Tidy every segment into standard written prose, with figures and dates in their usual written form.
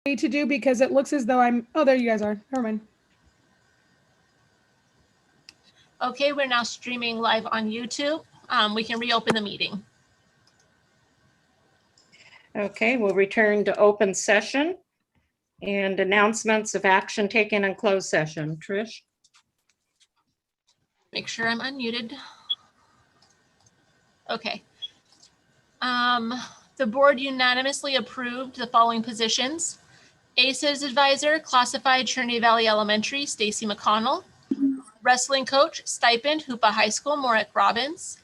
to do because it looks as though oh, there you guys are. Never mind. Okay, we're now streaming live on YouTube. We can reopen the meeting. Okay, we'll return to open session and announcements of action taken in closed session. Trish? Make sure I'm unmuted. Okay. The board unanimously approved the following positions. ACES advisor, classified Trinity Valley Elementary, Stacy McConnell. Wrestling coach, stipend, Hoopa High School, Morik Robbins.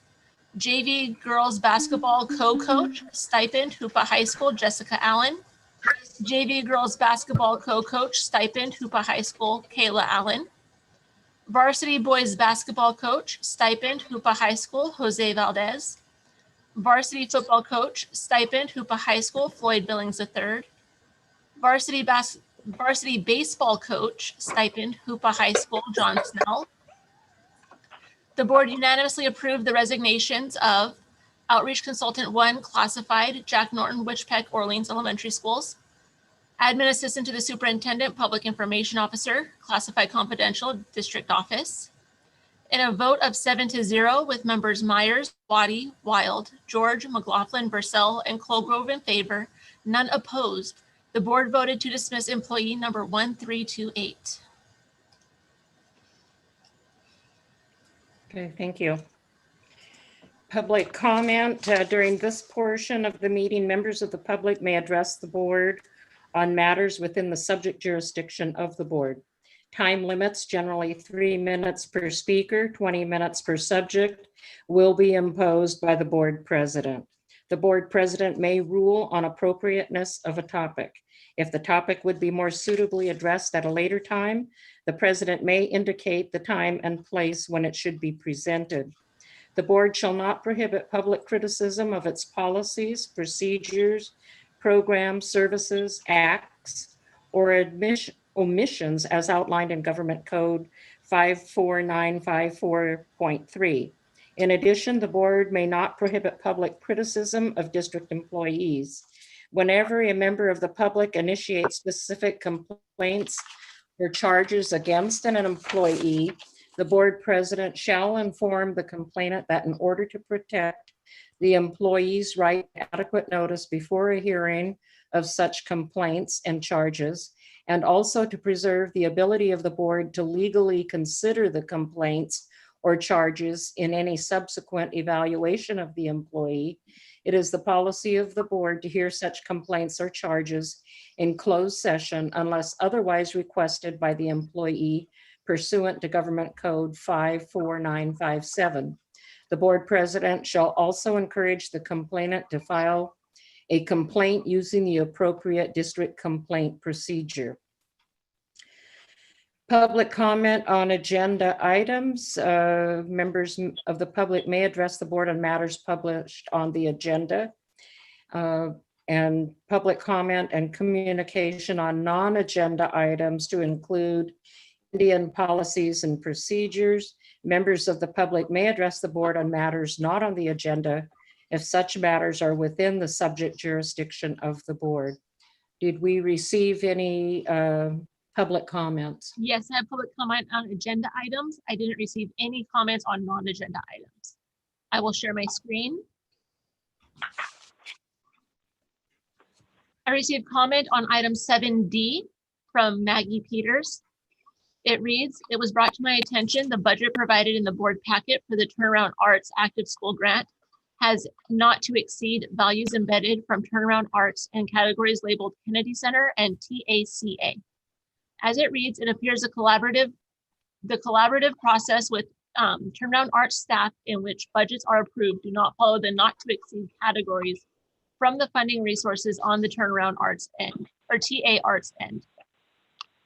JV girls basketball co-coach, stipend, Hoopa High School, Jessica Allen. JV girls basketball co-coach, stipend, Hoopa High School, Kayla Allen. Varsity boys basketball coach, stipend, Hoopa High School, Jose Valdez. Varsity football coach, stipend, Hoopa High School, Floyd Billings III. Varsity baseball coach, stipend, Hoopa High School, John Snell. The board unanimously approved the resignations of Outreach Consultant 1, classified, Jack Norton, Witchpeck, Orleans Elementary Schools. Admin Assistant to the Superintendent, Public Information Officer, classified confidential, District Office. In a vote of 7-0 with members Myers, Waddy, Wild, George, McLaughlin, Bursell, and Colgrove in favor, none opposed, the board voted to dismiss employee number 1328. Okay, thank you. Public comment. During this portion of the meeting, members of the public may address the board on matters within the subject jurisdiction of the board. Time limits, generally 3 minutes per speaker, 20 minutes per subject, will be imposed by the board president. The board president may rule on appropriateness of a topic. If the topic would be more suitably addressed at a later time, the president may indicate the time and place when it should be presented. The board shall not prohibit public criticism of its policies, procedures, programs, services, acts, or omissions as outlined in Government Code 54954.3. In addition, the board may not prohibit public criticism of district employees. Whenever a member of the public initiates specific complaints or charges against an employee, the board president shall inform the complainant that in order to protect the employee's right to adequate notice before a hearing of such complaints and charges, and also to preserve the ability of the board to legally consider the complaints or charges in any subsequent evaluation of the employee, it is the policy of the board to hear such complaints or charges in closed session unless otherwise requested by the employee pursuant to Government Code 54957. The board president shall also encourage the complainant to file a complaint using the appropriate district complaint procedure. Public comment on agenda items. Members of the public may address the board on matters published on the agenda. And public comment and communication on non-agenda items to include Indian policies and procedures. Members of the public may address the board on matters not on the agenda if such matters are within the subject jurisdiction of the board. Did we receive any public comments? Yes, I have public comment on agenda items. I didn't receive any comments on non-agenda items. I will share my screen. I received comment on item 7D from Maggie Peters. It reads, it was brought to my attention the budget provided in the board packet for the Turnaround Arts Active School Grant has not to exceed values embedded from Turnaround Arts in categories labeled Kennedy Center and TACA. As it reads, it appears the collaborative process with Turnaround Arts staff in which budgets are approved do not follow the not to exceed categories from the funding resources on the Turnaround Arts end or TA Arts end.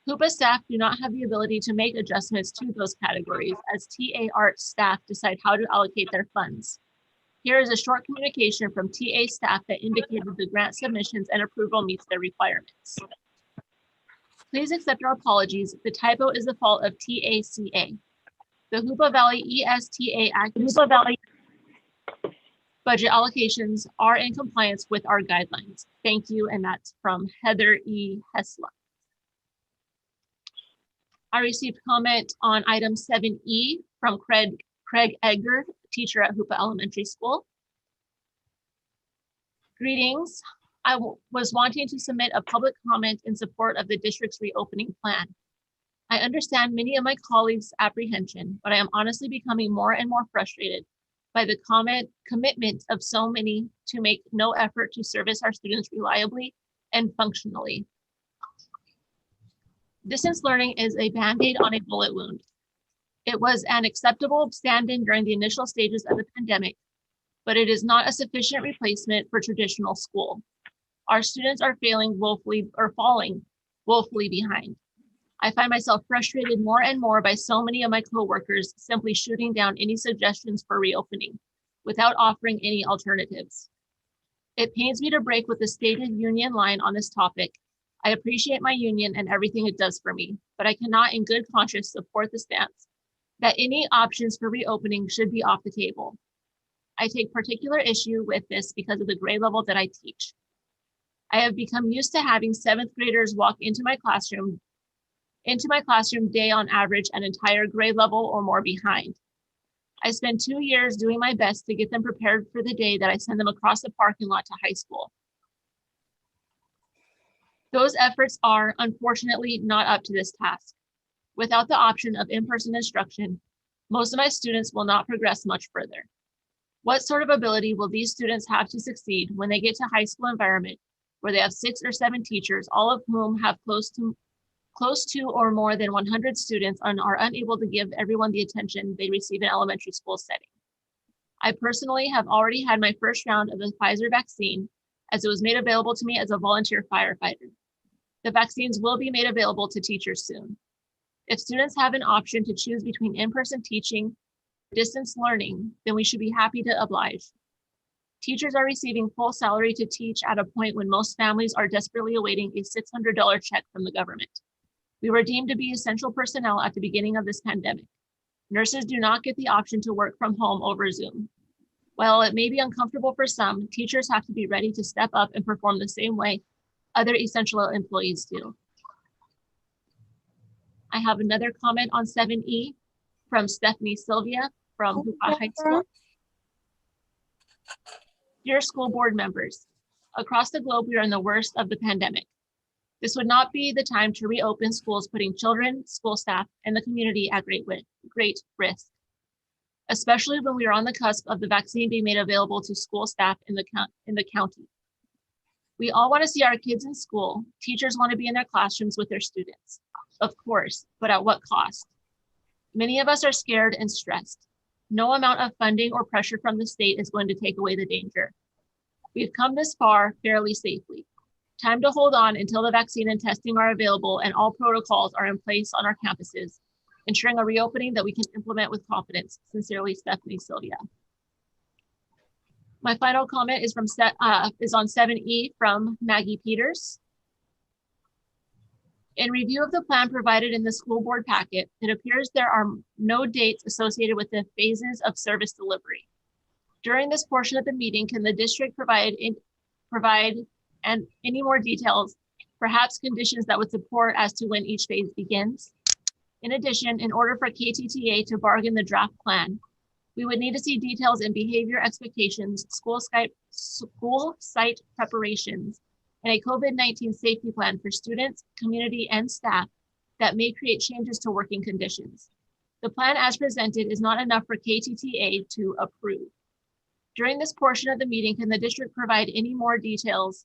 Hoopa staff do not have the ability to make adjustments to those categories as TA Arts staff decide how to allocate their funds. Here is a short communication from TA staff that indicated the grant submissions and approval meets their requirements. Please accept our apologies. The typo is the fault of TACA. The Hoopa Valley ESTA Active Budget allocations are in compliance with our guidelines. Thank you, and that's from Heather E. Hesla. I received comment on item 7E from Craig Edgar, teacher at Hoopa Elementary School. Greetings. I was wanting to submit a public comment in support of the district's reopening plan. I understand many of my colleagues' apprehension, but I am honestly becoming more and more frustrated by the commitment of so many to make no effort to service our students reliably and functionally. Distance learning is a Band-Aid on a bullet wound. It was an acceptable stand-in during the initial stages of the pandemic, but it is not a sufficient replacement for traditional school. Our students are falling woefully behind. I find myself frustrated more and more by so many of my coworkers simply shooting down any suggestions for reopening without offering any alternatives. It pains me to break with the stated union line on this topic. I appreciate my union and everything it does for me, but I cannot in good conscience support the stance that any options for reopening should be off the table. I take particular issue with this because of the grade level that I teach. I have become used to having 7th graders walk into my classroom day on average an entire grade level or more behind. I spent 2 years doing my best to get them prepared for the day that I send them across the parking lot to high school. Those efforts are unfortunately not up to this task. Without the option of in-person instruction, most of my students will not progress much further. What sort of ability will these students have to succeed when they get to high school environment where they have 6 or 7 teachers, all of whom have close to or more than 100 students and are unable to give everyone the attention they receive in elementary school setting? I personally have already had my first round of the Pfizer vaccine as it was made available to me as a volunteer firefighter. The vaccines will be made available to teachers soon. If students have an option to choose between in-person teaching or distance learning, then we should be happy to oblige. Teachers are receiving full salary to teach at a point when most families are desperately awaiting a $600 check from the government. We were deemed to be essential personnel at the beginning of this pandemic. Nurses do not get the option to work from home over Zoom. While it may be uncomfortable for some, teachers have to be ready to step up and perform the same way other essential employees do. I have another comment on 7E from Stephanie Sylvia from Hoopa High School. Dear school board members, across the globe, we are in the worst of the pandemic. This would not be the time to reopen schools, putting children, school staff, and the community at great risk, especially when we are on the cusp of the vaccine being made available to school staff in the county. We all want to see our kids in school. Teachers want to be in their classrooms with their students, of course, but at what cost? Many of us are scared and stressed. No amount of funding or pressure from the state is going to take away the danger. We've come this far fairly safely. Time to hold on until the vaccine and testing are available and all protocols are in place on our campuses, ensuring a reopening that we can implement with confidence. Sincerely, Stephanie Sylvia. My final comment is on 7E from Maggie Peters. In review of the plan provided in the school board packet, it appears there are no dates associated with the phases of service delivery. During this portion of the meeting, can the district provide any more details, perhaps conditions that would support as to when each phase begins? In addition, in order for KTTA to bargain the draft plan, we would need to see details in behavior expectations, school site preparations, and a COVID-19 safety plan for students, community, and staff that may create changes to working conditions. The plan as presented is not enough for KTTA to approve. During this portion of the meeting, can the district provide any more details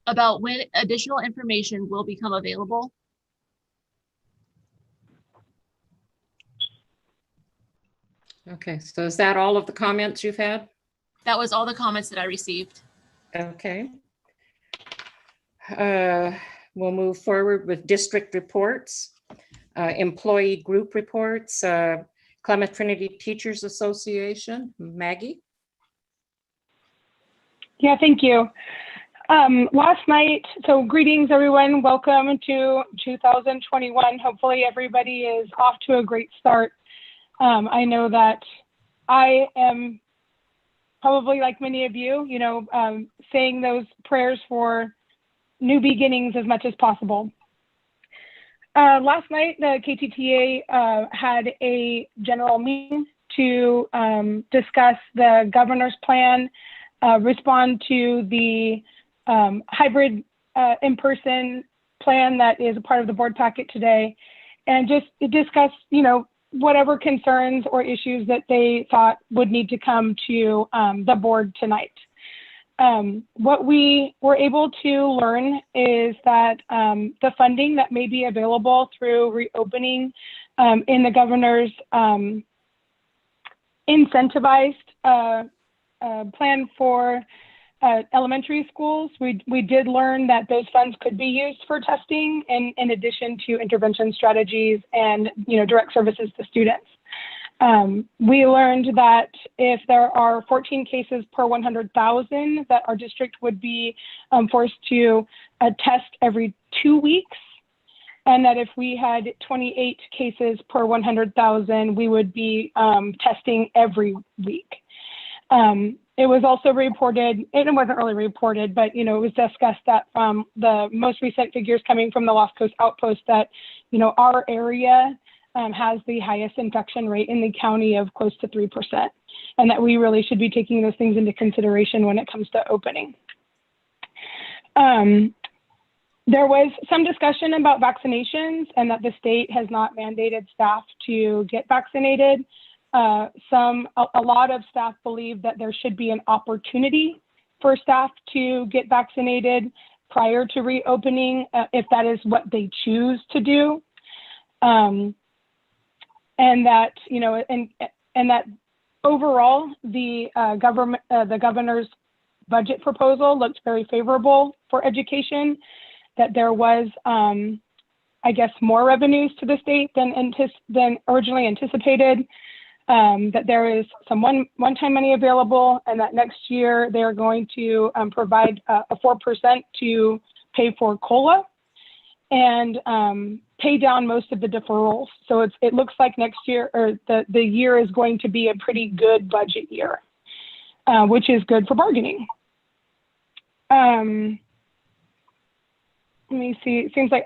about when additional information will become available? Okay, so is that all of the comments you've had? That was all the comments that I received. Okay. We'll move forward with district reports, employee group reports, Clement Trinity Teachers Association. Maggie? Yeah, thank you. Last night, so greetings everyone, welcome to 2021. Hopefully everybody is off to a great start. I know that I am probably like many of you, saying those prayers for new beginnings as much as possible. Last night, the KTTA had a general meeting to discuss the governor's plan, respond to the hybrid in-person plan that is a part of the board packet today, and just discuss, whatever concerns or issues that they thought would need to come to the board tonight. What we were able to learn is that the funding that may be available through reopening in the governor's incentivized plan for elementary schools, we did learn that those funds could be used for testing in addition to intervention strategies and direct services to students. We learned that if there are 14 cases per 100,000, that our district would be forced to test every 2 weeks, and that if we had 28 cases per 100,000, we would be testing every week. It was also reported, and it wasn't really reported, but it was discussed that from the most recent figures coming from the Lost Coast Outpost that, our area has the highest infection rate in the county of close to 3%, and that we really should be taking those things into consideration when it comes to opening. There was some discussion about vaccinations and that the state has not mandated staff to get vaccinated. A lot of staff believe that there should be an opportunity for staff to get vaccinated prior to reopening, if that is what they choose to do. And that, and that overall, the governor's budget proposal looked very favorable for education, that there was, I guess, more revenues to the state than originally anticipated. That there is some one-time money available, and that next year they're going to provide a 4% to pay for COLA and pay down most of the deferrals. So it looks like next year, or the year is going to be a pretty good budget year, which is good for bargaining. Let me see, it seems like,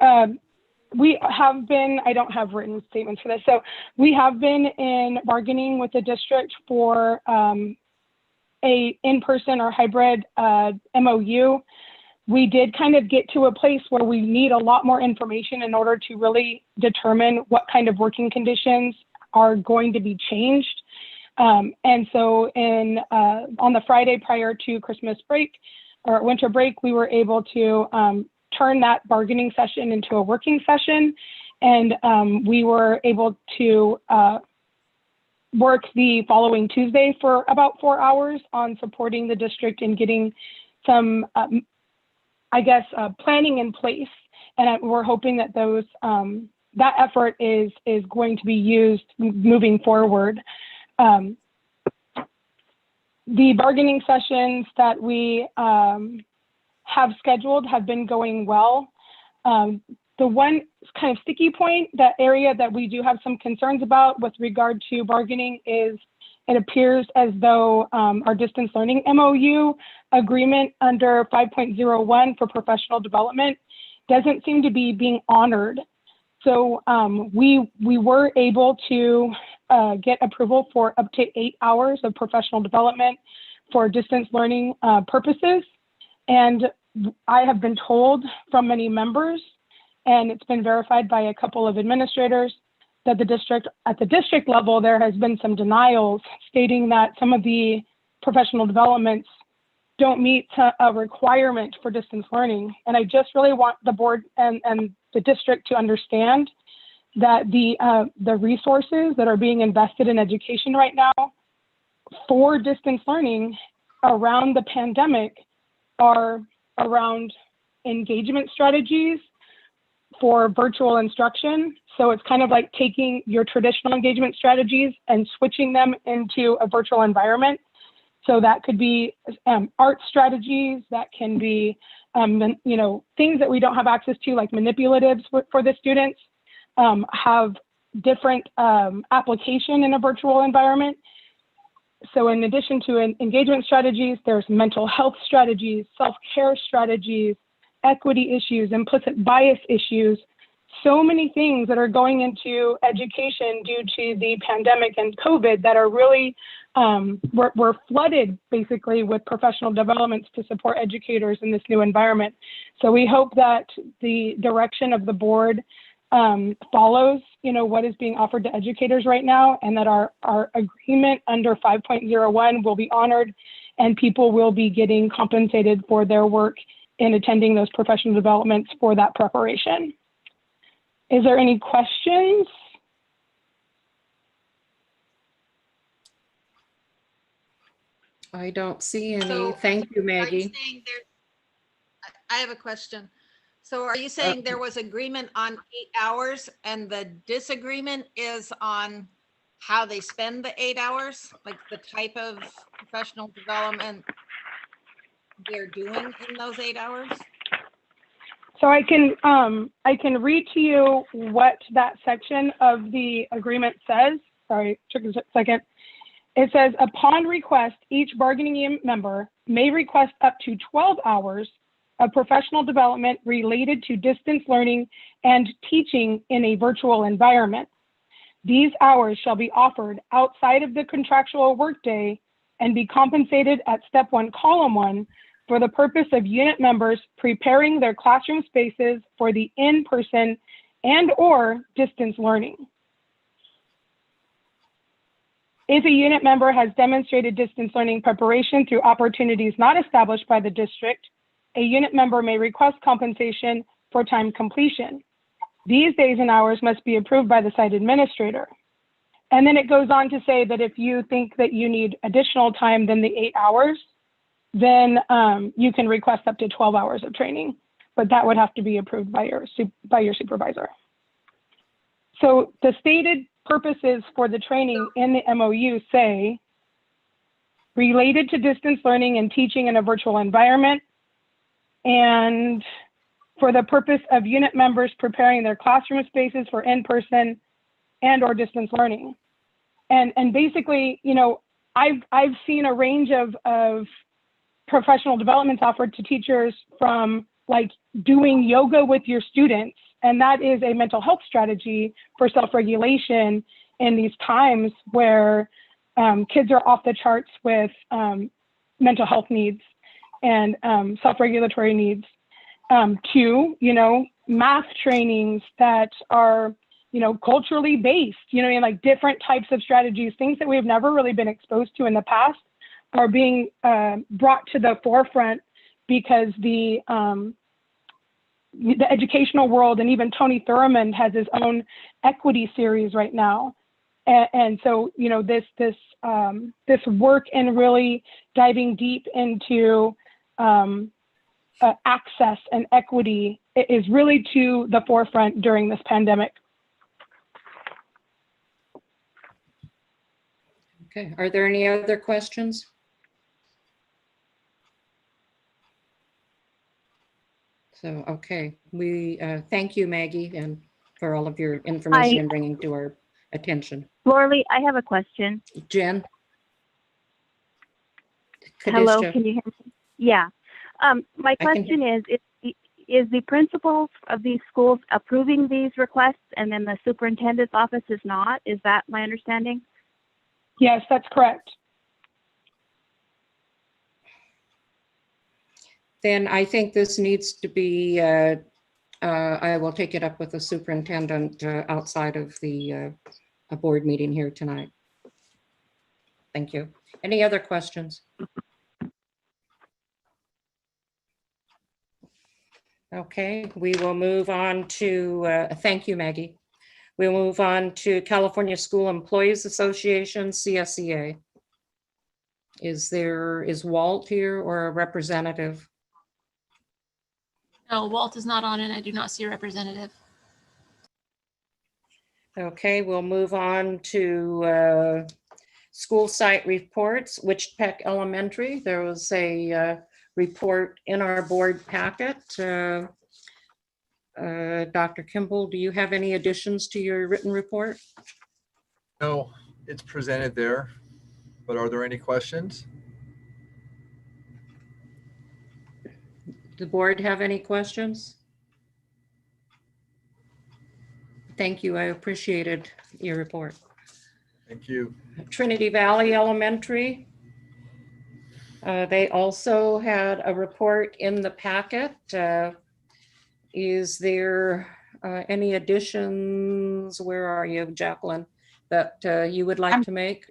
we have been, I don't have written statements for this. So we have been in bargaining with the district for a in-person or hybrid MOU. We did kind of get to a place where we need a lot more information in order to really determine what kind of working conditions are going to be changed. And so on the Friday prior to Christmas break or winter break, we were able to turn that bargaining session into a working session. And we were able to work the following Tuesday for about 4 hours on supporting the district and getting some, planning in place. And we're hoping that those that effort is going to be used moving forward. The bargaining sessions that we have scheduled have been going well. The one kind of sticky point, that area that we do have some concerns about with regard to bargaining, is it appears as though our distance learning MOU agreement under 5.01 for professional development doesn't seem to be being honored. So we were able to get approval for up to 8 hours of professional development for distance learning purposes. And I have been told from many members, and it's been verified by a couple of administrators, that at the district level, there has been some denials stating that some of the professional developments don't meet a requirement for distance learning. And I just really want the board and the district to understand that the resources that are being invested in education right now for distance learning around the pandemic are around engagement strategies for virtual instruction. So it's kind of like taking your traditional engagement strategies and switching them into a virtual environment. So that could be art strategies, that can be things that we don't have access to, like manipulatives for the students, have different application in a virtual environment. So in addition to engagement strategies, there's mental health strategies, self-care strategies, equity issues, implicit bias issues, so many things that are going into education due to the pandemic and COVID that are really, we're flooded basically with professional developments to support educators in this new environment. So we hope that the direction of the board follows, what is being offered to educators right now, and that our agreement under 5.01 will be honored and people will be getting compensated for their work in attending those professional developments for that preparation. Is there any questions? I don't see any. So, Thank you, Are you Maggie. saying I have a question. So are you saying there was agreement on 8 hours and the disagreement is on how they spend the 8 hours? Like the type of professional development they're doing in those 8 hours? So I can read to you what that section of the agreement says. Sorry, took a second. It says, upon request, each bargaining unit member may request up to 12 hours of professional development related to distance learning and teaching in a virtual environment. These hours shall be offered outside of the contractual workday and be compensated at step 1, column 1, for the purpose of unit members preparing their classroom spaces for the in-person and/or distance learning. If a unit member has demonstrated distance learning preparation through opportunities not established by the district, a unit member may request compensation for time completion. These days and hours must be approved by the site administrator. And then it goes on to say that if you think that you need additional time than the 8 hours, then you can request up to 12 hours of training, but that would have to be approved by your supervisor. So the stated purposes for the training in the MOU say, related to distance learning and teaching in a virtual environment, and for the purpose of unit members preparing their classroom spaces for in-person and/or distance learning. And basically, I've seen a range of professional developments offered to teachers, from like doing yoga with your students. And that is a mental health strategy for self-regulation in these times where kids are off the charts with mental health needs and self-regulatory needs, to, math trainings that are, culturally based, like different types of strategies, things that we've never really been exposed to in the past are being brought to the forefront because the educational world, and even Tony Thurmond has his own equity series right now. And so, this work and really diving deep into access and equity is really to the forefront during this pandemic. Okay, are there any other questions? So, okay, we thank you, Maggie, and for all of your information and bringing to our attention. Lorley, I have a question. Jen? Hello, Kadisha? can you hear me? Yeah. My I can question is the principals of these schools approving these requests and then the superintendent's office is not? Is that my understanding? Yes, that's correct. Then I think this needs to be, I will take it up with the superintendent outside of the board meeting here tonight. Thank you. Any other questions? Okay, we will move on to, thank you, Maggie. We'll move on to California School Employees Association, CSEA. Is Walt here or a representative? No, Walt is not on and I do not see a representative. Okay, we'll move on to school site reports. Wichita Elementary, there was a report in our board packet. Dr. Kimball, do you have any additions to your written report? No, it's presented there. but are there any questions? The board have any questions? Thank you. I appreciated your report. Thank you. Trinity Valley Elementary. They also had a report in the packet. Is there any additions? Where are you, Jacqueline, that you would like to make?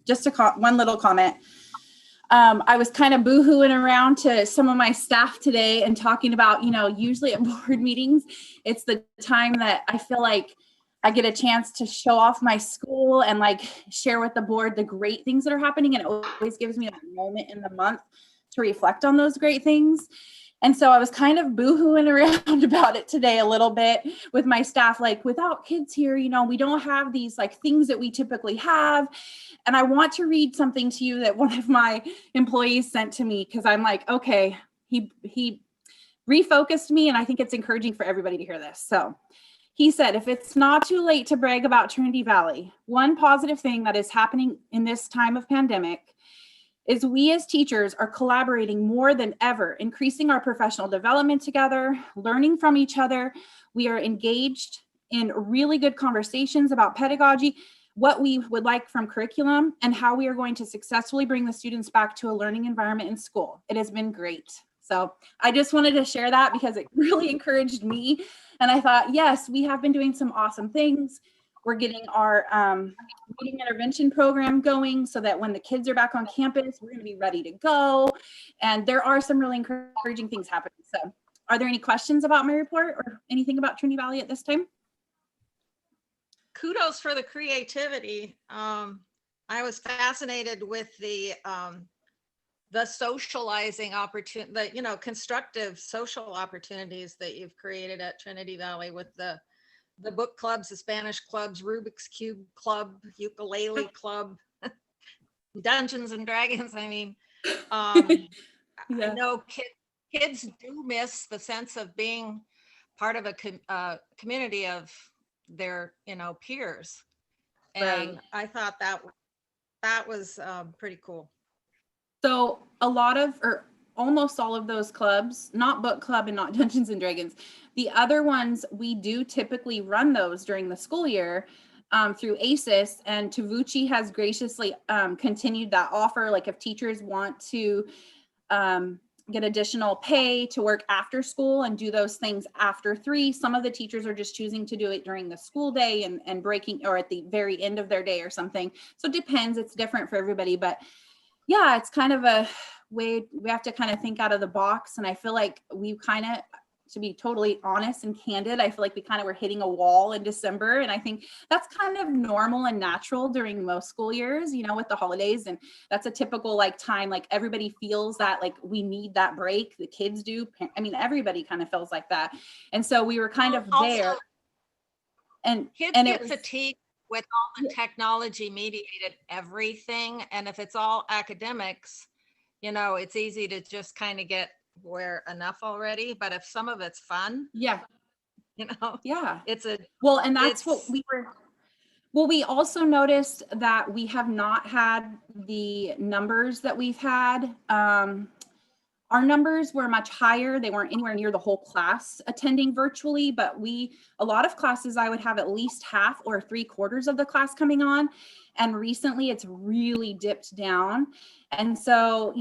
Just one little comment. I was kind of boohooing around to some of my staff today and talking about, usually at board meetings, it's the time that I feel like I get a chance to show off my school and like share with the board the great things that are happening. And it always gives me a moment in the month to reflect on those great things. And so I was kind of boohooing around about it today a little bit with my staff, like without kids here, we don't have these like things that we typically have. And I want to read something to you that one of my employees sent to me, because I'm like, okay, he refocused me, and I think it's encouraging for everybody to hear this. So he said, if it's not too late to brag about Trinity Valley, one positive thing that is happening in this time of pandemic is we as teachers are collaborating more than ever, increasing our professional development together, learning from each other. We are engaged in really good conversations about pedagogy, what we would like from curriculum, and how we are going to successfully bring the students back to a learning environment in school. It has been great. So I just wanted to share that because it really encouraged me. And I thought, yes, we have been doing some awesome things. We're getting our reading intervention program going so that when the kids are back on campus, we're going to be ready to go. And there are some really encouraging things happening. So are there any questions about my report or anything about Trinity Valley at this time? Kudos for the creativity. I was fascinated with the socializing opportunity, constructive social opportunities that you've created at Trinity Valley with the book clubs, the Spanish clubs, Rubik's Cube Club, ukulele club, Dungeons and Dragons. I mean, Yeah. I know kids do miss the sense of being part of a community of their, peers. And Right. I thought that was pretty cool. So a lot of, or almost all of those clubs, not book club and not Dungeons and Dragons, the other ones, we do typically run those during the school year through ACES, and Tavuchi has graciously continued that offer. Like if teachers want to get additional pay to work after school and do those things after 3, some of the teachers are just choosing to do it during the school day and breaking, or at the very end of their day or something. So it depends, it's different for everybody, but yeah, it's kind of a way we have to kind of think out of the box. And I feel like we kind of, to be totally honest and candid, I feel like we kind of were hitting a wall in December. And I think that's kind of normal and natural during most school years, with the holidays. And that's a typical like time, like everybody feels that like we need that break. The kids do. I mean, everybody kind of feels like that. And so we were kind of there. Also, and kids and get it was, fatigued with all the technology mediated everything. And if it's all academics, it's easy to just kind of get where enough already. But if some of it's fun, yeah, yeah, it's a, well, and that's what we were. Well, we also noticed that we have not had the numbers that we've had. Our numbers were much higher. They weren't anywhere near the whole class attending virtually, but a lot of classes, I would have at least half or 3/4 of the class coming on. And recently it's really dipped down. And so,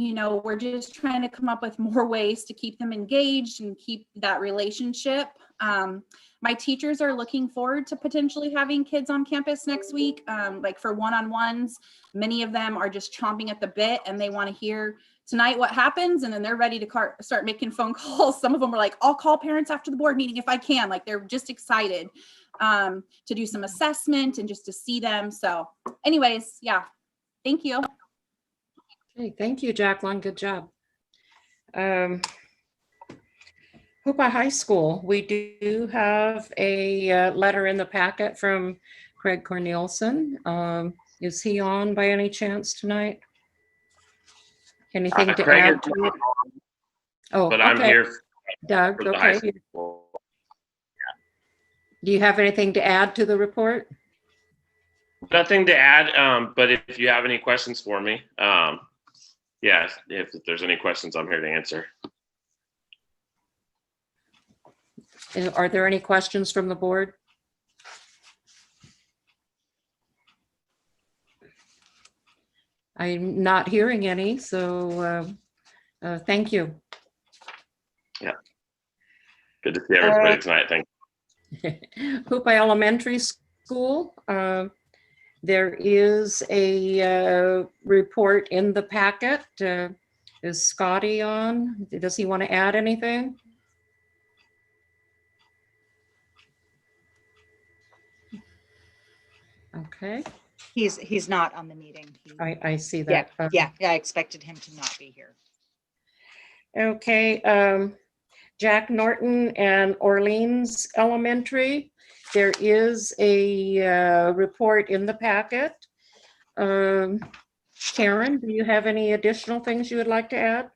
we're just trying to come up with more ways to keep them engaged and keep that relationship. My teachers are looking forward to potentially having kids on campus next week, like for one-on-ones. Many of them are just chomping at the bit and they want to hear tonight what happens, and then they're ready to start making phone calls. Some of them were like, I'll call parents after the board meeting if I can. Like they're just excited to do some assessment and just to see them. So anyways, yeah, thank you. Okay, thank you, Jacqueline. Good job. Hoopa High School, we do have a letter in the packet from Craig Cornelison. Is he on by any chance tonight? Anything to Craig add is to not it? on, Oh, but I'm okay. here Doug, for the high okay. school. Do you have anything to add to the report? Nothing to add, but if you have any questions for me, yeah, if there's any questions, I'm here to answer. Are there any questions from the board? I'm not hearing any, so thank you. Yeah. Good to see everybody tonight. Thank you. Hoopa Elementary School, there is a report in the packet. Is Scotty on? Does he want to add anything? Okay, He's not on the meeting. I see Yeah, that. yeah, I expected him to not be here. Okay, Jack Norton and Orleans Elementary. There is a report in the packet. Karen, do you have any additional things you would like to add?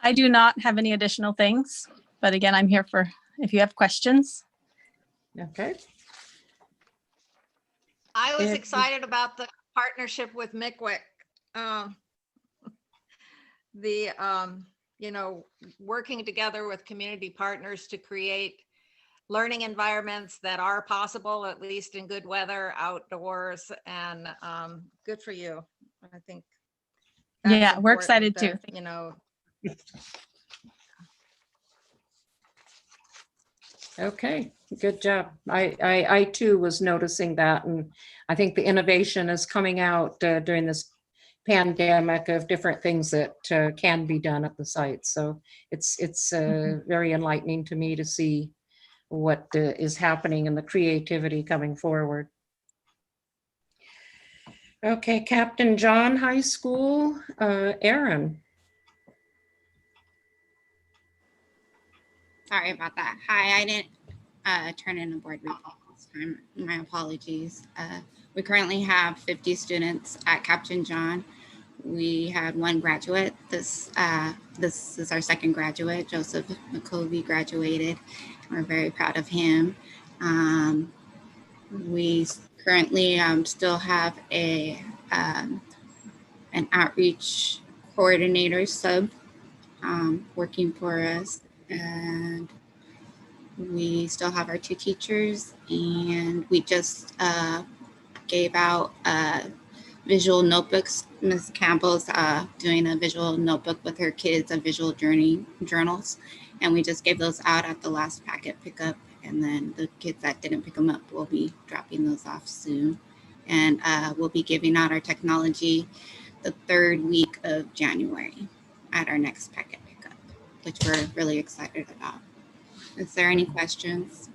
I do not have any additional things, but again, I'm here for if you have questions. Okay. I was Yeah. excited about the partnership with MCWIC. You know, working together with community partners to create learning environments that are possible, at least in good weather, outdoors, and good for you. I think. that's Yeah, we're important excited too. that, you know, Okay, good job. I too was noticing that, and I think the innovation is coming out during this pandemic of different things that can be done at the site. So it's very enlightening to me to see what is happening and the creativity coming forward. Okay, Captain John High School, Aaron. Sorry about that. Hi, I didn't turn in a board report this time. My apologies. We currently have 50 students at Captain John. We had one graduate. This is our second graduate. Joseph McCovey graduated. We're very proud of him. We currently still have an outreach coordinator sub working for us, and we still have our 2 teachers, and we just gave out visual notebooks. Ms. Campbell's doing a visual notebook with her kids, a visual journals, and we just gave those out at the last packet pickup, and then the kids that didn't pick them up will be dropping those off soon. And we'll be giving out our technology the 3rd week of January at our next packet pickup, which we're really excited about. Is there any questions?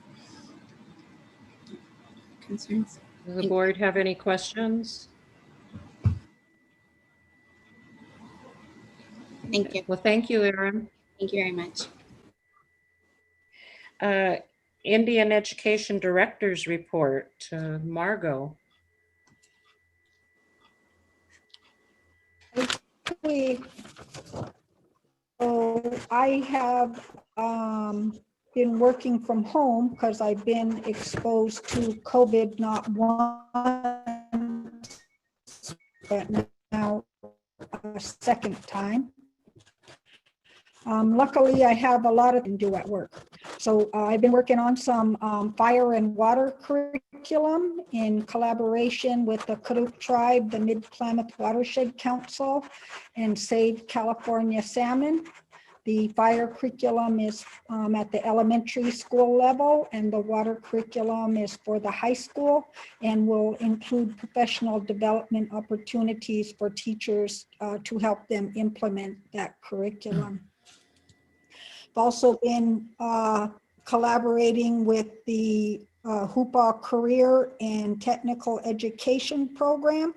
Concerns? Does the board have any questions? Thank you. Well, thank you, Aaron. Thank you very much. Indian Education Director's Report, Margot. So I have been working from home because I've been exposed to COVID not once, but now a second time. Luckily, I have a lot to do at work. So I've been working on some fire and water curriculum in collaboration with the Karuk Tribe, the Mid-Klamath Watershed Council, and Save California Salmon. The fire curriculum is at the elementary school level, and the water curriculum is for the high school, and will include professional development opportunities for teachers to help them implement that curriculum. I've also been collaborating with the Hoopa Career and Technical Education Program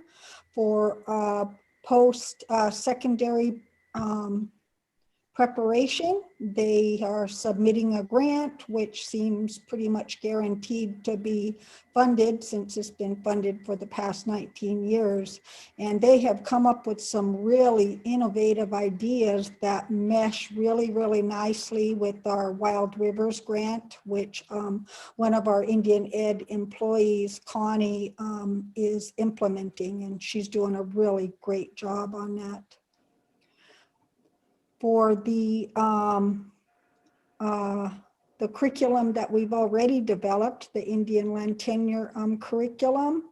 for post-secondary preparation. They are submitting a grant, which seems pretty much guaranteed to be funded since it's been funded for the past 19 years. And they have come up with some really innovative ideas that mesh really, really nicely with our Wild Rivers grant, which one of our Indian Ed employees, Connie, is implementing, and she's doing a really great job on that. For the curriculum that we've already developed, the Indian land tenure curriculum,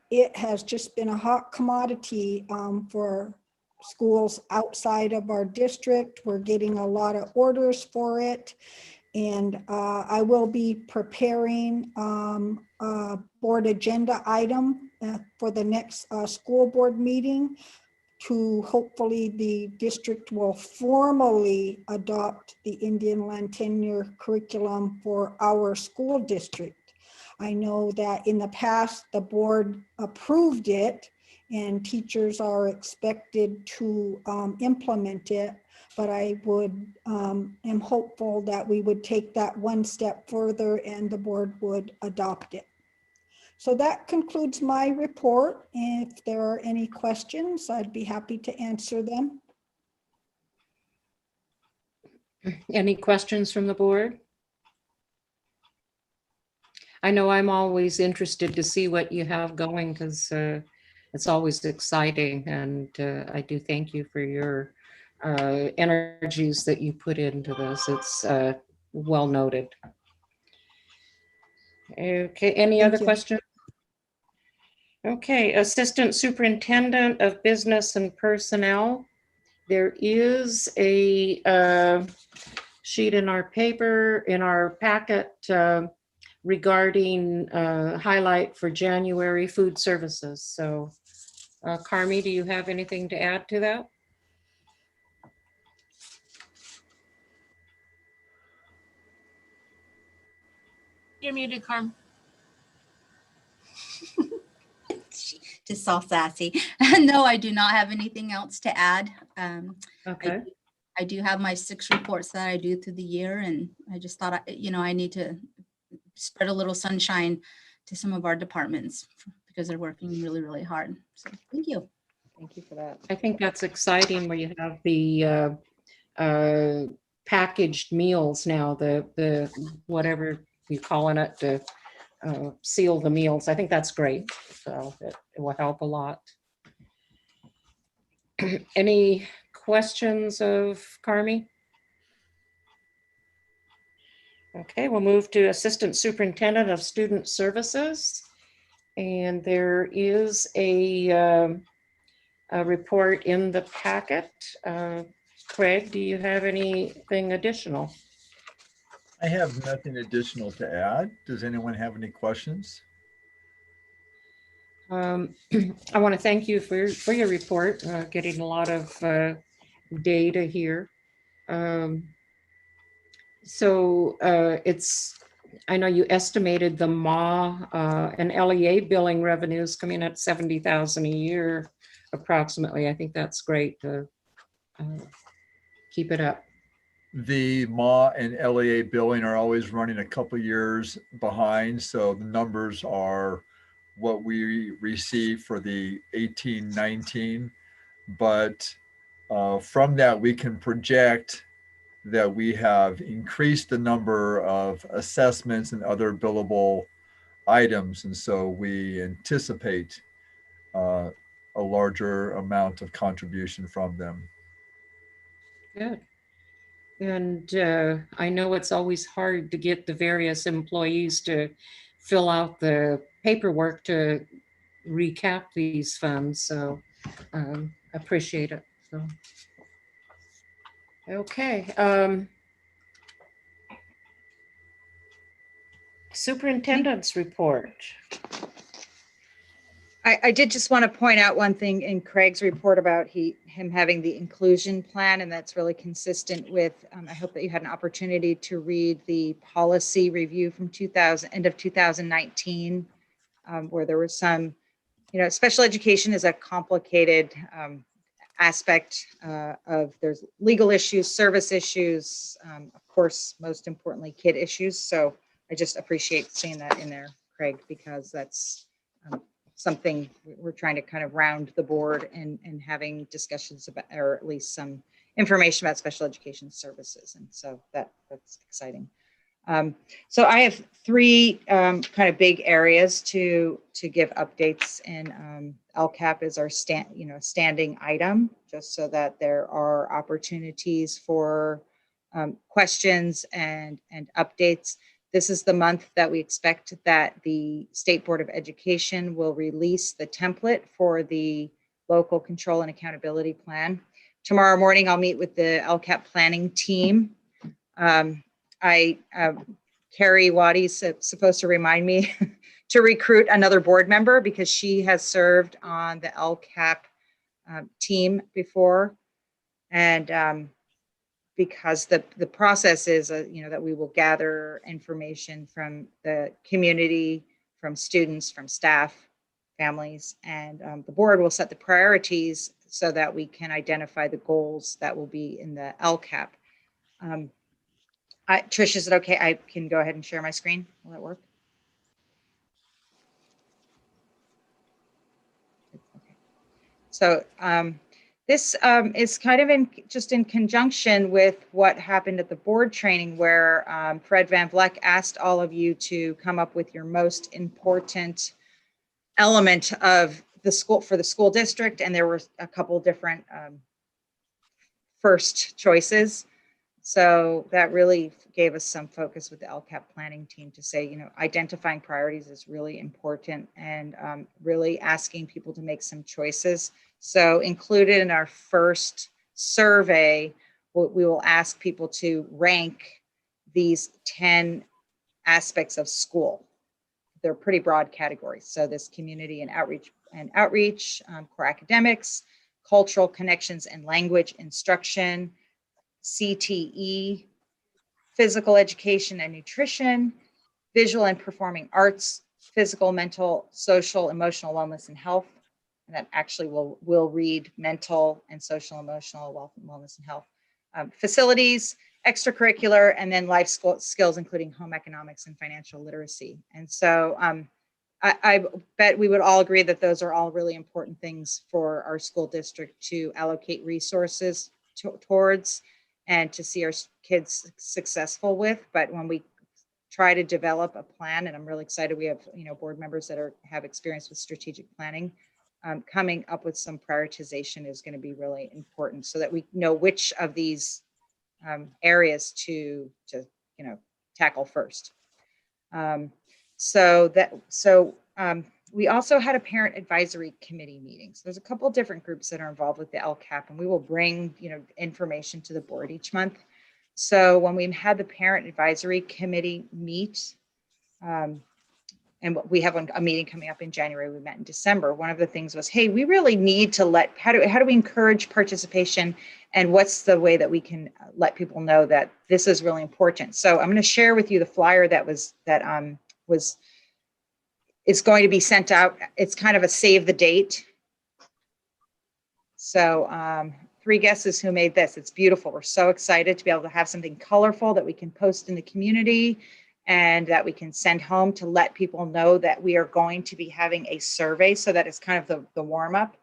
it has just been a hot commodity for schools outside of our district. We're getting a lot of orders for it. And I will be preparing a board agenda item for the next school board meeting to hopefully the district will formally adopt the Indian land tenure curriculum for our school district. I know that in the past, the board approved it and teachers are expected to implement it, but I am hopeful that we would take that one step further and the board would adopt it. So that concludes my report. If there are any questions, I'd be happy to answer them. Any questions from the board? I know I'm always interested to see what you have going because it's always exciting, and I do thank you for your energies that you put into this. It's well noted. Okay, any other questions? Okay, Assistant Superintendent of Business and Personnel. There is a sheet in our paper, in our packet regarding highlight for January food services. So Carmi, do you have anything to add to that? You're muted, Carm. Just all sassy. No, I do not have anything else to add. Okay. I do have my 6 reports that I do through the year, and I just thought, I need to spread a little sunshine to some of our departments because they're working really, really hard. So thank you. Thank you for that. I think that's exciting where you have the packaged meals now, the whatever you're calling it, to seal the meals. I think that's great. So it will help a lot. Any questions of Carmi? Okay, we'll move to Assistant Superintendent of Student Services. And there is a report in the packet. Craig, do you have anything additional? I have nothing additional to add. Does anyone have any questions? I want to thank you for your report, getting a lot of data here. I know you estimated the MA and LEA billing revenues coming at $70,000 a year, approximately. I think that's great to keep it up. The MA and LEA billing are always running a couple years behind. So the numbers are what we received for the 18-19. But from that, we can project that we have increased the number of assessments and other billable items. And so we anticipate a larger amount of contribution from them. Good. And I know it's always hard to get the various employees to fill out the paperwork to recap these funds. So appreciate it. So. Okay. Superintendent's report. I did just want to point out one thing in Craig's report about him having the inclusion plan, and that's really consistent with, I hope that you had an opportunity to read the policy review from end of 2019, where there was some, special education is a complicated aspect of there's legal issues, service issues, of course, most importantly, kid issues. So I just appreciate seeing that in there, Craig, because that's something we're trying to kind of round the board and having discussions about, or at least some information about special education services. And so that's exciting. So I have three kind of big areas to give updates, and LCAP is our standing item, just so that there are opportunities for questions and updates. This is the month that we expect that the State Board of Education will release the template for the local control and accountability plan. Tomorrow morning, I'll meet with the LCAP planning team. Carrie Waddy's supposed to remind me to recruit another board member because she has served on the LCAP team before. And because the process is, that we will gather information from the community, from students, from staff, families, and the board will set the priorities so that we can identify the goals that will be in the LCAP. Trish, is it okay? I can go ahead and share my screen. Will that work? Okay. So this is kind of just in conjunction with what happened at the board training, where Fred Van Vleck asked all of you to come up with your most important element of the school for the school district, and there were a couple different first choices. So that really gave us some focus with the LCAP planning team to say, identifying priorities is really important, and really asking people to make some choices. So included in our first survey, we will ask people to rank these 10 aspects of school. They're pretty broad categories. So this community and outreach, core academics, cultural connections and language instruction, CTE, physical education and nutrition, visual and performing arts, physical, mental, social, emotional wellness and health. And that actually will read mental and social, emotional wellness and health. Facilities, extracurricular, and then life skills, including home economics and financial literacy. And so I bet we would all agree that those are all really important things for our school district to allocate resources towards and to see our kids successful with. But when we try to develop a plan, and I'm really excited we have board members that have experience with strategic planning, coming up with some prioritization is going to be really important so that we know which of these areas to tackle first. We also had a parent advisory committee meeting. So there's a couple of different groups that are involved with the LCAP, and we will bring information to the board each month. So when we had the parent advisory committee meet, and we have a meeting coming up in January, we met in December. One of the things was, hey, we really need to how do we encourage participation, and what's the way that we can let people know that this is really important. So I'm going to share with you the flyer that is going to be sent out. It's kind of a save the date. So 3 guesses who made this. It's beautiful. We're so excited to be able to have something colorful that we can post in the community and that we can send home to let people know that we are going to be having a survey, so that it's kind of the warm up.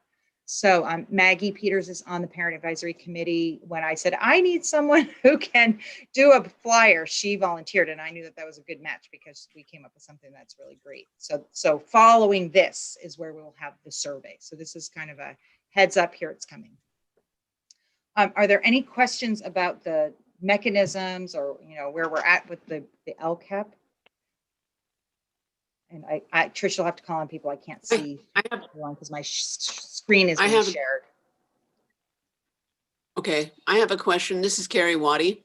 So Maggie Peters is on the parent advisory committee. When I said, I need someone who can do a flyer, she volunteered, and I knew that was a good match because we came up with something that's really great. So following this is where we'll have the survey. So this is kind of a heads up, here it's coming. Are there any questions about the mechanisms or where we're at with the LCAP? And Trish, you'll have to call on people. I can't see because my screen is being shared. Okay, I have a question. This is Carrie Waddy.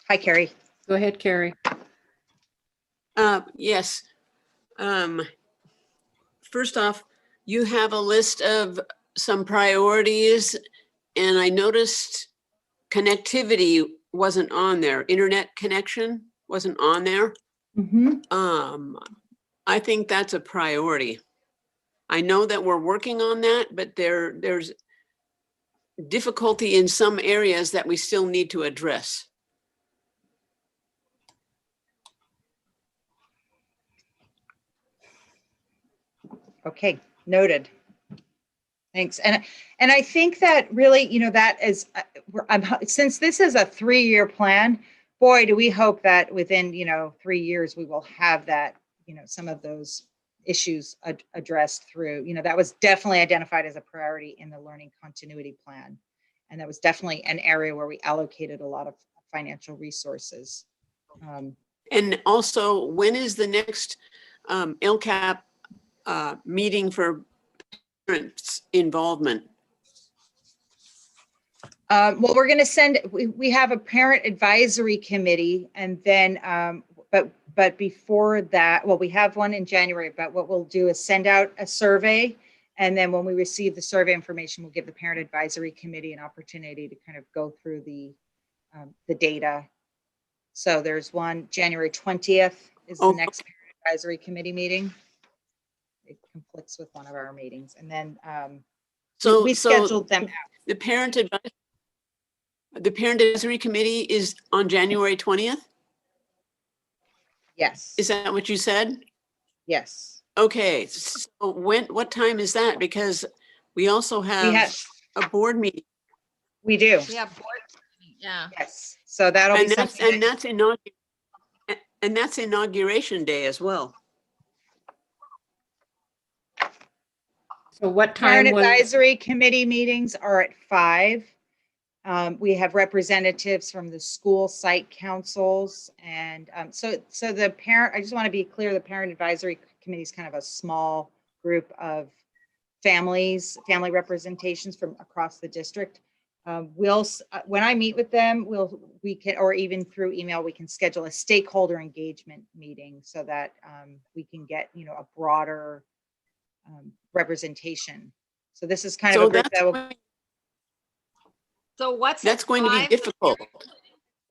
Hi, Carrie. Go ahead, Carrie. Yes. First off, you have a list of some priorities, and I noticed connectivity wasn't on there. Internet connection wasn't on there. Mm-hmm. I think that's a priority. I know that we're working on that, but there's difficulty in some areas that we still need to address. Okay, noted. Thanks. And I think that really, that is, since this is a 3-year plan, boy, do we hope that within, 3 years, we will have that, some of those issues addressed through, that was definitely identified as a priority in the learning continuity plan. And that was definitely an area where we allocated a lot of financial resources. And also, when is the next LCAP meeting for parents' involvement? Well, we're going to send, we have a parent advisory committee, and then, but before that, well, we have one in January, but what we'll do is send out a survey. And then when we receive the survey information, we'll give the parent advisory committee an opportunity to kind of go through the data. So there's one, January 20th is the next parent advisory committee meeting. It conflicts with one of our meetings. And then we scheduled them out. The parent advisory committee is on January 20th? Yes. Is that what you said? Yes. Okay, so what time is that? Because we also have a board meeting. We do. Yeah, board, yeah. Yes. So that'll be something. And that's inauguration day as well. So what time Parent was? advisory committee meetings are at 5. We have representatives from the school site councils. And so the parent, I just want to be clear, the parent advisory committee is kind of a small group of family representations from across the district. When I meet with them, we can, or even through email, we can schedule a stakeholder engagement meeting so that we can get, a broader representation. So this is kind of a group that will. So what's that's going to be difficult.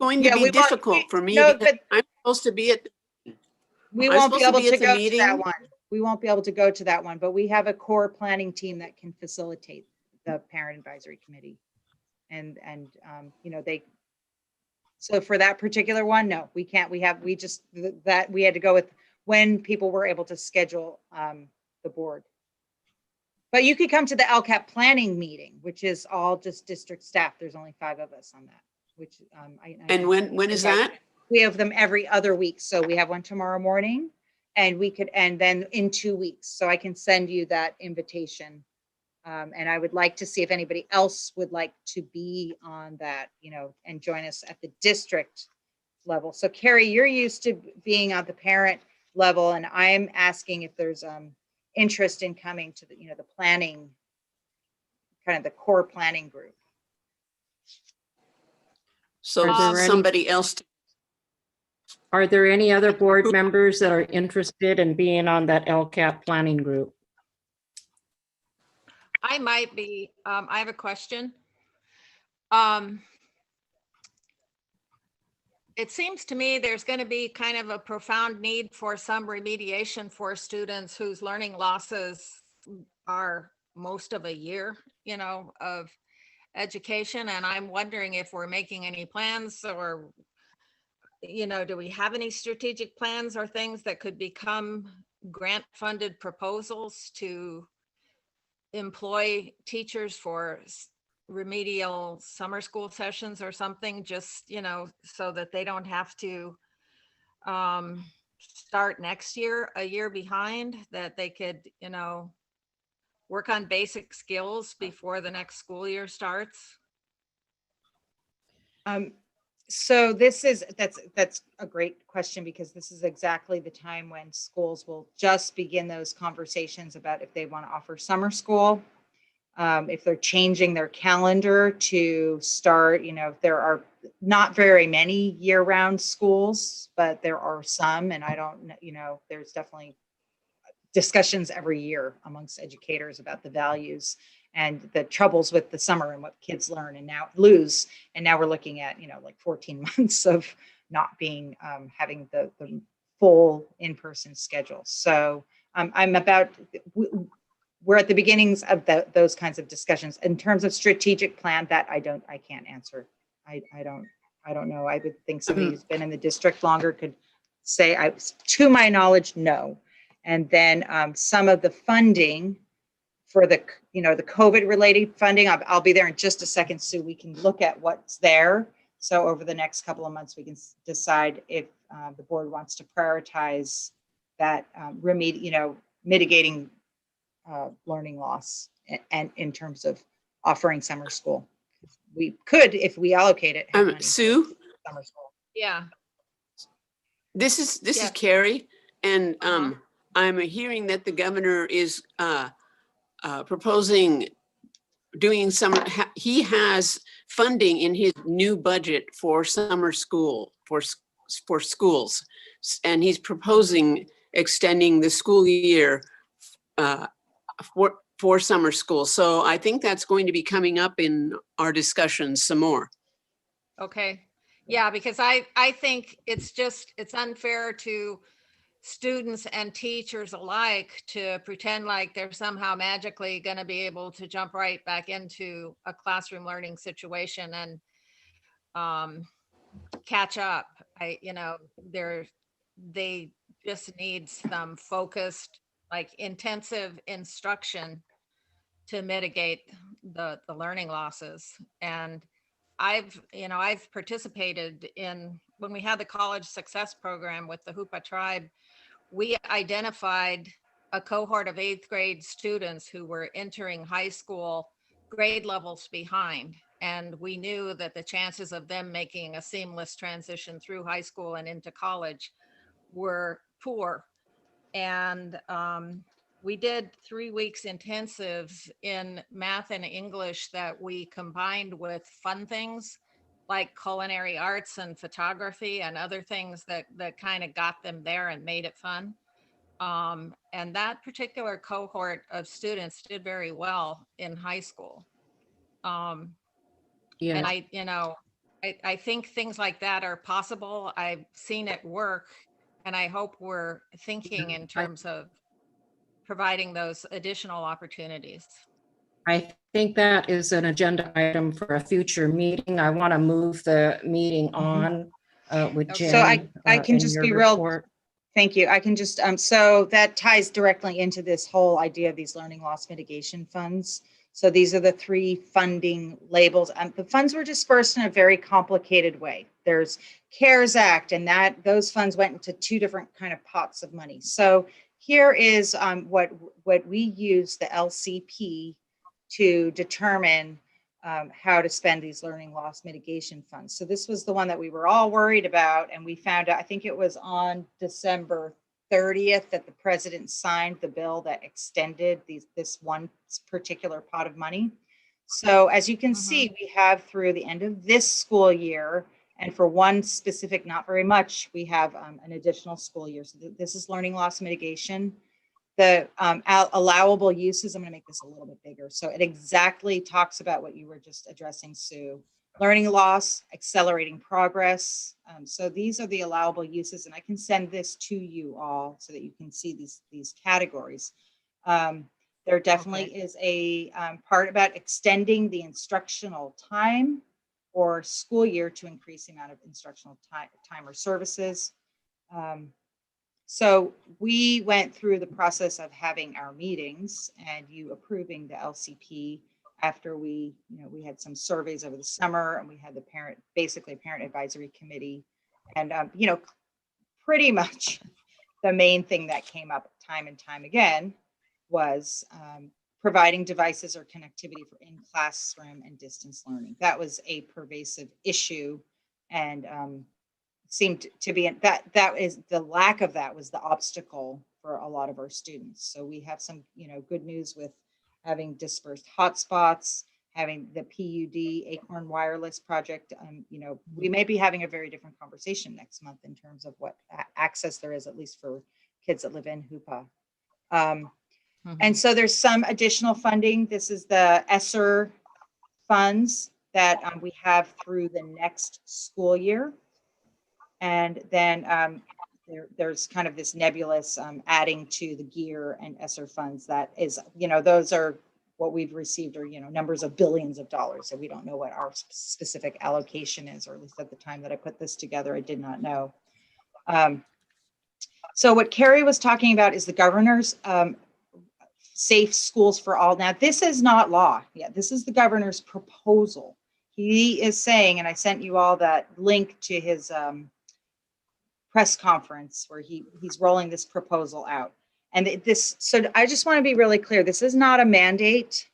Going to be difficult for me. No, but I'm supposed to be at. We won't be able to go to that one. We won't be able to go to that one, but we have a core planning team that can facilitate the parent advisory committee. And so for that particular one, no, we can't. We had to go with when people were able to schedule the board. But you could come to the LCAP planning meeting, which is all just district staff. There's only 5 of us on that, which and when is that? We have them every other week. So we have one tomorrow morning, and then in 2 weeks. So I can send you that invitation. And I would like to see if anybody else would like to be on that, and join us at the district level. So Carrie, you're used to being on the parent level, and I'm asking if there's interest in coming to the, the planning, kind of the core planning group. So somebody else. Are there any other board members that are interested in being on that LCAP planning group? I might be. I have a question. It seems to me there's going to be kind of a profound need for some remediation for students whose learning losses are most of a year, of education. And I'm wondering if we're making any plans, or, do we have any strategic plans or things that could become grant funded proposals to employ teachers for remedial summer school sessions or something, just, so that they don't have to start next year a year behind, that they could, work on basic skills before the next school year starts? So that's a great question, because this is exactly the time when schools will just begin those conversations about if they want to offer summer school. If they're changing their calendar to start, there are not very many year-round schools, but there are some, and I don't, there's definitely discussions every year amongst educators about the values and the troubles with the summer and what kids learn and now lose. And now we're looking at, like 14 months of not being, having the full in-person schedule. So I'm about, we're at the beginnings of those kinds of discussions. In terms of strategic plan, that I can't answer. I don't know. I would think somebody who's been in the district longer could say, to my knowledge, no. And then some of the funding for the, the COVID related funding, I'll be there in just a second, Sue. We can look at what's there. So over the next couple of months, we can decide if the board wants to prioritize that mitigating learning loss and in terms of offering summer school. We could, if we allocate it. have money for Sue, summer school. Yeah. this is Yes. Carrie, and I'm hearing that the governor is proposing doing he has funding in his new budget for summer school for schools, and he's proposing extending the school year for summer school. So I think that's going to be coming up in our discussions some more. Okay. Yeah, because I think it's unfair to students and teachers alike to pretend like they're somehow magically going to be able to jump right back into a classroom learning situation and catch up. They just need some focused, like intensive instruction to mitigate the learning losses. And I've participated in, when we had the college success program with the Hoopa tribe, we identified a cohort of 8th grade students who were entering high school grade levels behind. And we knew that the chances of them making a seamless transition through high school and into college were poor. And we did 3 weeks intensive in math and English that we combined with fun things like culinary arts and photography and other things that kind of got them there and made it fun. And that particular cohort of students did very well in high school. Yeah. And I think things like that are possible. I've seen it work, and I hope we're thinking in terms of providing those additional opportunities. I think that is an agenda item for a future meeting. I want to move the meeting on with Jen. So I can in just your be real. report. Thank you. I can just, so that ties directly into this whole idea of these learning loss mitigation funds. So these are the 3 funding labels. The funds were dispersed in a very complicated way. There's CARES Act, and those funds went into 2 different kind of pots of money. So here is what we use the LCP to determine how to spend these learning loss mitigation funds. So this was the one that we were all worried about, and we found out, I think it was on December 30th that the president signed the bill that extended this one particular pot of money. So as you can see, we have through the end of this school year, and for one specific, not very much, we have an additional school year. So this is learning loss mitigation. The allowable uses, I'm going to make this a little bit bigger. So it exactly talks about what you were just addressing, Sue. Learning loss, accelerating progress. So these are the allowable uses, and I can send this to you all so that you can see these categories. There definitely is a part about extending the instructional time or school year to increase the amount of instructional time or services. So we went through the process of having our meetings and you approving the LCP after we had some surveys over the summer, and we had the parent advisory committee. And, pretty much the main thing that came up time and time again was providing devices or connectivity for in-classroom and distance learning. That was a pervasive issue, and seemed to be that is the lack of that was the obstacle for a lot of our students. So we have some good news with having dispersed hotspots, having the PUD Acorn Wireless project. We may be having a very different conversation next month in terms of what access there is, at least for kids that live in Hoopa. And so there's some additional funding. This is the ESSER funds that we have through the next school year. And then there's kind of this nebulous adding to the gear and ESSER funds that is, those are what we've received, or numbers of billions of dollars. So we don't know what our specific allocation is, or at least at the time that I put this together, I did not know. So what Carrie was talking about is the governor's safe schools for all. Now, this is not law. Yeah, this is the governor's proposal. He is saying, and I sent you all that link to his press conference where he's rolling this proposal out. And so I just want to be really clear. This is not a mandate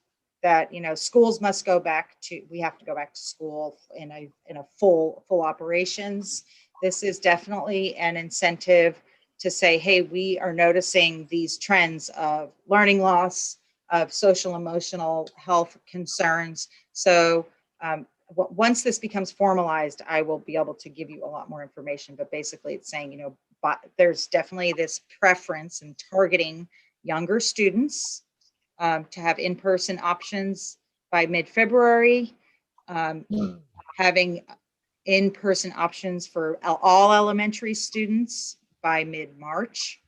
that, schools must go back to, we have to go back to school in a full operations. This is definitely an incentive to say, hey, we are noticing these trends of learning loss, of social emotional health concerns. So once this becomes formalized, I will be able to give you a lot more information. But basically it's saying, but there's definitely this preference in targeting younger students to have in-person options by mid-February, having in-person options for all elementary students by mid-March,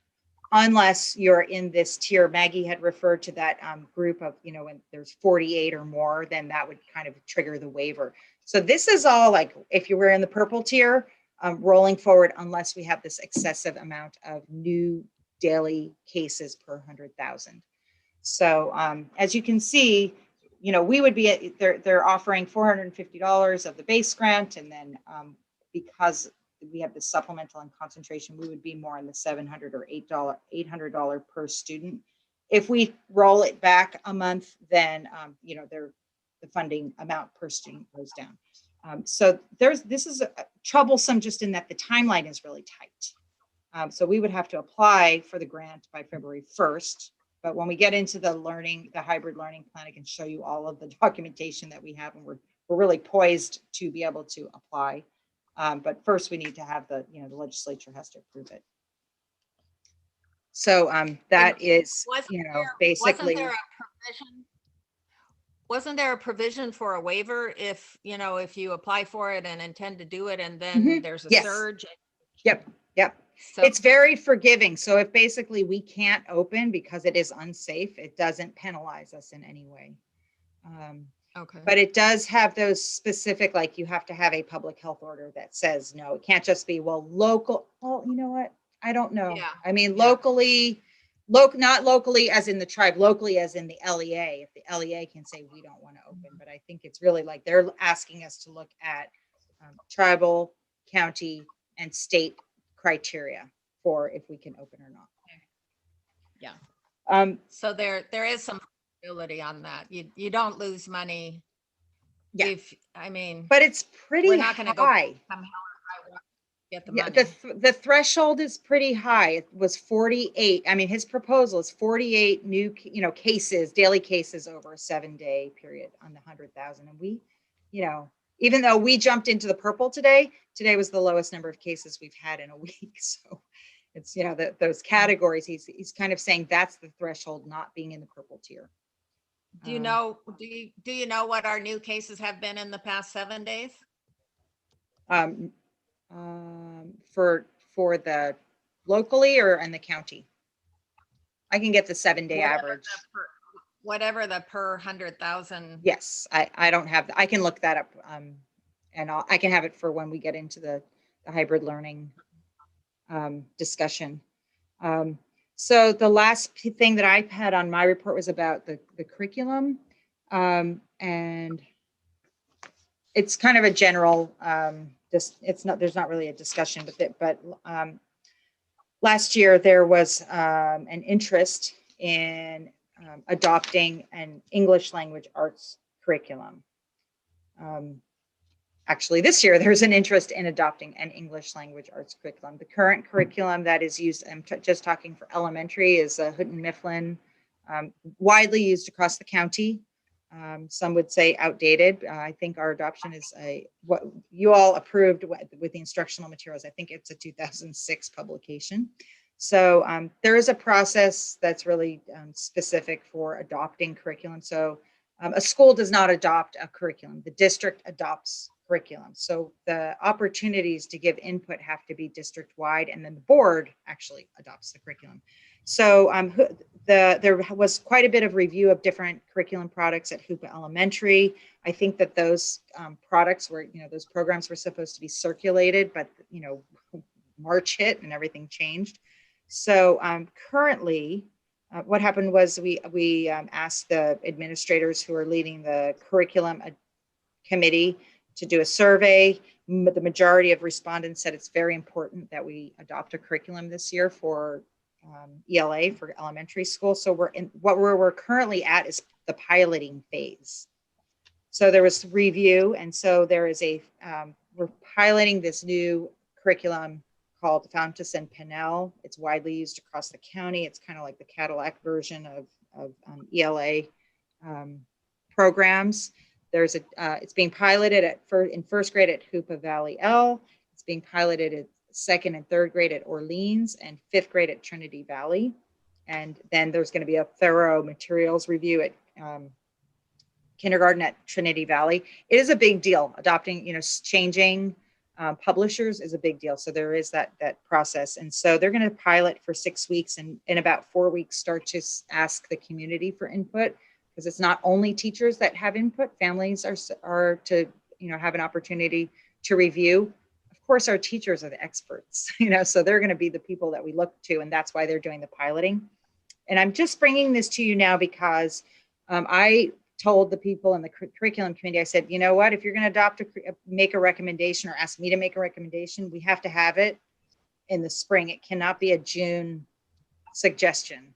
unless you're in this tier. Maggie had referred to that group of, when there's 48 or more, then that would kind of trigger the waiver. So this is all like, if you were in the purple tier, rolling forward, unless we have this excessive amount of new daily cases per 100,000. So as you can see, we would be, they're offering $450 of the base grant. And then because we have the supplemental and concentration, we would be more in the $700 or $800 per student. If we roll it back a month, then the funding amount per student goes down. So this is troublesome just in that the timeline is really tight. So we would have to apply for the grant by February 1st. But when we get into the hybrid learning plan, I can show you all of the documentation that we have, and we're really poised to be able to apply. But first we need to have the legislature has to approve it. So that is, basically. Wasn't there a provision for a waiver if you apply for it and intend to do it, and then there's a surge? Yep. So it's very forgiving. So if basically we can't open because it is unsafe, it doesn't penalize us in any way. Okay. But it does have those specific, like you have to have a public health order that says no. It can't just be, local. Well, you know what? I don't know. Yeah. I mean, locally, not locally as in the tribe, locally as in the LEA. If the LEA can say we don't want to open, but I think it's really like they're asking us to look at tribal, county, and state criteria for if we can open or not. Yeah. So there is some flexibility on that. You don't lose money. Yeah. But it's pretty we're not going to go high. Get the Yeah, money. the threshold is pretty high. It was 48. I mean, his proposal is 48 new, cases, daily cases over a 7-day period on the 100,000. And we, even though we jumped into the purple today was the lowest number of cases we've had in a week. So it's, those categories, he's kind of saying that's the threshold, not being in the purple tier. Do you know what our new cases have been in the past 7 days? For the locally or in the county? I can get the 7-day average. Whatever the per 100,000. Yes, I don't have, I can look that up. And I can have it for when we get into the hybrid learning discussion. So the last thing that I had on my report was about the curriculum. And it's kind of a general, there's not really a discussion with it, but last year there was an interest in adopting an English language arts curriculum. Actually, this year there's an interest in adopting an English language arts curriculum. The current curriculum that is used, I'm just talking for elementary, is Houghton Mifflin, widely used across the county. Some would say outdated. I think our adoption is what you all approved with the instructional materials. I think it's a 2006 publication. So there is a process that's really specific for adopting curriculum. So a school does not adopt a curriculum. The district adopts curriculum. So the opportunities to give input have to be district-wide, and then the board actually adopts the curriculum. So there was quite a bit of review of different curriculum products at Hoopa Elementary. I think that those products were, those programs were supposed to be circulated, but, March hit and everything changed. So currently, what happened was we asked the administrators who are leading the curriculum committee to do a survey. The majority of respondents said it's very important that we adopt a curriculum this year for ELA, for elementary school. So we're currently at is the piloting phase. So there was review, and so there is we're piloting this new curriculum called Fountas and Pinnell. It's widely used across the county. It's kind of like the Cadillac version of ELA programs. It's being piloted in first grade at Hoopa Valley L. It's being piloted at second and third grade at Orleans, and fifth grade at Trinity Valley. And then there's going to be a thorough materials review at kindergarten at Trinity Valley. It is a big deal. Adopting, changing publishers is a big deal. So there is that process. And so they're going to pilot for 6 weeks, and in about 4 weeks start to ask the community for input, because it's not only teachers that have input. Families are to have an opportunity to review. Of course, our teachers are the experts, so they're going to be the people that we look to, and that's why they're doing the piloting. And I'm just bringing this to you now because I told the people in the curriculum committee, I said, you know what, if you're going to make a recommendation or ask me to make a recommendation, we have to have it in the spring. It cannot be a June suggestion.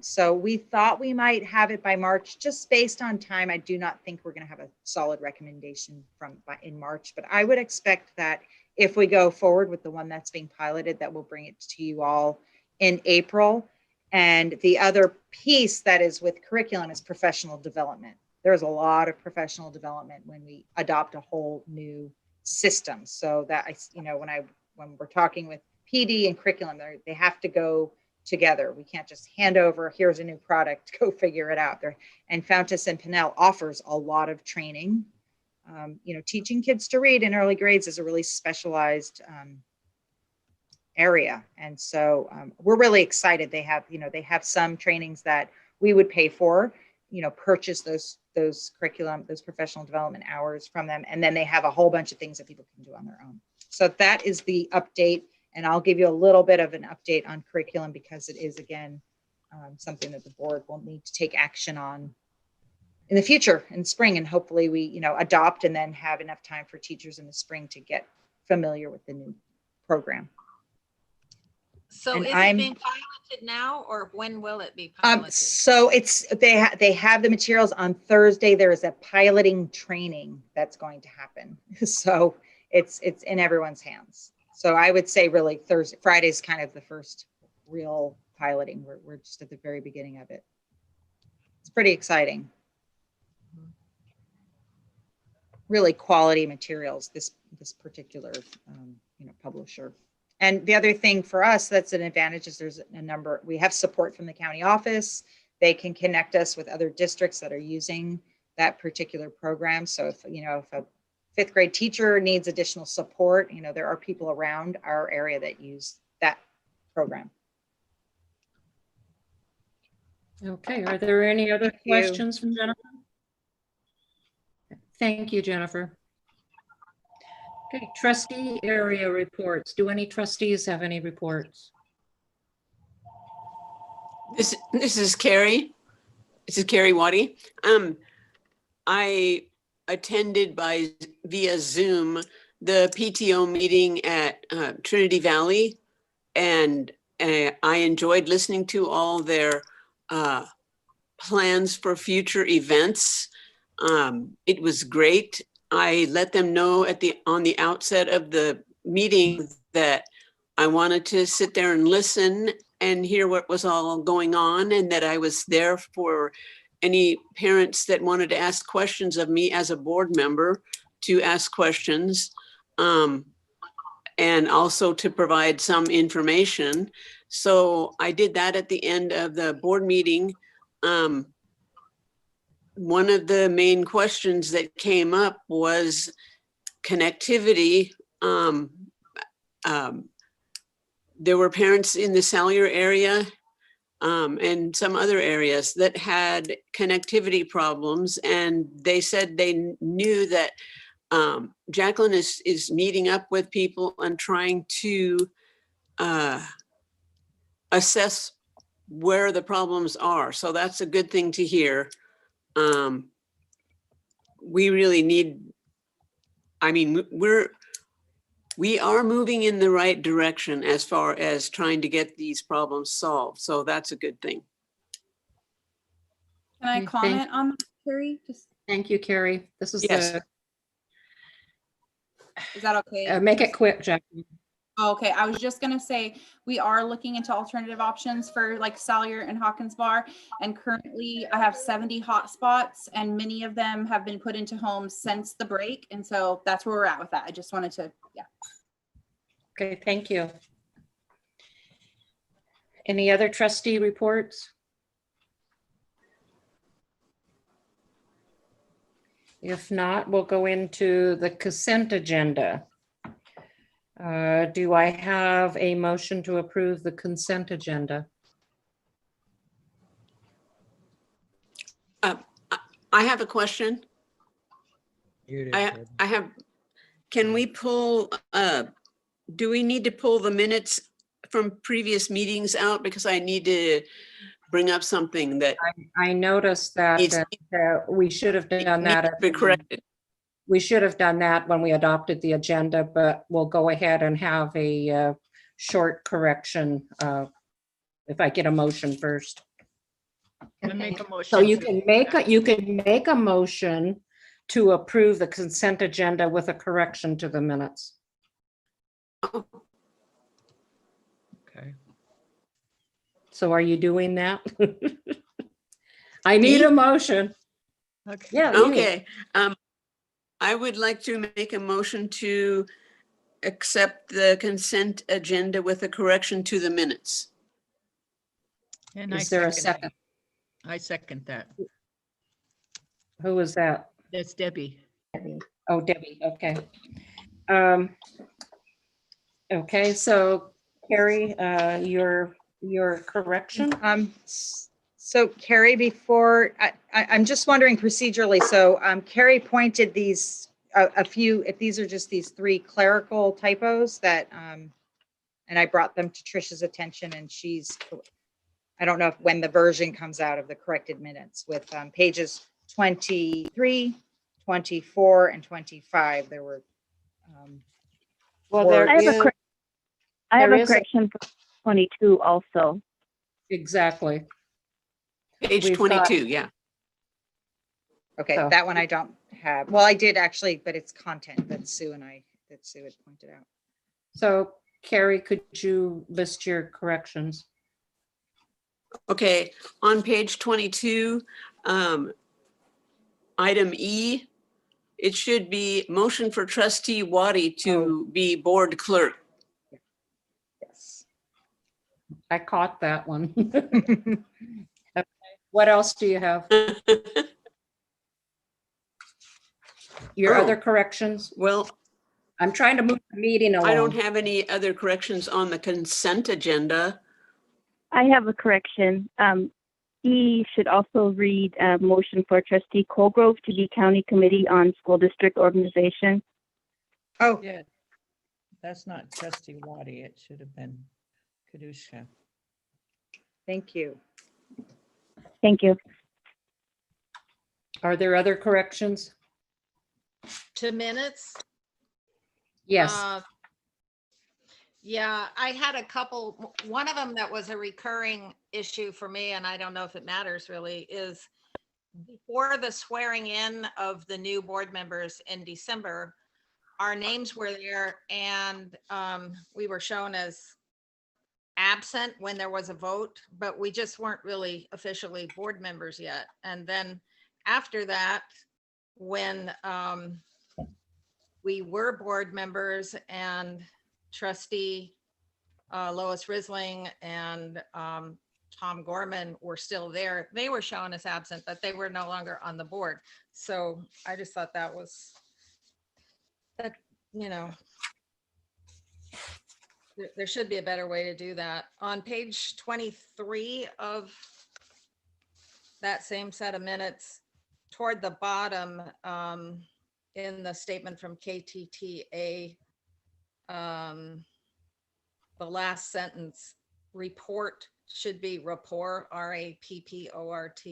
So we thought we might have it by March, just based on time. I do not think we're going to have a solid recommendation in March, but I would expect that if we go forward with the one that's being piloted, that we'll bring it to you all in April. And the other piece that is with curriculum is professional development. There's a lot of professional development when we adopt a whole new system. So that when we're talking with PD and curriculum, they have to go together. We can't just hand over, here's a new product, go figure it out there. And Fountas and Pinnell offers a lot of training. Teaching kids to read in early grades is a really specialized area. And so we're really excited. They have some trainings that we would pay for, purchase those curriculum, those professional development hours from them. And then they have a whole bunch of things that people can do on their own. So that is the update. And I'll give you a little bit of an update on curriculum, because it is, again, something that the board will need to take action on in the future, in spring. And hopefully we, adopt and then have enough time for teachers in the spring to get familiar with the new program. So And is it being piloted now, or when will it be piloted? So they have the materials on Thursday. There is a piloting training that's going to happen. So it's in everyone's hands. So I would say really Friday's kind of the first real piloting. We're just at the very beginning of it. It's pretty exciting. Really quality materials, this particular publisher. And the other thing for us that's an advantage is there's we have support from the county office. They can connect us with other districts that are using that particular program. So if a fifth grade teacher needs additional support, there are people around our area that use that program. Okay, are there any other questions from Jennifer? Thank you, Jennifer. Okay, trustee area reports. Do any trustees have any reports? This is Carrie. This is Carrie Waddy. I attended via Zoom the PTO meeting at Trinity Valley, and I enjoyed listening to all their plans for future events. It was great. I let them know on the outset of the meeting that I wanted to sit there and listen and hear what was all going on, and that I was there for any parents that wanted to ask questions of me as a board member to ask questions, and also to provide some information. So I did that at the end of the board meeting. One of the main questions that came up was connectivity, there were parents in the Salyer area and some other areas that had connectivity problems, and they said they knew that Jacqueline is meeting up with people and trying to assess where the problems are. So that's a good thing to hear. We really need, I mean, we are moving in the right direction as far as trying to get these problems solved. So that's a good thing. Can I comment on that, Carrie? Thank you, Carrie. This is Yes. Is that okay? Make it quick, Jackie. Okay, I was just gonna say, we are looking into alternative options for like Salyer and Hawkins Bar. And currently I have 70 hotspots and many of them have been put into homes since the break. And so that's where we're at with that. I just wanted to, yeah. Okay, thank you. Any other trustee reports? If not, we'll go into the consent agenda. Do I have a motion to approve the consent agenda? I have a question. I have, can we pull, do we need to pull the minutes from previous meetings out? Because I need to bring up something that I noticed that we should have done that. Be corrected. We should have done that when we adopted the agenda, but we'll go ahead and have a short correction if I get a motion first. I make a motion. So you can make a motion to approve the consent agenda with a correction to the minutes. Okay. So are you doing that? I need a motion. Okay. Yeah. you. Okay. I would like to make a motion to accept the consent agenda with a correction to the minutes. And Is there a second? I second that. Who was that? That's Debbie. Oh, Debbie, okay. Okay, so Carrie, your correction? So Carrie, before, I'm just wondering procedurally, so Carrie pointed these, a few, if these are just these 3 clerical typos that, and I brought them to Trisha's attention and she's, I don't know if when the version comes out of the corrected minutes with pages 23, 24, and 25, there were. Well, there I have is, I have there a is correction for 22 also. exactly. Page We've 22, yeah. Okay, So- that one I don't have. Well, I did actually, but it's content that Sue had pointed out. So Carrie, could you list your corrections? Okay, on page 22, item E, it should be motion for trustee Waddy to be board clerk. Yes. I caught that one. Okay, what else do you have? Your Oh. other corrections? Well, I'm trying to move the meeting along. I don't have any other corrections on the consent agenda. I have a correction. E should also read a motion for trustee Colgrove to be county committee on school district organization. Oh, Yeah. That's not trustee Waddy. It should have been Kadushka. thank you. Thank you. Are there other corrections? To minutes? Yes. Yeah, I had a couple, one of them that was a recurring issue for me, and I don't know if it matters really, is before the swearing in of the new board members in December, our names were there and we were shown as absent when there was a vote, but we just weren't really officially board members yet. And then after that, when we were board members and trustee Lois Risling and Tom Gorman were still there, they were shown as absent, but they were no longer on the board. So I just thought that was That, you know, there should be a better way to do that. On page 23 of that same set of minutes, toward the bottom, in the statement from KTTA, the last sentence, report should be rapport, RAPPORT.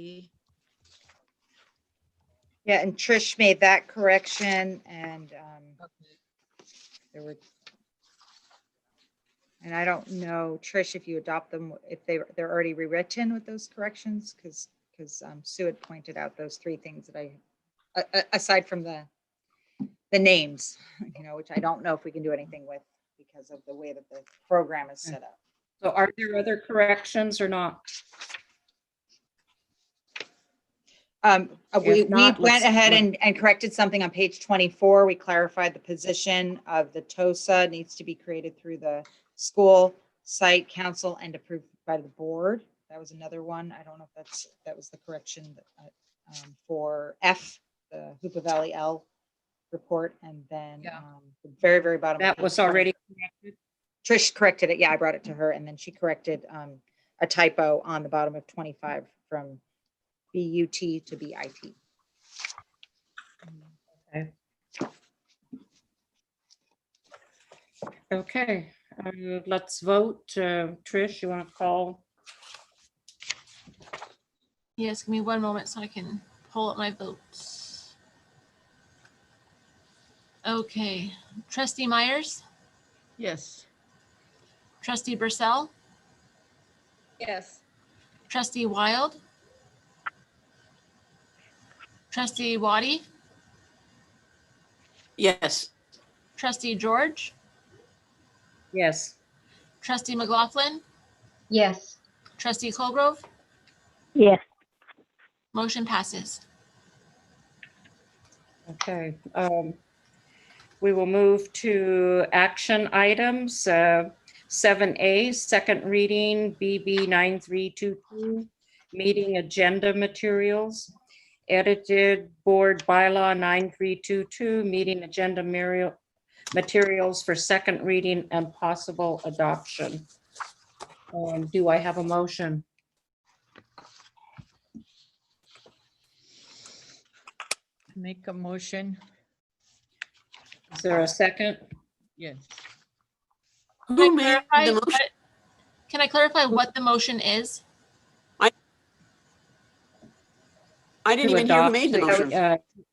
Yeah, and Trish made that correction and there were, and I don't know, Trish, if you adopt them, if they're already rewritten with those corrections, because Sue had pointed out those three things that aside from the names, you know, which I don't know if we can do anything with because of the way that the program is set up. So are there other corrections or not? We If not, went let's- ahead and corrected something on page 24. We clarified the position of the TOSA needs to be created through the school site council and approved by the board. That was another one. I don't know if that was the correction that, for F, the Hoopa Valley L report. And then the very, very bottom. That was already corrected. Trish corrected it. Yeah, I brought it to her and then she corrected a typo on the bottom of 25 from BUT to BIT. Okay. Okay, let's vote. Trish, you want to call? Yes, give me one moment so I can pull up my votes. Okay, Trustee Myers, Yes. Trustee Bursell, Yes. Trustee Wild, Trustee Waddy, Yes. Trustee George, Yes. Trustee McLaughlin, Yes. Trustee Colgrove, Yes. motion passes. Okay. We will move to action items. 7A, second reading, BB 9322, meeting agenda materials. Edited board bylaw 9322, meeting agenda materials for second reading and possible adoption. Do I have a motion? Make a motion. Is there a second? Yes. Who made the motion? Can I clarify what the motion is? I didn't To even hear who adopt made the the, motion.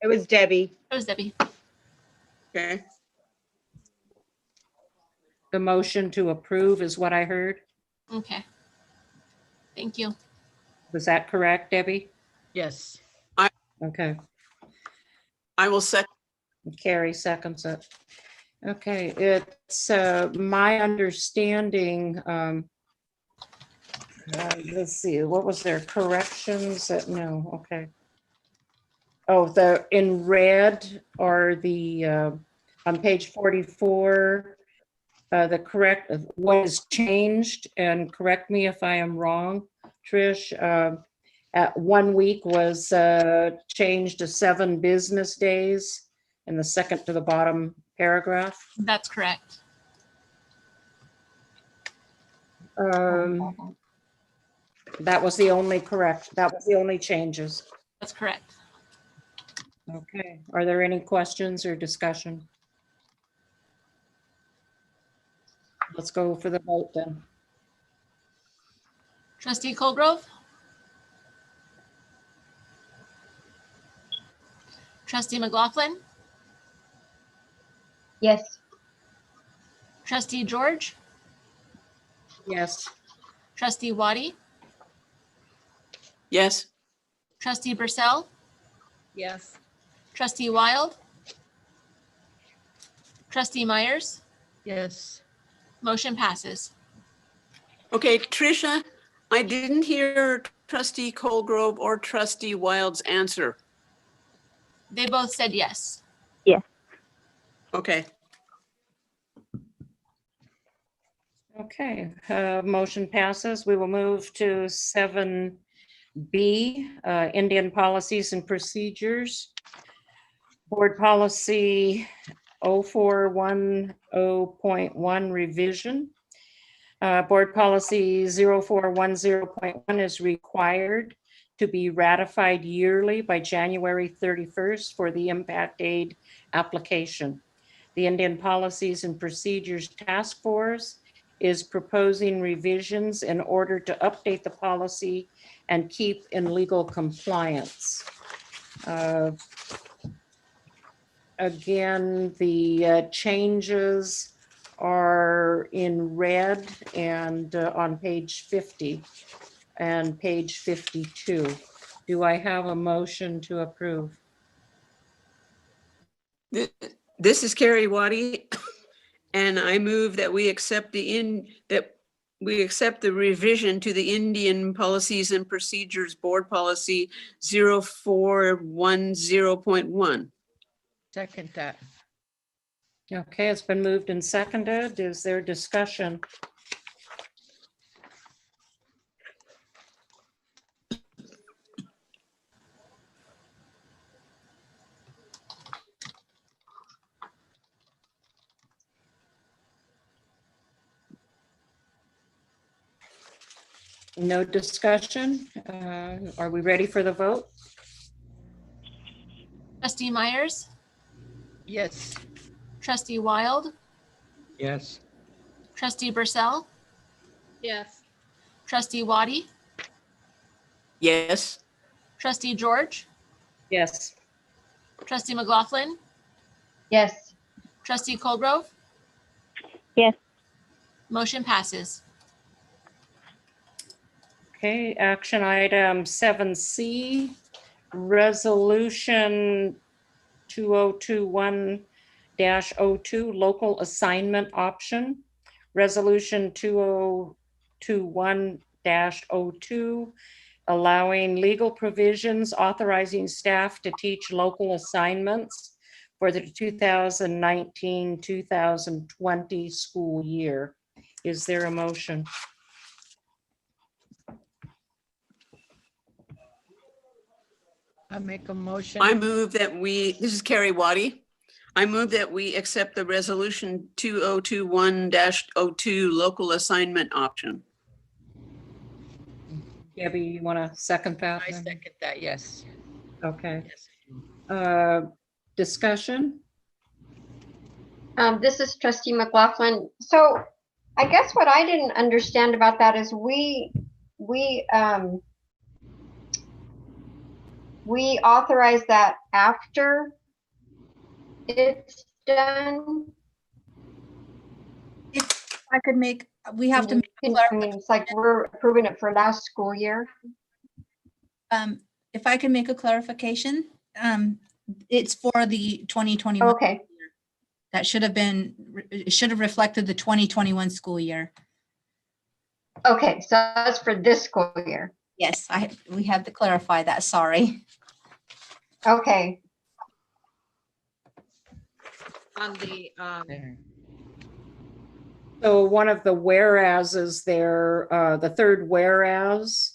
It was Debbie. It was Debbie. Okay. The motion to approve is what I heard. Okay. Thank you. Was that correct, Debbie? Yes. Okay. I will second. Carrie seconds it. Okay, it's my understanding, let's see, what was their corrections? No, okay. Oh, in red are the, on page 44, the correct, what is changed, and correct me if I am wrong, Trish, at 1 week was changed to 7 business days in the second to the bottom paragraph. That's correct. That was the only that was the only changes. That's correct. Okay, are there any questions or discussion? Let's go for the vote then. Trustee Colgrove, Trustee McLaughlin, Yes. Trustee George, Yes. Trustee Waddy, Yes. Trustee Bursell, Yes. Trustee Wild, Trustee Myers, Yes. motion passes. Okay, Tricia, I didn't hear Trustee Colgrove or Trustee Wild's answer. They both said yes. Yes. Okay. Okay, motion passes. We will move to 7B, Indian policies and procedures. Board policy 0410.1 revision. Board Policy 0410.1 is required to be ratified yearly by January 31st for the impact aid application. The Indian Policies and Procedures Task Force is proposing revisions in order to update the policy and keep in legal compliance. Again, the changes are in red and on page 50 and page 52. Do I have a motion to approve? This is Carrie Waddy, and I move that we accept the revision to the Indian Policies and Procedures Board Policy 0410.1. Second that. Okay, it's been moved and seconded. Is there discussion? No discussion. Are we ready for the vote? Trustee Myers, Yes. trustee Wild, Yes. trustee Bursell, Yes. trustee Waddy, Yes. trustee George, Yes. trustee McLaughlin, Yes. trustee Colgrove, Yes. motion passes. Okay, action item 7C, resolution 2021-02, local assignment option. Resolution 2021-02, allowing legal provisions authorizing staff to teach local assignments for the 2019-2020 school year. Is there a motion? I make a motion. I move that this is Carrie Waddy. I move that we accept the resolution 2021-02 local assignment option. Debbie, you want to second that? I second that, yes. Okay. Yes. Discussion? This is trustee McLaughlin. So I guess what I didn't understand about that is we authorize that after it's done. If I could make, we have to make a I mean, it's like we're approving it for last school year. if I can make a clarification, it's for the 2021. Okay. That should have been, it should have reflected the 2021 school year. Okay, so that's for this school year. Yes, we have to clarify that, sorry. Okay. On the, So one of the whereases there, the third whereas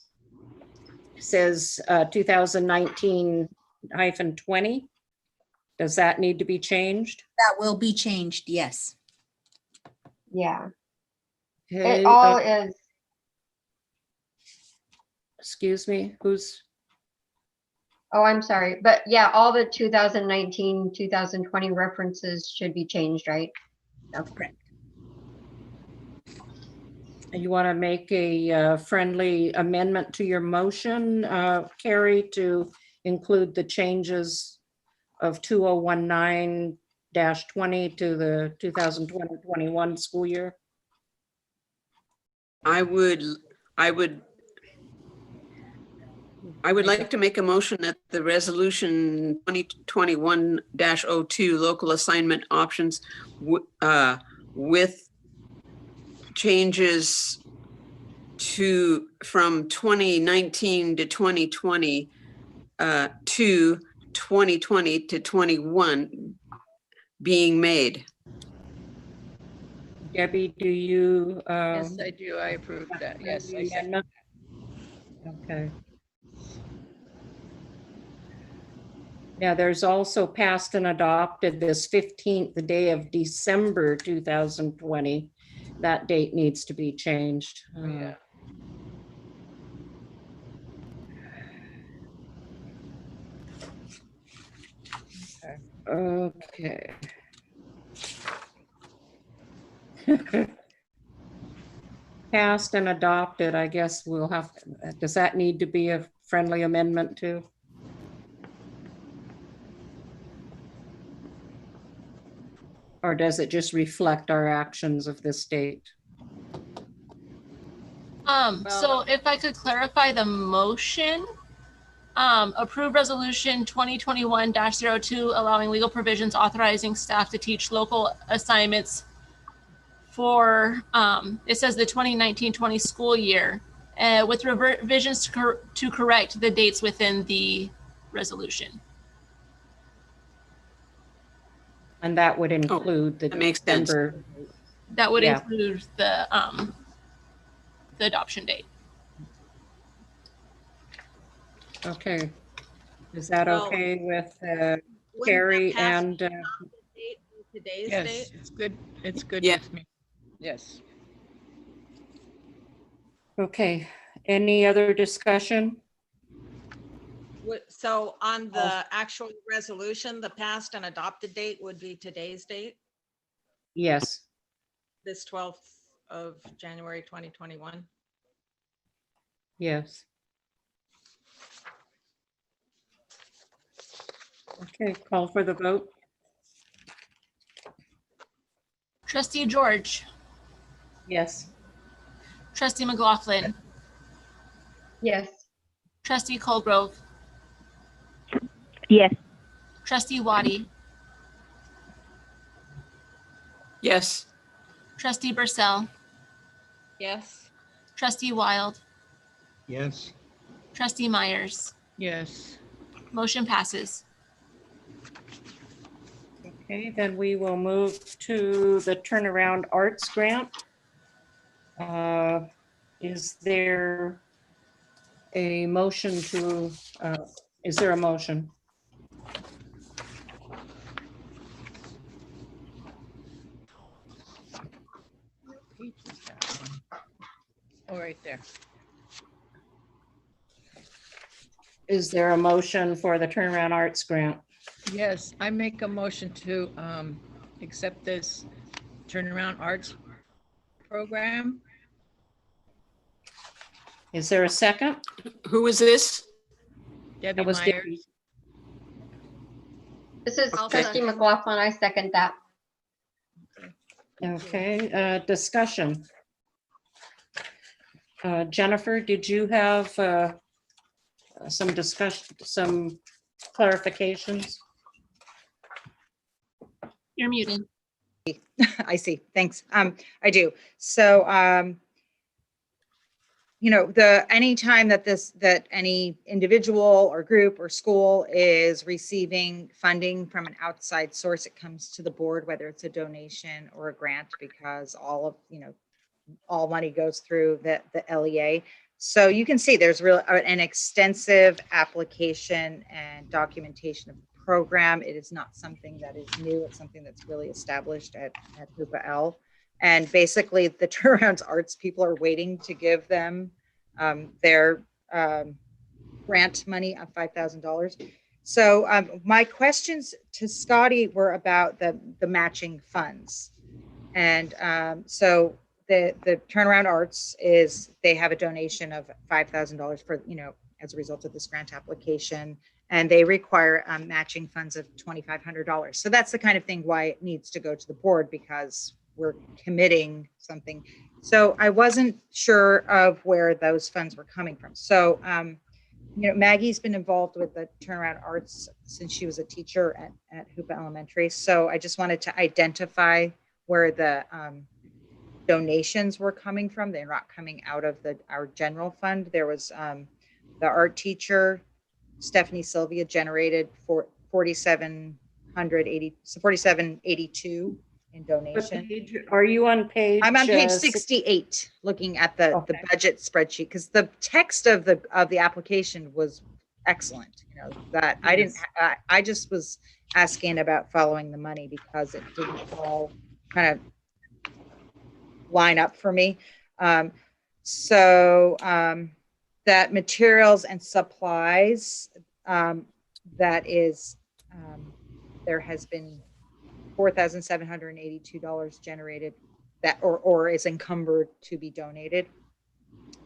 says 2019-20. Does that need to be changed? That will be changed, yes. Yeah. Okay, It all is. excuse me, who's? Oh, I'm sorry. But yeah, all the 2019, 2020 references should be changed, right? That's correct. You want to make a friendly amendment to your motion, Carrie, to include the changes of 2019-20 to the 2020-21 school year? I would like to make a motion that the resolution 2021-02 local assignment options with changes from 2019 to 2020 to 2020 to 21 being made. Debbie, do you? Yes, I do. I approve that. Yes. I second. Okay. Yeah, there's also passed and adopted this 15th, the day of December 2020. That date needs to be changed. Yeah. Okay. Passed and adopted, I guess we'll have, does that need to be a friendly amendment too? Or does it just reflect our actions of this date? So if I could clarify the motion, approve resolution 2021-02, allowing legal provisions authorizing staff to teach local assignments for, it says the 2019-20 school year, with revisions to correct the dates within the resolution. And that would include the that makes sense. December. That would Yeah. include the adoption date. Okay. Is that Well, okay with Wouldn't Carrie the past and date be today's Yes, date? it's good. It's good Yeah. with me. Yes. okay, any other discussion? So on the actual resolution, the passed and adopted date would be today's date, Yes, this 12th of January, 2021. yes. Okay, call for the vote. Trustee George, Yes. Trustee McLaughlin, Yes. Trustee Colgrove, Yes. Trustee Waddy, Yes. Trustee Bursell, Yes. Trustee Wild, Yes. Trustee Myers. Yes. Motion passes. Okay, then we will move to the Turnaround Arts Grant. Is there a motion to, is there a motion? Page is that one? Oh, right there. Is there a motion for the Turnaround Arts Grant? Yes, I make a motion to accept this turnaround arts program. Is there a second? Who is this? Debbie That was Myers. Debbie. This is Okay. Trustee McLaughlin. I second that. Okay, discussion. Jennifer, did you have some discussion, some clarifications? You're muted. I see. Thanks. I do. So, anytime that any individual or group or school is receiving funding from an outside source, it comes to the board, whether it's a donation or a grant, because all money goes through the LEA. So you can see there's really an extensive application and documentation of the program. It is not something that is new. It's something that's really established at Hoopa L. And basically the Turnaround Arts people are waiting to give them their grant money of $5,000. So my questions to Scotty were about the matching funds. And so the Turnaround Arts they have a donation of $5,000 for, as a result of this grant application, and they require matching funds of $2,500. So that's the kind of thing why it needs to go to the board, because we're committing something. So I wasn't sure of where those funds were coming from. So, Maggie's been involved with the Turnaround Arts since she was a teacher at Hoopa Elementary. So I just wanted to identify where the donations were coming from. They're not coming out of our general fund. There was the art teacher, Stephanie Sylvia, generated for $4,782 in donation. Are you on page? I'm on page 68, looking at the budget spreadsheet, because the text of the application was excellent. You know, that I didn't, I just was asking about following the money because it didn't all kind of line up for me. That materials and supplies, that is, there has been $4,782 generated that or is encumbered to be donated.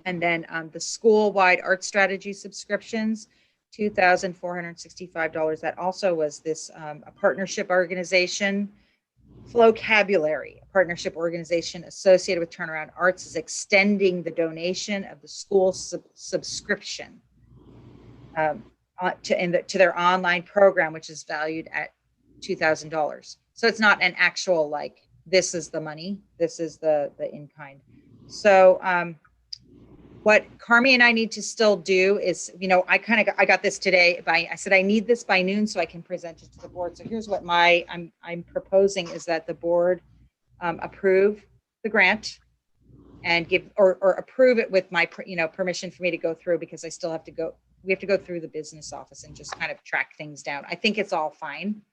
And then the school-wide art strategy subscriptions, $2,465. That also was this a partnership organization. Flocabulary, a partnership organization associated with Turnaround Arts, is extending the donation of the school subscription to their online program, which is valued at $2,000. So it's not an actual like, this is the money, this is the in-kind. So what Carmi and I need to still do is, you know, I got this today I said I need this by noon so I can present it to the board. So here's what I'm proposing is that the board approve the grant and give or approve it with my permission for me to go through, because I still have to go. We have to go through the business office and just kind of track things down. I think it's all fine.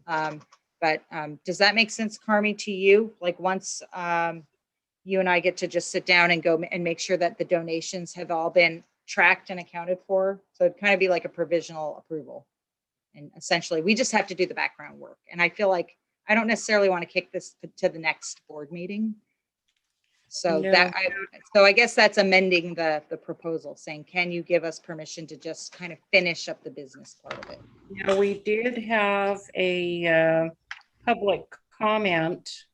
But does that make sense, Carmi, to you? Like once you and I get to just sit down and go and make sure that the donations have all been tracked and accounted for. So it'd kind of be like a provisional approval. And essentially we just have to do the background work. And I feel like I don't necessarily want to kick this to the next board meeting. So No. so I guess that's amending the proposal, saying, can you give us permission to just kind of finish up the business part of it? Yeah, we did have a public comment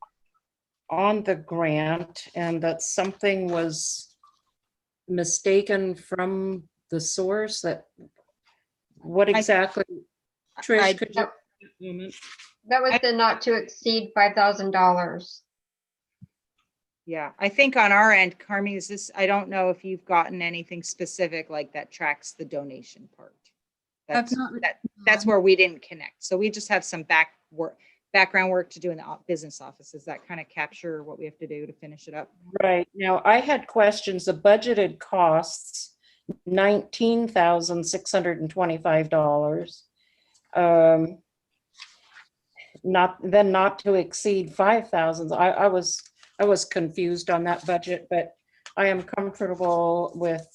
on the grant, and that something was mistaken from the source. That what exactly? Trish, could you? That was the not to exceed $5,000. Yeah, I think on our end, Carmi, is this, I don't know if you've gotten anything specific like that tracks the donation part. That's where we didn't connect. So we just have some background work to do in the business office. Does that kind of capture what we have to do to finish it up? Right. Now, I had questions. The budgeted costs, $19,625. Not to exceed 5,000. I was confused on that budget, but I am comfortable with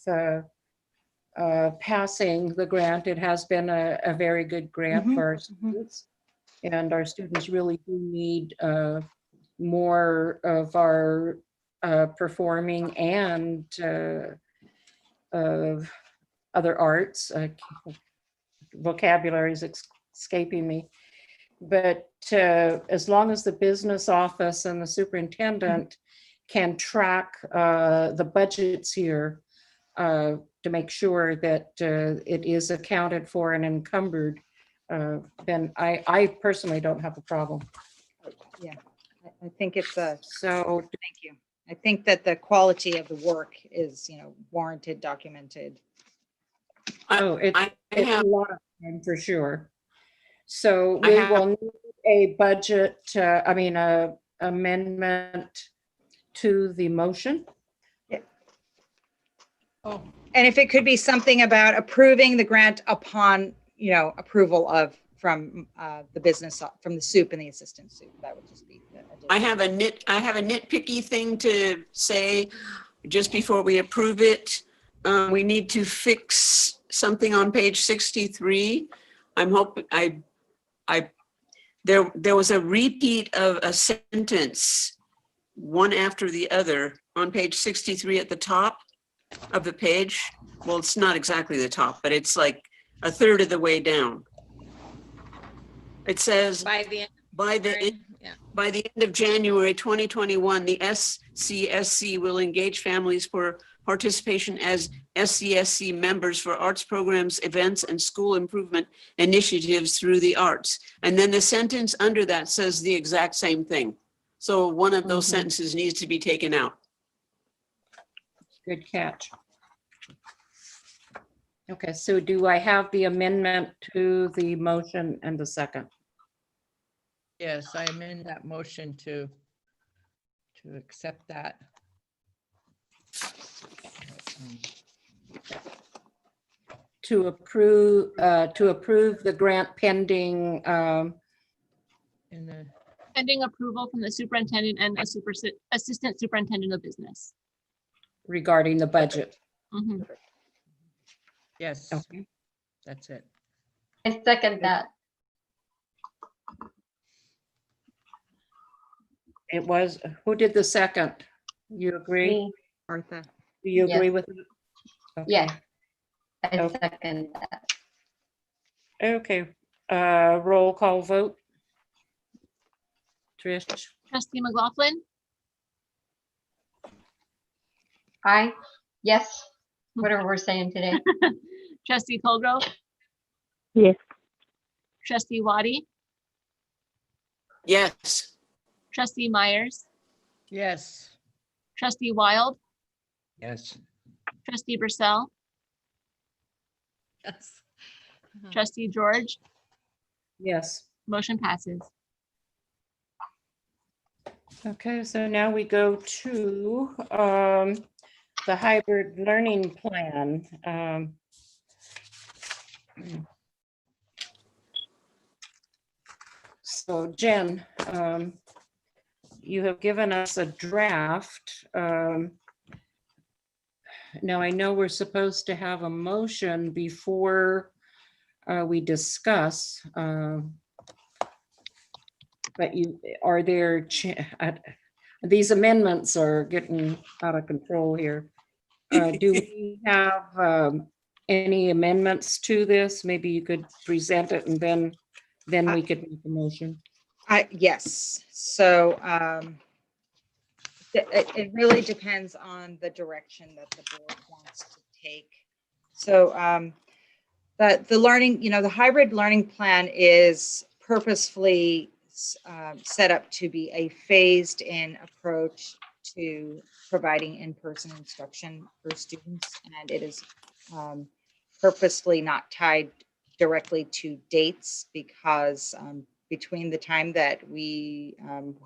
passing the grant. It has been a very good grant for our students, and our students really do need more of our performing and other arts. Vocabulary is escaping me. But as long as the business office and the superintendent can track the budgets here to make sure that it is accounted for and encumbered, then I personally don't have a problem. Yeah, I think it's so thank you. I think that the quality of the work is, warranted, documented. Oh, it's a lot of time for sure. So we will need a budget, amendment to the motion. Yeah. Oh. And if it could be something about approving the grant upon, approval from the business, from the soup and the assistant soup, that would just be. I have a nitpicky thing to say just before we approve it. We need to fix something on page 63. There was a repeat of a sentence, one after the other, on page 63 at the top of the page. Well, it's not exactly the top, but it's like a third of the way down. It says, by the end of January 2021, the SCSC will engage families for participation as SCSC members for arts programs, events, and school improvement initiatives through the arts. And then the sentence under that says the exact same thing. So one of those sentences needs to be taken out. Good catch. Okay, so do I have the amendment to the motion and the second? Yes, I amend that motion to accept that. to approve the grant pending, In the, Pending approval from the superintendent and assistant superintendent of business. regarding the budget. Mhm. yes, Okay. that's it. I second that. It was, who did the second? You agree? Me, Martha. Do you agree Yes. with it? Okay. yes, I Okay. second that. Okay, roll call vote. Trish, Trustee McLaughlin, Aye, yes, whatever we're saying today. trustee Colgrove, Yes. trustee Waddy, Yes. trustee Myers, Yes, trustee Wild, yes. trustee Brissell, Yes. trustee George, yes. motion passes. Okay, so now we go to the hybrid learning plan. So Jen, you have given us a draft. Now I know we're supposed to have a motion before we discuss. But are there, these amendments are getting out of control here. Do we have any amendments to this? Maybe you could present it and then we could make a motion. Yes, so it really depends on the direction that the board wants to take. So but the learning, the hybrid learning plan is purposefully set up to be a phased in approach to providing in-person instruction for students. And it is purposefully not tied directly to dates because between the time that we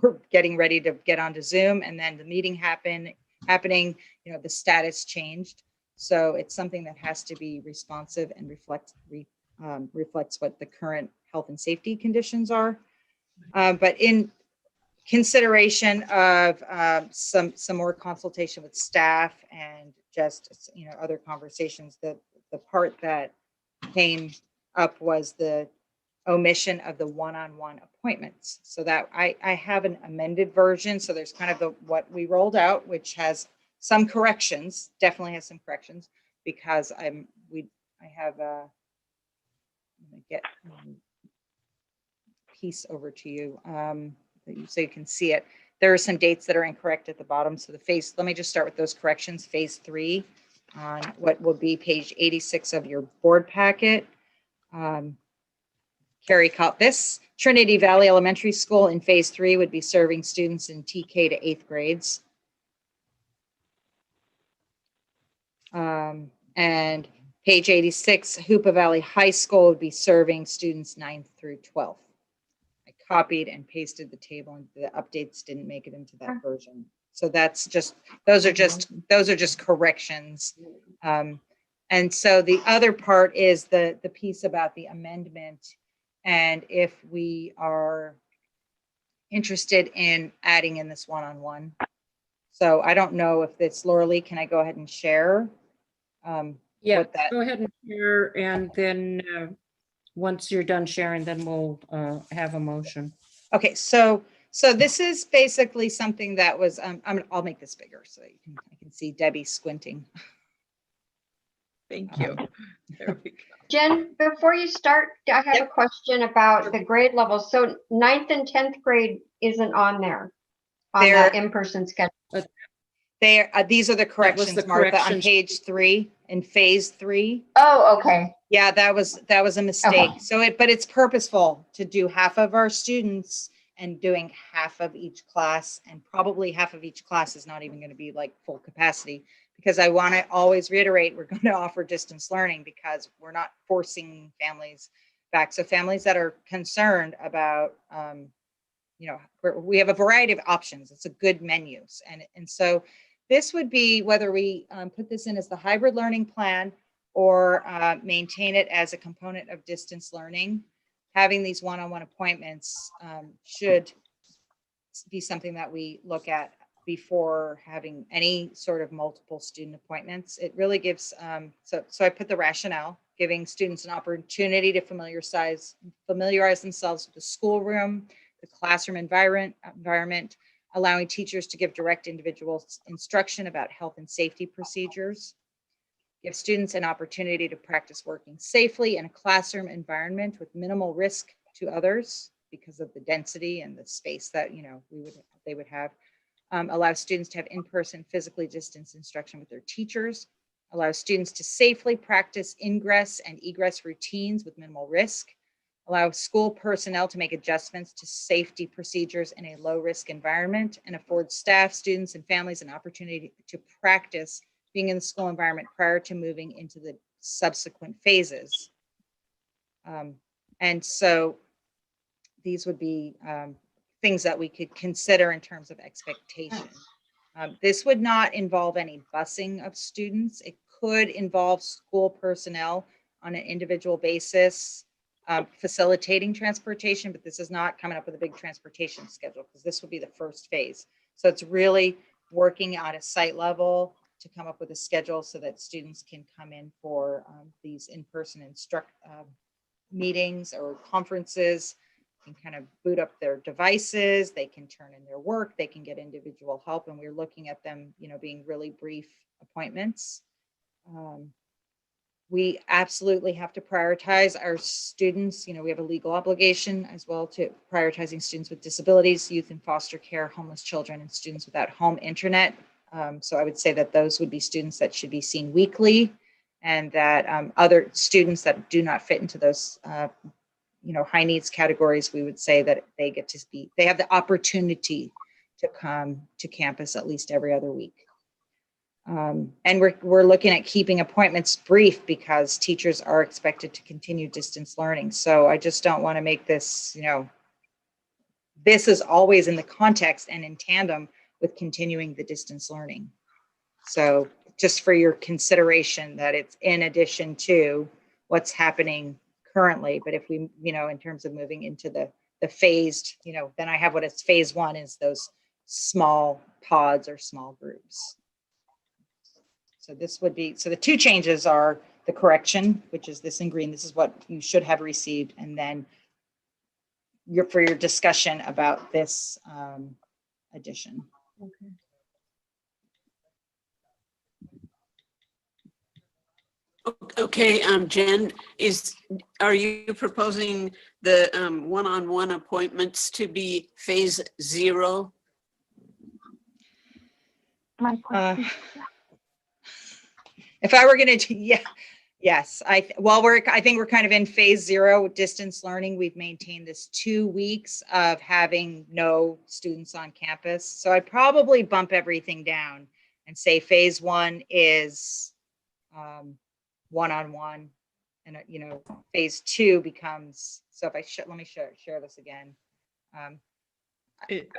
were getting ready to get onto Zoom and then the meeting happening, the status changed. So it's something that has to be responsive and reflects what the current health and safety conditions are. But in consideration of some more consultation with staff and just other conversations, the part that came up was the omission of the one-on-one appointments. So that I have an amended version. So there's kind of what we rolled out, which has some corrections, definitely has some corrections, because I have I'm gonna get piece over to you so you can see it. There are some dates that are incorrect at the bottom. So let me just start with those corrections. Phase 3 on what will be page 86 of your board packet. Carrie caught this. Trinity Valley Elementary School in phase 3 would be serving students in TK to 8th grades. And page 86, Hoopa Valley High School would be serving students 9th through 12th. I copied and pasted the table and the updates didn't make it into that version. So that's just, those are just corrections. And so the other part is the piece about the amendment. And if we are interested in adding in this one-on-one. So I don't know if it's Laura Lee, can I go ahead and share? Yeah, go ahead and share, and then once you're done sharing, then we'll have a motion. Okay, so this is basically something that was, I'll make this bigger so I can see Debbie squinting. Thank you. There we go. Jen, before you start, I have a question about the grade levels. So 9th and 10th grade isn't on there on the in-person schedule. These are the corrections, Martha, on page 3 in phase 3. Oh, okay. Yeah, that was a mistake. Okay. So but it's purposeful to do half of our students and doing half of each class, and probably half of each class is not even going to be like full capacity, because I want to always reiterate, we're going to offer distance learning because we're not forcing families back. So families that are concerned about, we have a variety of options. It's a good menu. And so this would be whether we put this in as the hybrid learning plan or maintain it as a component of distance learning. Having these one-on-one appointments should be something that we look at before having any sort of multiple student appointments. It really gives, so I put the rationale, giving students an opportunity to familiarize themselves with the schoolroom, the classroom environment, allowing teachers to give direct individual instruction about health and safety procedures, give students an opportunity to practice working safely in a classroom environment with minimal risk to others because of the density and the space that they would have. Allow students to have in-person physically distanced instruction with their teachers, allow students to safely practice ingress and egress routines with minimal risk, allow school personnel to make adjustments to safety procedures in a low-risk environment, and afford staff, students, and families an opportunity to practice being in the school environment prior to moving into the subsequent phases. And so these would be things that we could consider in terms of expectation. This would not involve any busing of students. It could involve school personnel on an individual basis, facilitating transportation, but this is not coming up with a big transportation schedule because this would be the first phase. So it's really working at a site level to come up with a schedule so that students can come in for these in-person meetings or conferences, can kind of boot up their devices, they can turn in their work, they can get individual help, and we're looking at them, being really brief appointments. We absolutely have to prioritize our students. We have a legal obligation as well to prioritizing students with disabilities, youth in foster care, homeless children, and students without home internet. So I would say that those would be students that should be seen weekly, and that other students that do not fit into those high needs categories, we would say that they have the opportunity to come to campus at least every other week. And we're looking at keeping appointments brief because teachers are expected to continue distance learning. So I just don't want to make this, this is always in the context and in tandem with continuing the distance learning. So just for your consideration that it's in addition to what's happening currently, but if we, in terms of moving into the phased, then I have what is phase one is those small pods or small groups. So this would be, so the two changes are the correction, which is this in green, this is what you should have received. And then for your discussion about this addition. Okay. Okay, Jen, are you proposing the one-on-one appointments to be phase 0? My question. If I were going to, yes. I think we're kind of in phase 0 distance learning. We've maintained this 2 weeks of having no students on campus. So I'd probably bump everything down and say phase 1 is one-on-one, and phase 2 becomes, so if I let me share this again. I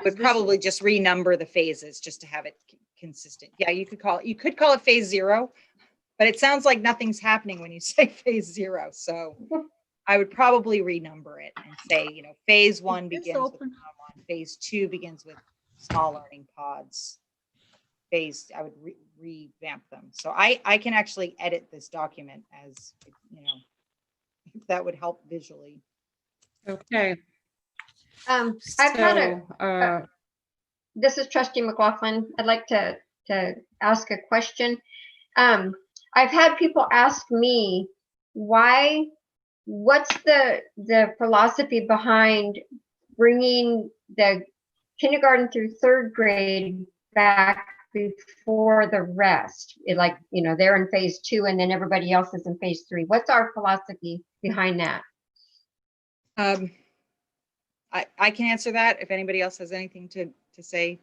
would probably just renumber the phases just to have it consistent. Yeah, you could call it phase 0, but it sounds like nothing's happening when you say phase 0. So I would probably renumber it and say, phase 1 begins with one-on-one, phase 2 begins with small learning pods. I would revamp them. So I can actually edit this document as, if that would help visually. Okay. This is Trustee McLaughlin. I'd like to ask a question. I've had people ask me what's the philosophy behind bringing the kindergarten through 3rd grade back before the rest, they're in phase 2 and then everybody else is in phase 3. What's our philosophy behind that? I can answer that. If anybody else has anything to say,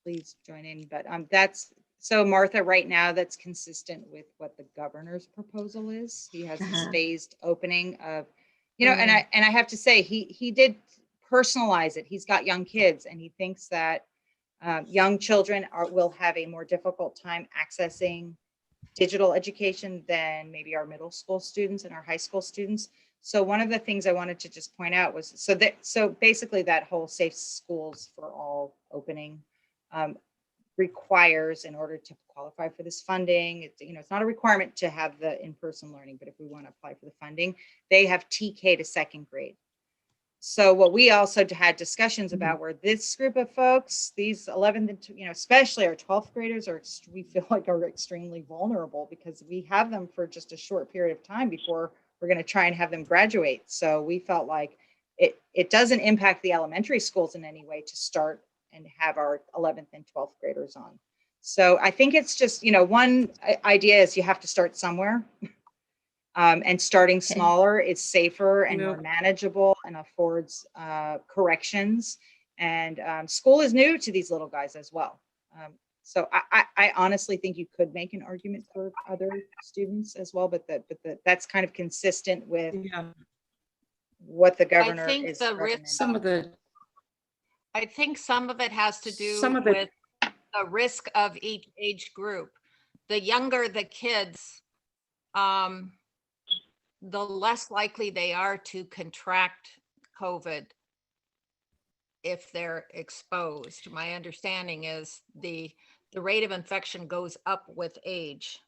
please join in. But that's so, Martha, right now that's consistent with what the governor's proposal is. He has this phased opening of, and I have to say he did personalize it. He's got young kids and he thinks that young children will have a more difficult time accessing digital education than maybe our middle school students and our high school students. So one of the things I wanted to just point out was, so basically that whole Safe Schools for All opening requires, in order to qualify for this funding, it's not a requirement to have the in-person learning, but if we want to apply for the funding, they have TK to second grade. So what we also had discussions about were this group of folks, these 11th, especially our 12th graders we feel like are extremely vulnerable because we have them for just a short period of time before we're going to try and have them graduate. So we felt like it doesn't impact the elementary schools in any way to start and have our 11th and 12th graders on. So I think it's just, one idea is you have to start somewhere. And starting smaller is safer and more manageable and affords corrections. And school is new to these little guys as well. So I honestly think you could make an argument for other students as well, but that's kind of consistent with what the governor is recommending. I think some of it has to do with the risk of each age group. The younger the kids, the less likely they are to contract COVID if they're exposed. My understanding is the rate of infection goes up with age.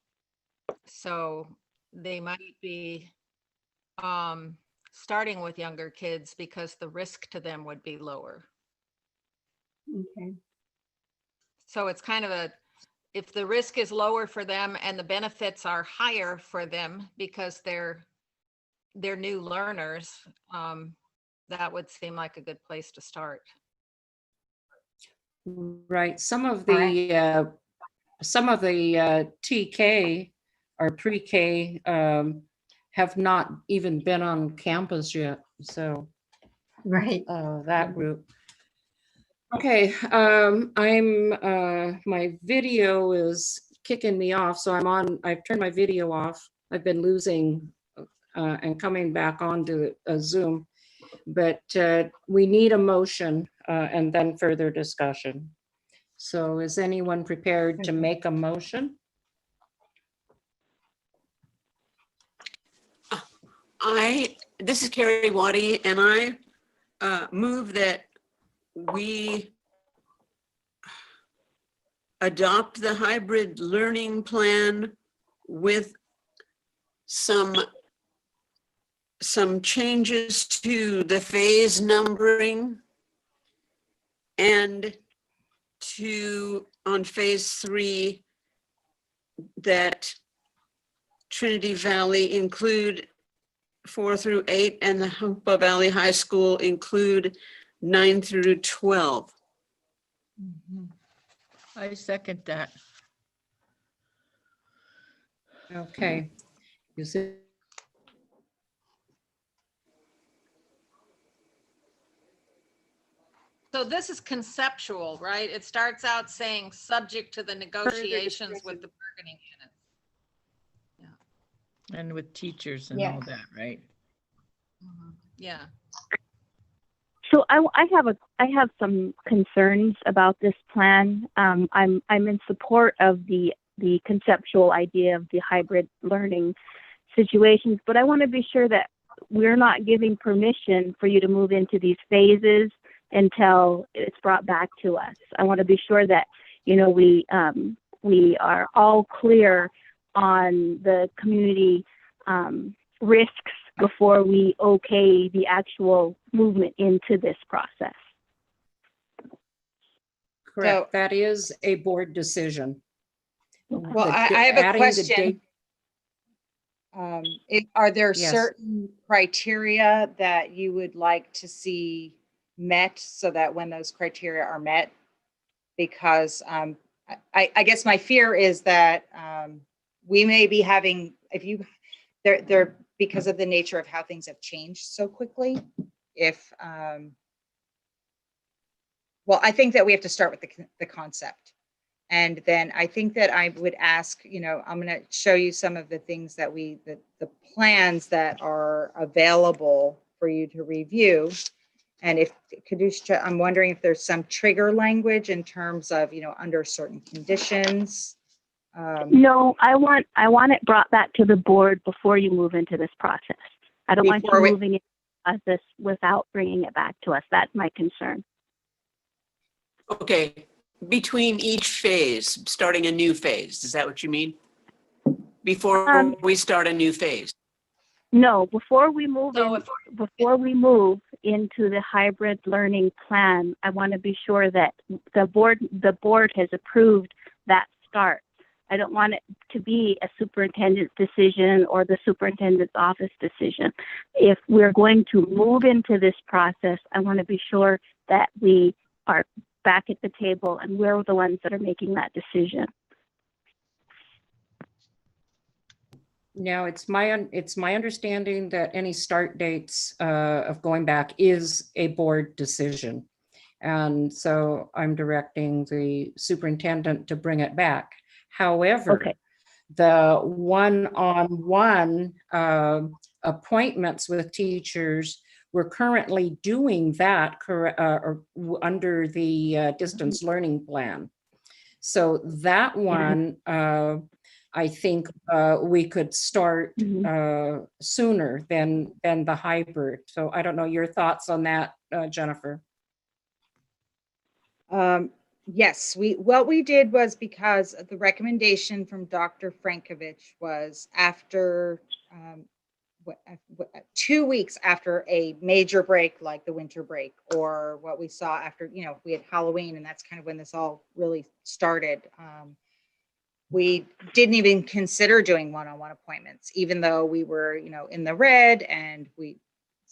So they might be starting with younger kids because the risk to them would be lower. Okay. So it's kind of if the risk is lower for them and the benefits are higher for them because they're new learners, that would seem like a good place to start. Right. Some of the TK or pre-K have not even been on campus yet. So right, that group. Okay, my video is kicking me off, so I've turned my video off. I've been losing and coming back onto Zoom, but we need a motion and then further discussion. So is anyone prepared to make a motion? This is Carrie Waddy, and I move that we adopt the hybrid learning plan with some changes to the phase numbering, and on phase 3 that Trinity Valley include 4 through 8 and the Humpa Valley High School include 9 through 12. I second that. Okay. Is it? So this is conceptual, right? It starts out saying subject to the negotiations with the bargaining units. And with teachers and Yes. all that, right? Yeah. So I have some concerns about this plan. I'm in support of the conceptual idea of the hybrid learning situations, but I want to be sure that we're not giving permission for you to move into these phases until it's brought back to us. I want to be sure that we are all clear on the community risks before we okay the actual movement into this process. Correct. That is a board decision. Well, I have a question. Are there certain criteria that you would like to see met so that when those criteria are met? Because I guess my fear is that we may be having, they're because of the nature of how things have changed so quickly. Well, I think that we have to start with the concept. And then I think that I would ask, I'm going to show you some of the things that the plans that are available for you to review. And I'm wondering if there's some trigger language in terms of, under certain conditions. No, I want it brought back to the board before you move into this process. I don't want you Before we- moving into the process without bringing it back to us. That's my concern. Okay, between each phase, starting a new phase, is that what you mean? Before we start a new phase? No, before we move So in, before we move into the hybrid learning plan, I want to be sure that the board has approved that start. I don't want it to be a superintendent's decision or the superintendent's office decision. If we're going to move into this process, I want to be sure that we are back at the table and we're the ones that are making that decision. Now, it's my understanding that any start dates of going back is a board decision. And so I'm directing the superintendent to bring it back. However, Okay. the one-on-one appointments with teachers, we're currently doing that under the distance learning plan. So that one, I think we could start sooner than the hybrid. So I don't know your thoughts on that, Jennifer. Yes, what we did was, because the recommendation from Dr. Frankovich was after 2 weeks after a major break like the winter break, or what we saw after, we had Halloween, and that's kind of when this all really started. We didn't even consider doing one-on-one appointments, even though we were, in the red, and we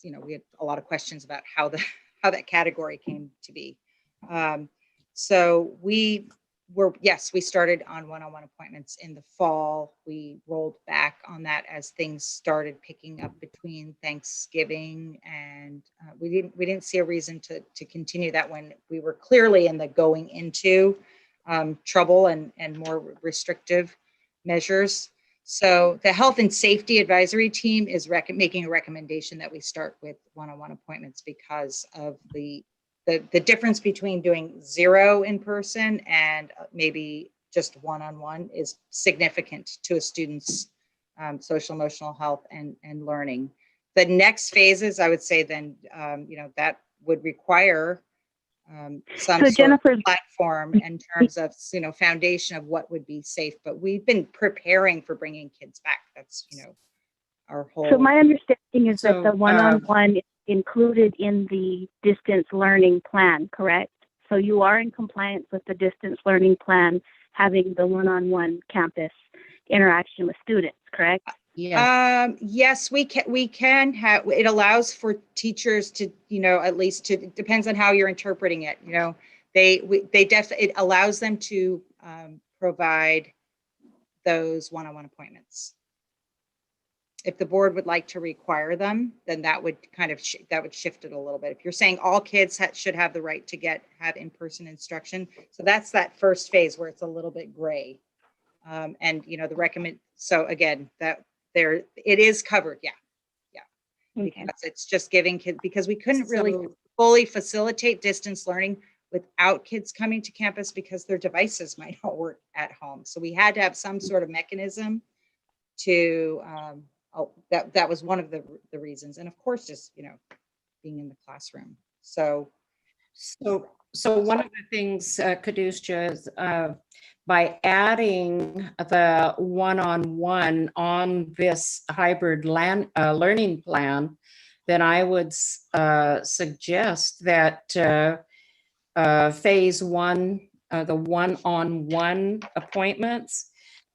had a lot of questions about how that category came to be. So we started on one-on-one appointments in the fall. We rolled back on that as things started picking up between Thanksgiving, and we didn't see a reason to continue that when we were clearly in the going into trouble and more restrictive measures. So the Health and Safety Advisory Team is making a recommendation that we start with one-on-one appointments because of the difference between doing 0 in person and maybe just one-on-one is significant to a student's social emotional health and learning. The next phases, I would say then, that would require some sort of platform in terms of, foundation of what would be safe, but we've been preparing for bringing kids back. That's, our whole. So my understanding is that the one-on-one is included in the distance learning plan, correct? So you are in compliance with the distance learning plan, having the one-on-one campus interaction with students, correct? Yes, we can have, it allows for teachers to, at least to, it depends on how you're interpreting it. It allows them to provide those one-on-one appointments. If the board would like to require them, then that would kind of, that would shift it a little bit. If you're saying all kids should have the right to have in-person instruction. So that's that first phase where it's a little bit gray. And, so again, that it is covered. Yeah. Okay. Because it's just giving kids, because we couldn't really fully facilitate distance learning without kids coming to campus because their devices might not work at home. So we had to have some sort of mechanism to, that was one of the reasons. And of course, just, being in the classroom. So one of the things, Kadusha, is by adding the one-on-one on this hybrid learning plan, then I would suggest that phase 1, the one-on-one appointments,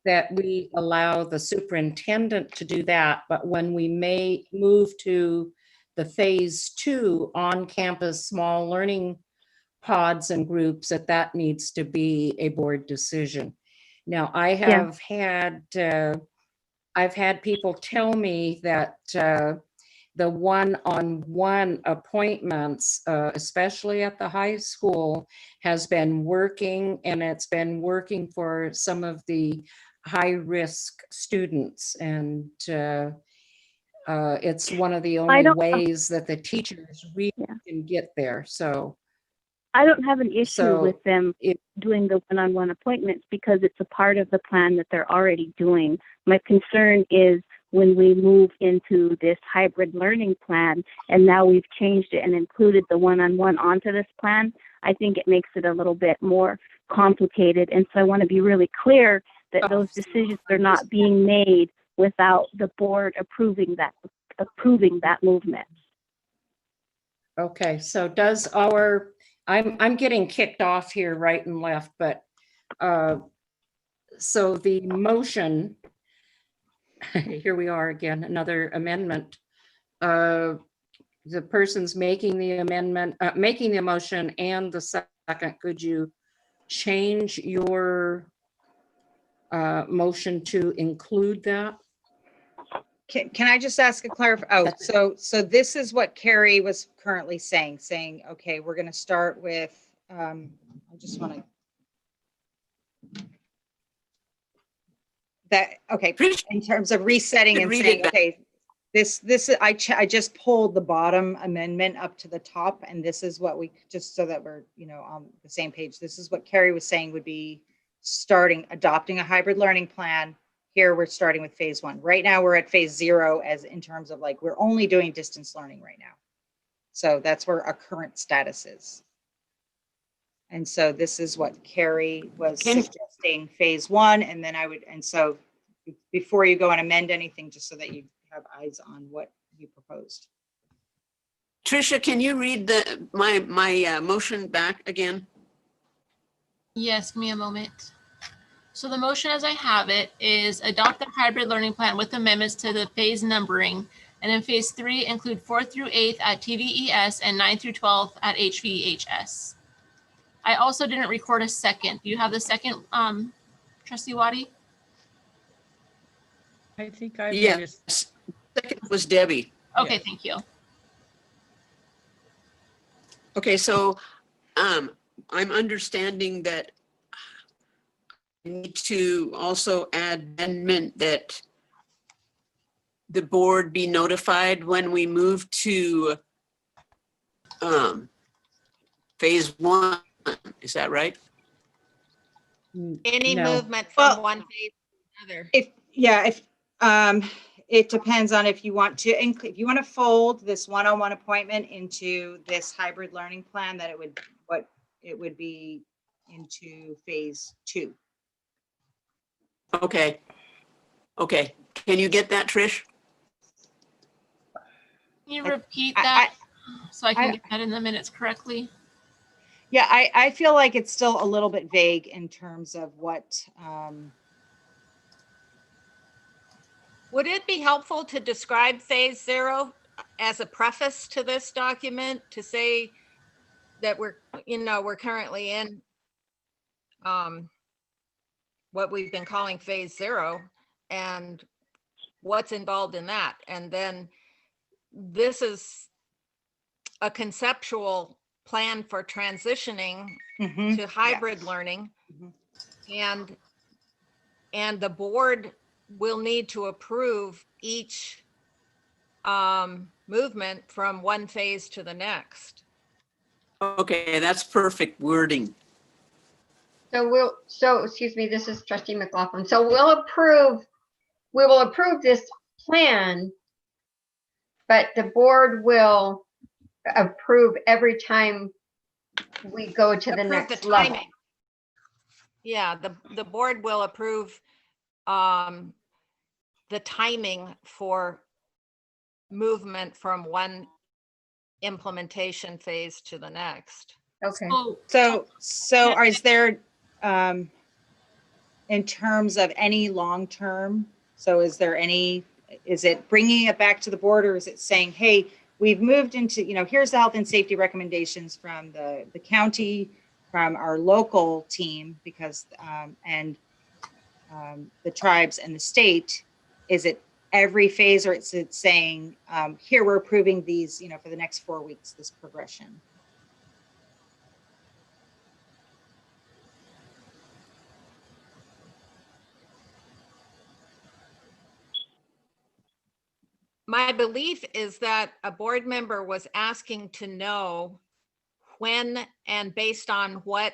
that we allow the superintendent to do that. But when we may move to the phase 2 on-campus small learning pods and groups, that needs to be a board decision. Now, I have had, I've had people tell me that the one-on-one appointments, especially at the high school, has been working, and it's been working for some of the high-risk students. And it's one of the only ways that the teachers really can get there. So I don't have an issue So with them doing the one-on-one appointments because it's a part of the plan that they're already doing. My concern is when we move into this hybrid learning plan and now we've changed it and included the one-on-one onto this plan, I think it makes it a little bit more complicated. And so I want to be really clear that those decisions are not being made without the board approving that movement. Okay, so does our, I'm getting kicked off here right and left, but so the motion, here we are again, another amendment. The person's making the amendment, making the motion and the second, could you change your motion to include that? Can I just ask a so this is what Carrie was currently saying, okay, we're going to start with, I just want to, okay, in terms of resetting and saying, okay, I just pulled the bottom amendment up to the top, and this is what we, just so that we're, on the same page, this is what Carrie was saying would be adopting a hybrid learning plan. Here we're starting with phase 1. Right now we're at phase 0 as in terms of like, we're only doing distance learning right now. So that's where our current status is. And so this is what Carrie was suggesting, phase 1. And then so before you go and amend anything, just so that you have eyes on what you proposed. Tricia, can you read my motion back again? Yes, give me a moment. So the motion as I have it is adopt the hybrid learning plan with amendments to the phase numbering. And in phase 3, include 4th through 8th at TVES and 9th through 12th at HVHS. I also didn't record a second. Do you have the second, Trustee Waddy? I think I Yes. Second was Debbie. Okay, thank you. Okay, so I'm understanding that I need to also add amendment that the board be notified when we move to phase 1. Is that right? Any No. movement from one phase to another. It depends on if you want to fold this one-on-one appointment into this hybrid learning plan, that it would be into phase 2. Okay. Can you get that, Trish? Can you repeat that so I can get that in the minutes correctly? Yeah, I feel like it's still a little bit vague in terms of what. Would it be helpful to describe phase 0 as a preface to this document, to say that we're currently in what we've been calling phase 0 and what's involved in that? And then this is a conceptual plan for transitioning to hybrid learning, and the board will need to approve each movement from one phase to the next. Okay, that's perfect wording. So excuse me, this is Trustee McLaughlin. So we will approve this plan, but the board will approve every time we go to the next level. Yeah, the board will approve the timing for movement from one implementation phase to the next. Okay. So is there, in terms of any long-term, so is it bringing it back to the board, or is it saying, hey, we've moved into, here's the health and safety recommendations from the county, from our local team, because, and the tribes and the state, is it every phase, or is it saying, here, we're approving these, for the next 4 weeks, this progression? My belief is that a board member was asking to know when and based on what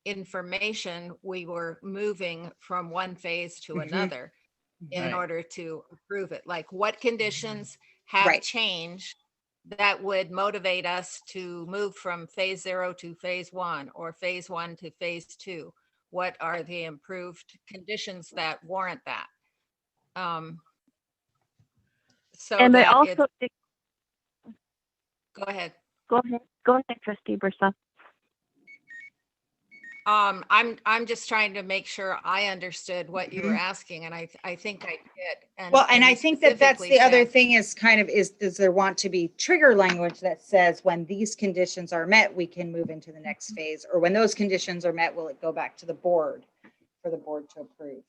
information we were moving from one phase to another in Right. order to approve it. Like what conditions have Right. changed that would motivate us to move from phase 0 to phase 1 or phase 1 to phase 2? What are the improved conditions that warrant that? So And I that also it, think, go ahead. go ahead, Trustee Bursa. I'm just trying to make sure I understood what you were Mhm. asking, and I think I did. Well, and you I think that that's specifically the other said- thing is kind of does there want to be trigger language that says when these conditions are met, we can move into the next phase, or when those conditions are met, will it go back to the board for the board to approve?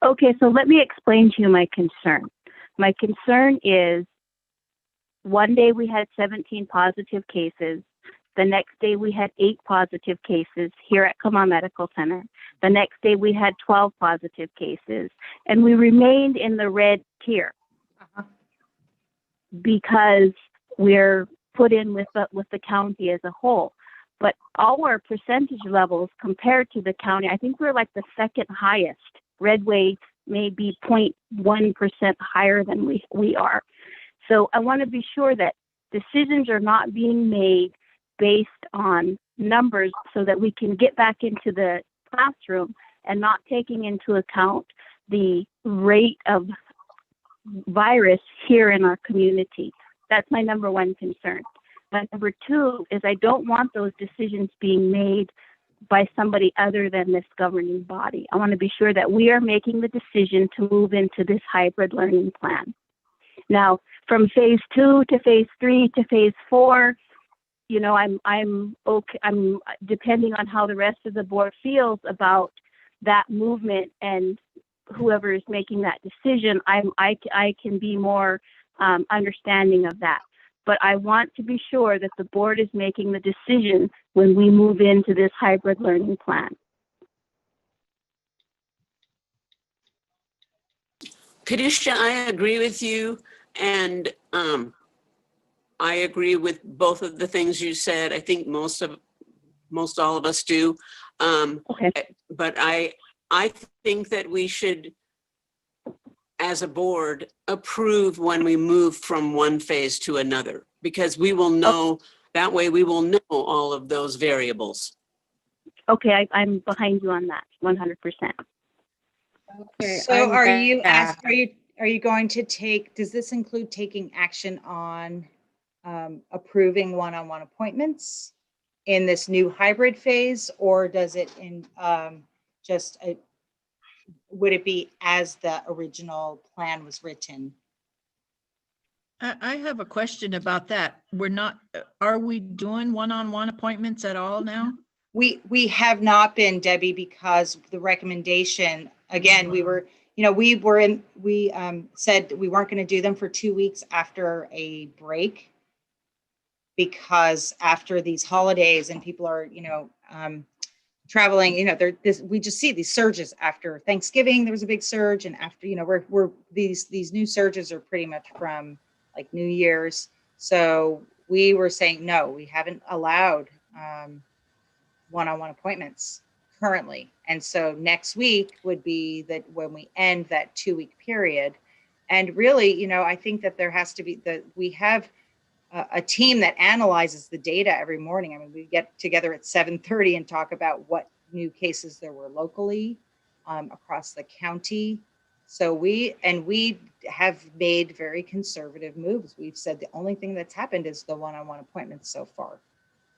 Okay, so let me explain to you my concern. My concern is one day we had 17 positive cases. The next day we had 8 positive cases here at Kama Medical Center. The next day we had 12 positive cases, and we remained in the red tier because we're put in with the county as a whole. But our percentage levels compared to the county, I think we're like the second highest. Redway may be 0.1% higher than we are. So I want to be sure that decisions are not being made based on numbers so that we can get back into the classroom and not taking into account the rate of virus here in our community. That's my number one concern. My number two is I don't want those decisions being made by somebody other than this governing body. I want to be sure that we are making the decision to move into this hybrid learning plan. Now, from phase 2 to phase 3 to phase 4, you know, I'm okay. I'm depending on how the rest of the board feels about that movement and whoever is making that decision. I can be more understanding of that. But I want to be sure that the board is making the decision when we move into this hybrid learning plan. Kadisha, I agree with you. And I agree with both of the things you said. I think most all of us do. Okay. But I think that we should, as a board, approve when we move from one phase to another, because we will know, that way we will know all of those variables. Okay, I'm behind you on that, 100%. Okay. So are you going to take, does this include taking action on approving one-on-one appointments in this new hybrid phase, or does it would it be as the original plan was written? I have a question about that. Are we doing one-on-one appointments at all now? We have not been, Debbie, because the recommendation, again, we said we weren't going to do them for 2 weeks after a break, because after these holidays and people are, traveling, we just see these surges after Thanksgiving. There was a big surge, and after, these new surges are pretty much from like New Year's. So we were saying, no, we haven't allowed one-on-one appointments currently. And so next week would be that when we end that 2-week period. And really, I think that there has to be we have a team that analyzes the data every morning. I mean, we get together at 7:30 and talk about what new cases there were locally across the county. So we have made very conservative moves. We've said the only thing that's happened is the one-on-one appointments so far.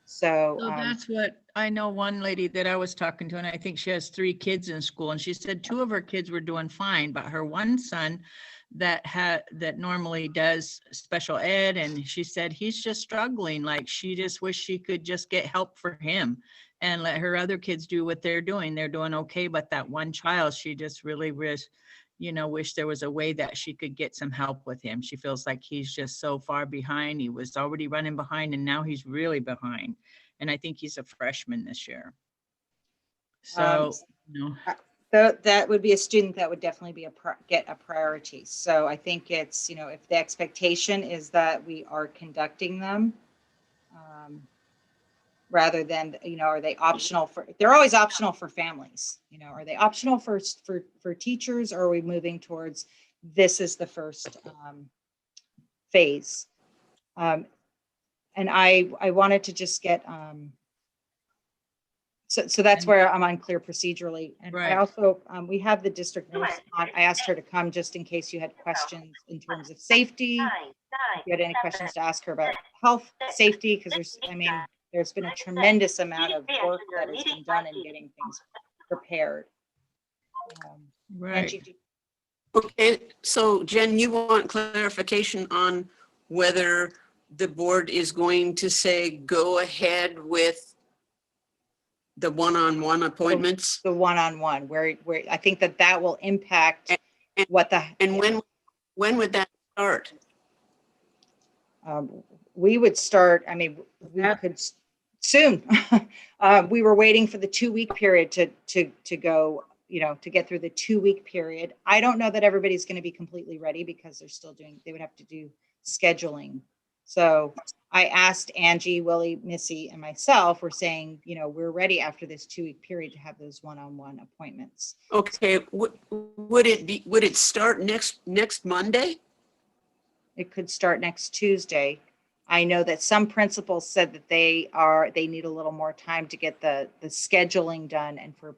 So That's what I know. One lady that I was talking to, and I think she has 3 kids in school, and she said 2 of her kids were doing fine, but her one son that normally does special ed, and she said he's just struggling. Like, she just wish she could just get help for him and let her other kids do what they're doing. They're doing okay, but that one child, she just really wish there was a way that she could get some help with him. She feels like he's just so far behind. He was already running behind, and now he's really behind. And I think he's a freshman this year. So, that would be a student that would definitely get a priority. So I think it's, if the expectation is that we are conducting them, rather than, are they optional for, they're always optional for families, are they optional for teachers, or are we moving towards this is the first phase? And I wanted to just get, so that's where I'm unclear procedurally. And I Right. also, we have the district nurse on. I asked her to come just in case you had questions in terms of safety. If you had any questions to ask her about health, safety, because there's been a tremendous amount of work that has been done in getting things prepared. Right. Angie, Okay, so Jen, you want clarification on whether the board is going to say, go ahead with the one-on-one appointments? the one-on-one, where I think that will impact what the. And when would that start? We would start, we could soon. We were waiting for the 2-week period to go, to get through the 2-week period. I don't know that everybody's going to be completely ready because they would have to do scheduling. So I asked Angie, Willie, Missy, and myself, we're saying, we're ready after this 2-week period to have those one-on-one appointments. Okay, would it start next Monday? It could start next Tuesday. I know that some principals said that they need a little more time to get the scheduling done, and for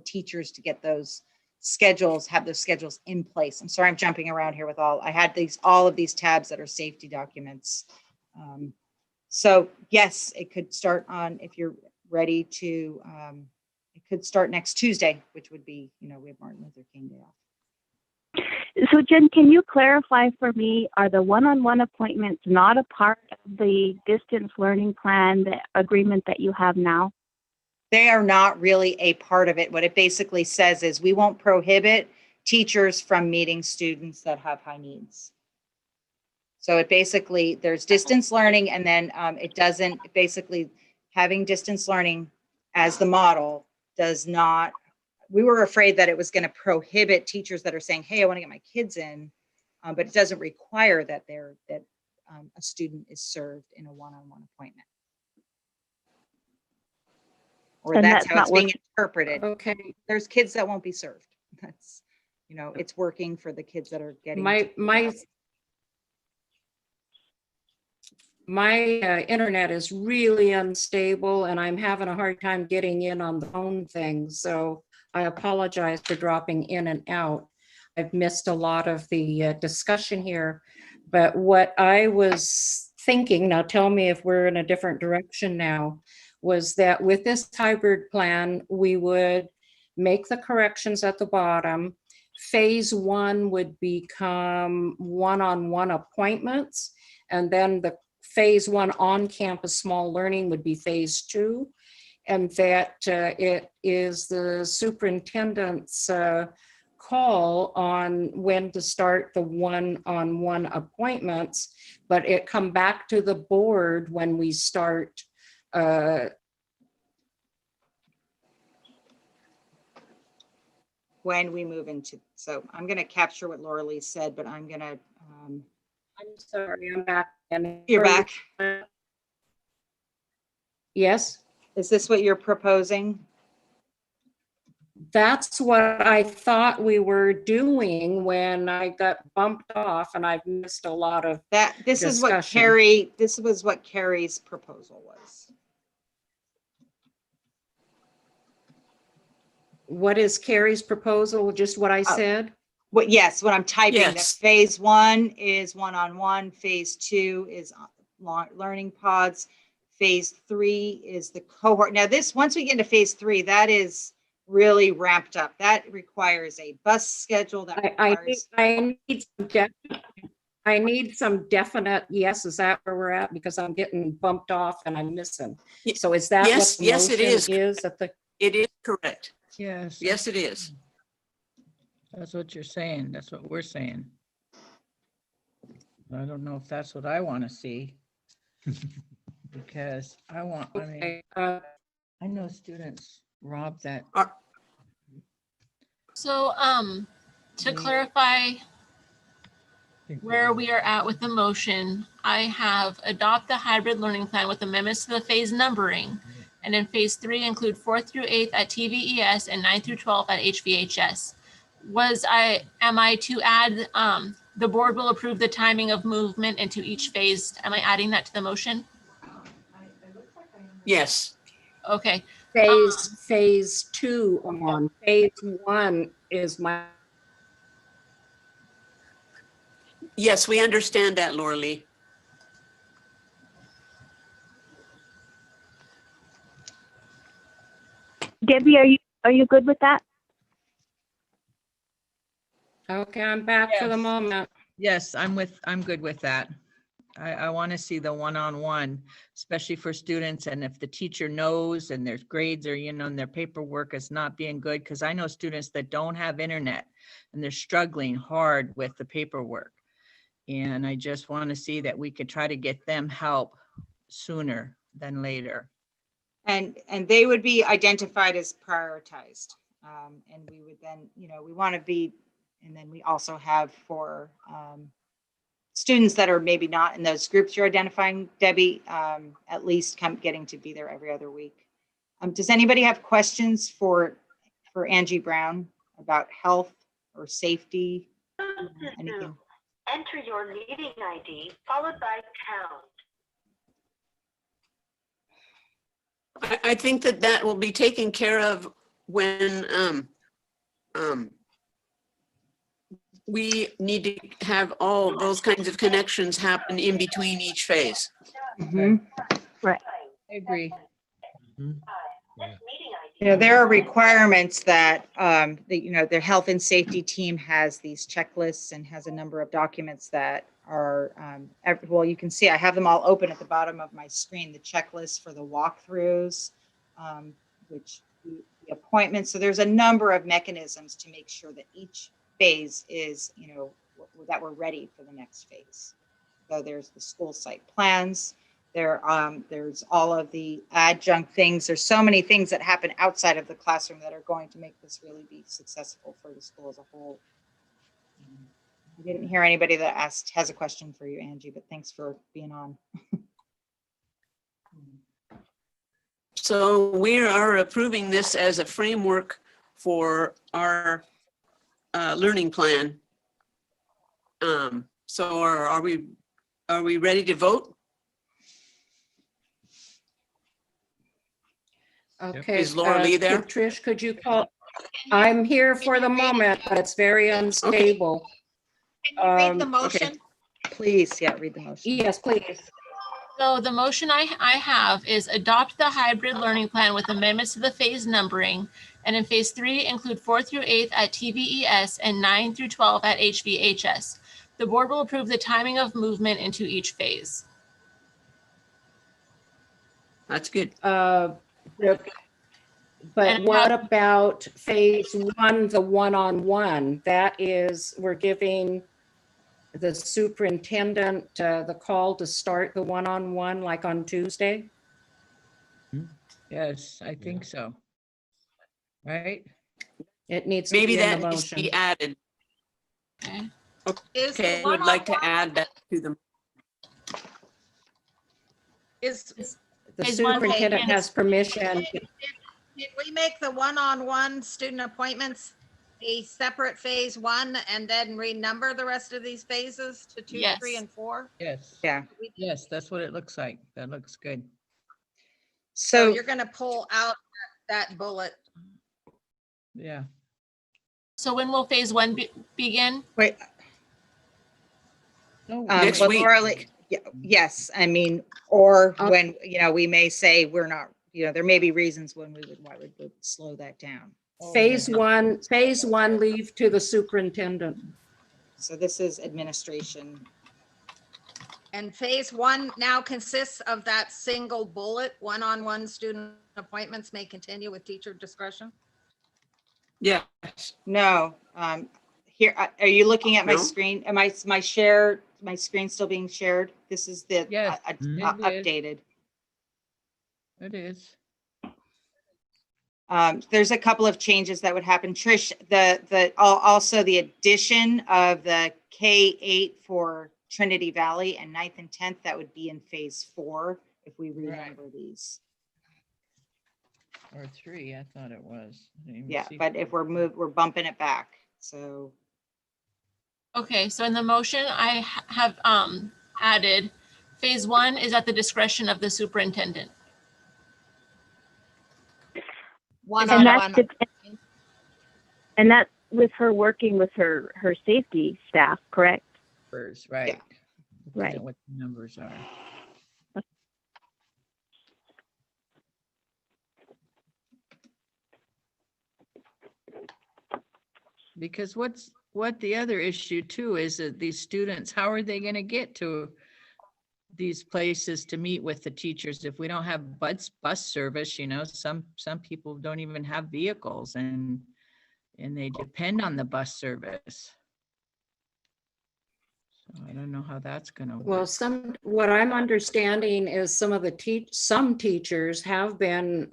teachers to get those schedules, have those schedules in place. I'm sorry, I'm jumping around here with I had all of these tabs that are safety documents. So yes, it could start on, if you're ready to, it could start next Tuesday, which would be, we have Martin Luther King Day off. So Jen, can you clarify for me, are the one-on-one appointments not a part of the distance learning plan, the agreement that you have now? They are not really a part of it. What it basically says is we won't prohibit teachers from meeting students that have high needs. So it basically, there's distance learning, and then it doesn't, basically having distance learning as the model does not, we were afraid that it was going to prohibit teachers that are saying, hey, I want to get my kids in, but it doesn't require that a student is served in a one-on-one appointment. Or And that's that's how it's not being working. interpreted. Okay. There's kids that won't be served. That's, it's working for the kids that are getting. My internet is really unstable, and I'm having a hard time getting in on the phone thing. So I apologize for dropping in and out. I've missed a lot of the discussion here, but what I was thinking, now tell me if we're in a different direction now, was that with this hybrid plan, we would make the corrections at the bottom. Phase 1 would become one-on-one appointments, and then the phase 1 on-campus small learning would be phase 2, and that it is the superintendent's call on when to start the one-on-one appointments, but it come back to the board when we start when we move into, so I'm going to capture what Laura Lee said, but I'm going to, I'm sorry, I'm back. And you're back. Yes. Is this what you're proposing? That's what I thought we were doing when I got bumped off, and I've missed a lot of that. This discussion. Is what Carrie, this was what Carrie's proposal was. What is Carrie's proposal? Just what I said? What? Yes, what I'm typing. Yes. That phase 1 is one-on-one. Phase 2 is learning pods. Phase 3 is the cohort. Now this, once we get into phase 3, that is really ramped up. That requires a bus schedule. That requires. I need some definite yes. Is that where we're at? Because I'm getting bumped off and I'm missing. So is that Yes, what the yes, it motion is. at the? It is correct. Yes. Yes, it is. That's what you're saying. That's what we're saying. I don't know if that's what I want to see. Because I know students rob that. So, to clarify where we are at with the motion, I have adopt the hybrid learning plan with amendments to the phase numbering. And in phase 3, include 4th through 8th at TVES and 9th through 12 at HVHS. Am I to add, the board will approve the timing of movement into each phase? Am I adding that to the motion? Yes. Okay. Phase 2 on. Phase 1 is my. Yes, we understand that, Laura Lee. Debbie, are you good with that? Okay, I'm back for the Yes. moment. Yes, I'm good with that. I want to see the one-on-one, especially for students. And if the teacher knows and their grades are, and their paperwork is not being good, because I know students that don't have internet and they're struggling hard with the paperwork. And I just want to see that we could try to get them help sooner than later. And they would be identified as prioritized. And we would then, we want to be, and then we also have for students that are maybe not in those groups you're identifying, Debbie, at least getting to be there every other week. Does anybody have questions for Angie Brown about health or safety? Anything? Enter your meeting ID followed by pound. I think that will be taken care of when we need to have all those kinds of connections happen in between each phase. Right. I agree. There are requirements that, their health and safety team has these checklists and has a number of documents that are, well, you can see I have them all open at the bottom of my screen, the checklist for the walkthroughs, which the appointments. So there's a number of mechanisms to make sure that each phase is, that we're ready for the next phase. So there's the school site plans. There's all of the adjunct things. There's so many things that happen outside of the classroom that are going to make this really be successful for the school as a whole. I didn't hear anybody that has a question for you, Angie, but thanks for being on. So we are approving this as a framework for our learning plan. So are we ready to vote? Okay. Is Laura Lee there? Trish, could you call? I'm here for the moment, but it's very unstable. Can you read the motion? Okay. Please, read the motion. Yes, please. So the motion I have is adopt the hybrid learning plan with amendments to the phase numbering. And in phase 3, include 4th through 8th at TVES and 9 through 12 at HVHS. The board will approve the timing of movement into each phase. That's good. But what about phase 1, the one-on-one? That is, we're giving the superintendent the call to start the one-on-one like on Tuesday? Yes, I think so. Right? It needs to Maybe be in that the needs to motion. be added. Is Okay, the I would like to one-on-one- add that to them. The phase one, superintendent okay, has permission. Did we make the one-on-one student appointments a separate phase 1 and then renumber the rest of these phases to 2, Yes. 3, and 4? Yes. Yeah. Yes, that's what it looks like. That looks good. So So you're going to pull out that bullet. Yeah. So when will phase 1 begin? wait, Next but week. Laura Lee- yes, I mean, or Okay. when, we may say we're not, there may be reasons when why we would slow that down. Phase one, leave to the superintendent. So this is administration. And phase 1 now consists of that single bullet, one-on-one student appointments may continue with teacher discretion. Yeah. No, here, are you looking at my No. screen? Am my screen still being shared? This is the Yes, it is. updated. It is. There's a couple of changes that would happen. Trish, also the addition of the K-8 for Trinity Valley, and 9th and 10th, that would be in phase 4 if we renumber these. Or 3, I thought it was. I didn't even Yeah, see but if we're bumping it back. So Okay, so in the motion, I have added phase 1 is at the discretion of the superintendent. One And on that's, one. and that's with her working with her safety staff, correct? Numbers, right. Right. Looking at what the numbers are. Because what the other issue too is that these students, how are they going to get to these places to meet with the teachers if we don't have bus service? You know, some people don't even have vehicles and they depend on the bus service. So I don't know how that's going to Well, work. what I'm understanding is some of the some teachers have been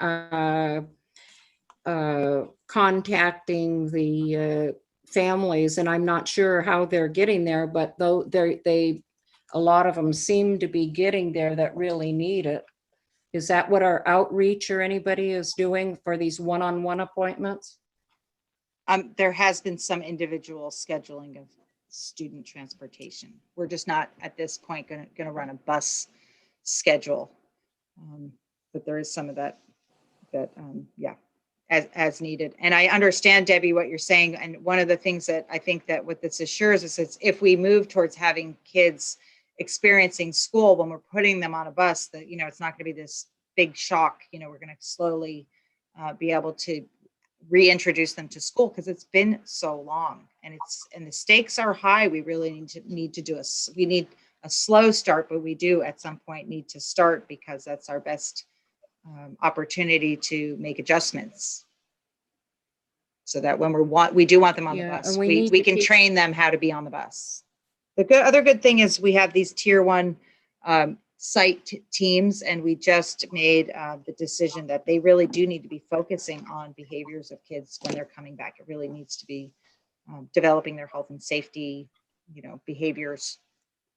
contacting the families, and I'm not sure how they're getting there, but though a lot of them seem to be getting there that really need it. Is that what our outreach or anybody is doing for these one-on-one appointments? there has been some individual scheduling of student transportation. We're just not at this point going to run a bus schedule. But there is some of that, yeah, as needed. And I understand, Debbie, what you're saying. And one of the things that I think that what this assures us is if we move towards having kids experiencing school when we're putting them on a bus, that, you know, it's not going to be this big shock. You know, we're going to slowly be able to reintroduce them to school because it's been so long and the stakes are high. We really need to do we need a slow start, but we do at some point need to start because that's our best opportunity to make adjustments. So that when we do want them on the bus, and we can train them how to be on the bus. The other good thing is we have these tier 1 site teams, and we just made the decision that they really do need to be focusing on behaviors of kids when they're coming back. It really needs to be developing their health and safety, you know, behaviors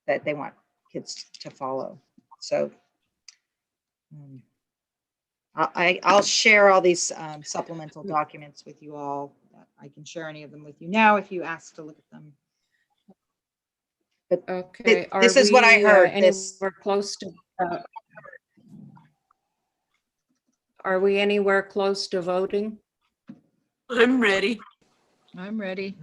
that they want kids to follow. So I'll share all these supplemental documents with you all. I can share any of them with you now if you ask to look at them. But okay, this is what I heard. Anywhere close to? Are we anywhere close to voting? I'm ready. I'm ready.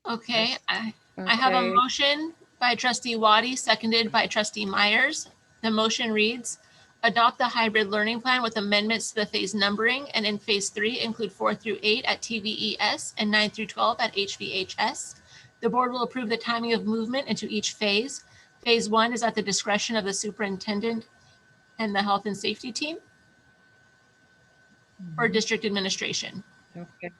Okay, I have a motion by trustee Waddy, seconded by trustee Myers. The motion reads, adopt the hybrid learning plan with amendments to the phase numbering, and in phase 3 include 4 through 8 at TVES and 9 through 12 at HVHS. The board will approve the timing of movement into each phase. Phase 1 is at the discretion of the superintendent and the health and safety team or district administration. Okay.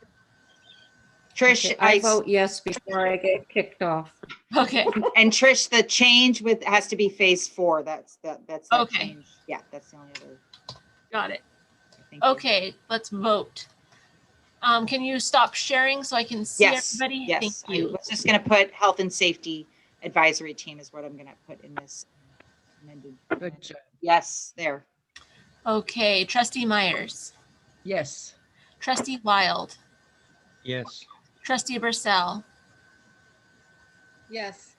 Trish, okay, I vote yes before I get kicked off. Okay. And Trish, the change has to be phase 4. That's that okay. Change. Yeah, that's the only other. Got it. Okay, let's vote. Can you stop sharing so I can see everybody? Yes. Thank you. I was just going to put health and safety advisory team is what I'm going to put in this amended. Good job. Yes, there. Okay, trustee Myers. Yes. Trustee Wild. Yes. Trustee Bursell. Yes.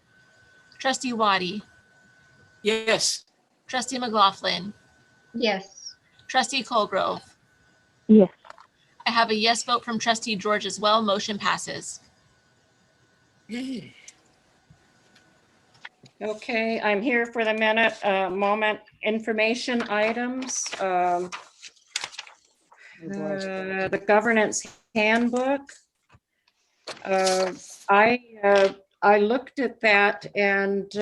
Trustee Waddy. Yes. Trustee McLaughlin. Yes. Trustee Colgrove. Yes. I have a yes vote from trustee George as well. Motion passes. Okay, I'm here for the moment information items. The governance handbook. I looked at that and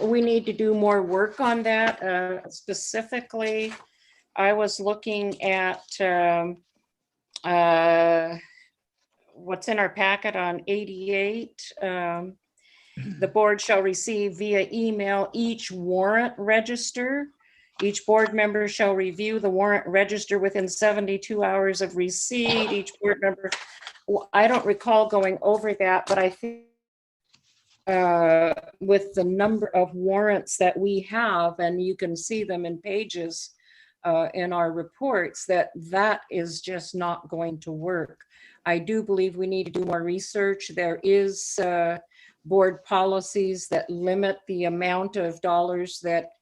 we need to do more work on that. Specifically, I was looking at what's in our packet on 88. The board shall receive via email each warrant register. Each board member shall review the warrant register within 72 hours of receipt. Each board member, well, I don't recall going over that, but I think with the number of warrants that we have, and you can see them in pages in our reports, that is just not going to work. I do believe we need to do more research. There is board policies that limit the amount of dollars that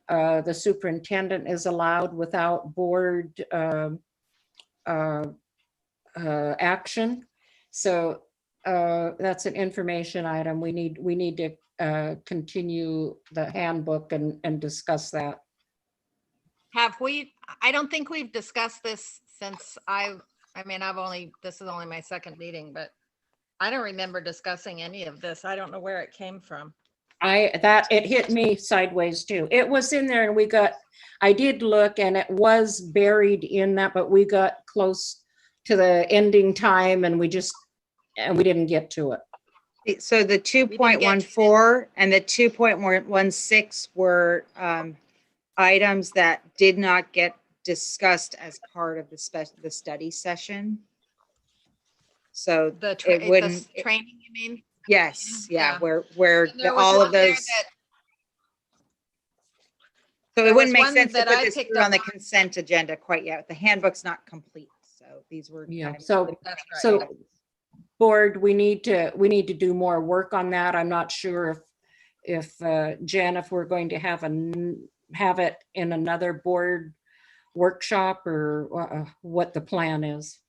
the superintendent is allowed without board action. So that's an information item. We need to continue the handbook and discuss that. Have we, I don't think we've discussed this since I've this is only my second meeting, but I don't remember discussing any of this. I don't know where it came from. It hit me sideways too. It was in there and I did look and it was buried in that, but we got close to the ending time and we didn't get to it. So the 2.14 and the 2.16 were items that did not get discussed as part of the study session. So The it wouldn't. training, you mean? Yes, yeah, Yeah. where all of those. So it wouldn't make sense to put this through on the consent agenda quite yet. The handbook's not complete, so these were. Yeah. kind of- So board, we need to do more work on that. I'm not sure if Jen, if we're going to have it in another board workshop or what the plan is.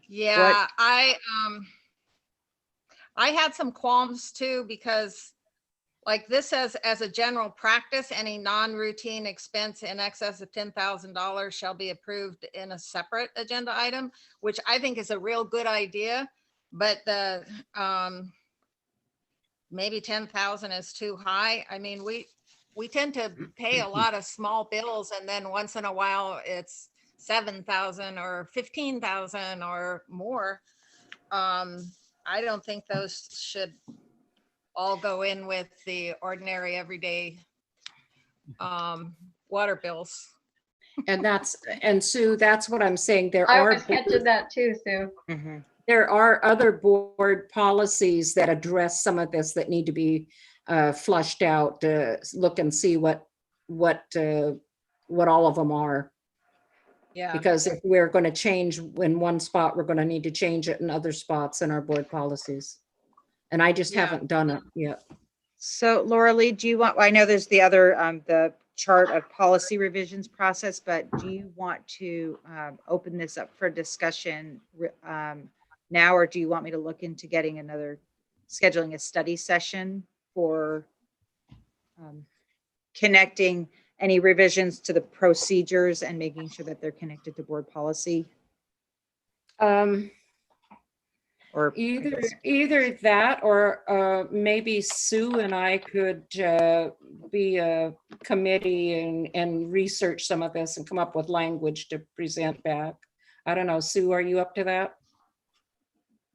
Yeah, I had some qualms too, because like this says, as a general practice, any non-routine expense in excess of $10,000 shall be approved in a separate agenda item, which I think is a real good idea, but the maybe 10,000 is too high. I mean, we tend to pay a lot of small bills, and then once in a while it's 7,000 or 15,000 or more. I don't think those should all go in with the ordinary everyday water bills. And Sue, that's what I'm saying. I was catching that too, Sue. Mm-hmm. There are other board policies that address some of this that need to be flushed out, look and see what all of them are. Yeah. Because if we're going to change in one spot, we're going to need to change it in other spots in our board policies. And I just haven't done it yet. So Laura Lee, do you want, I know there's the other, the chart of policy revisions process, but do you want to open this up for discussion now, or do you want me to look into scheduling a study session for connecting any revisions to the procedures and making sure that they're connected to board policy? Or either that, or maybe Sue and I could be a committee and research some of this and come up with language to present back. I don't know, Sue, are you up to that?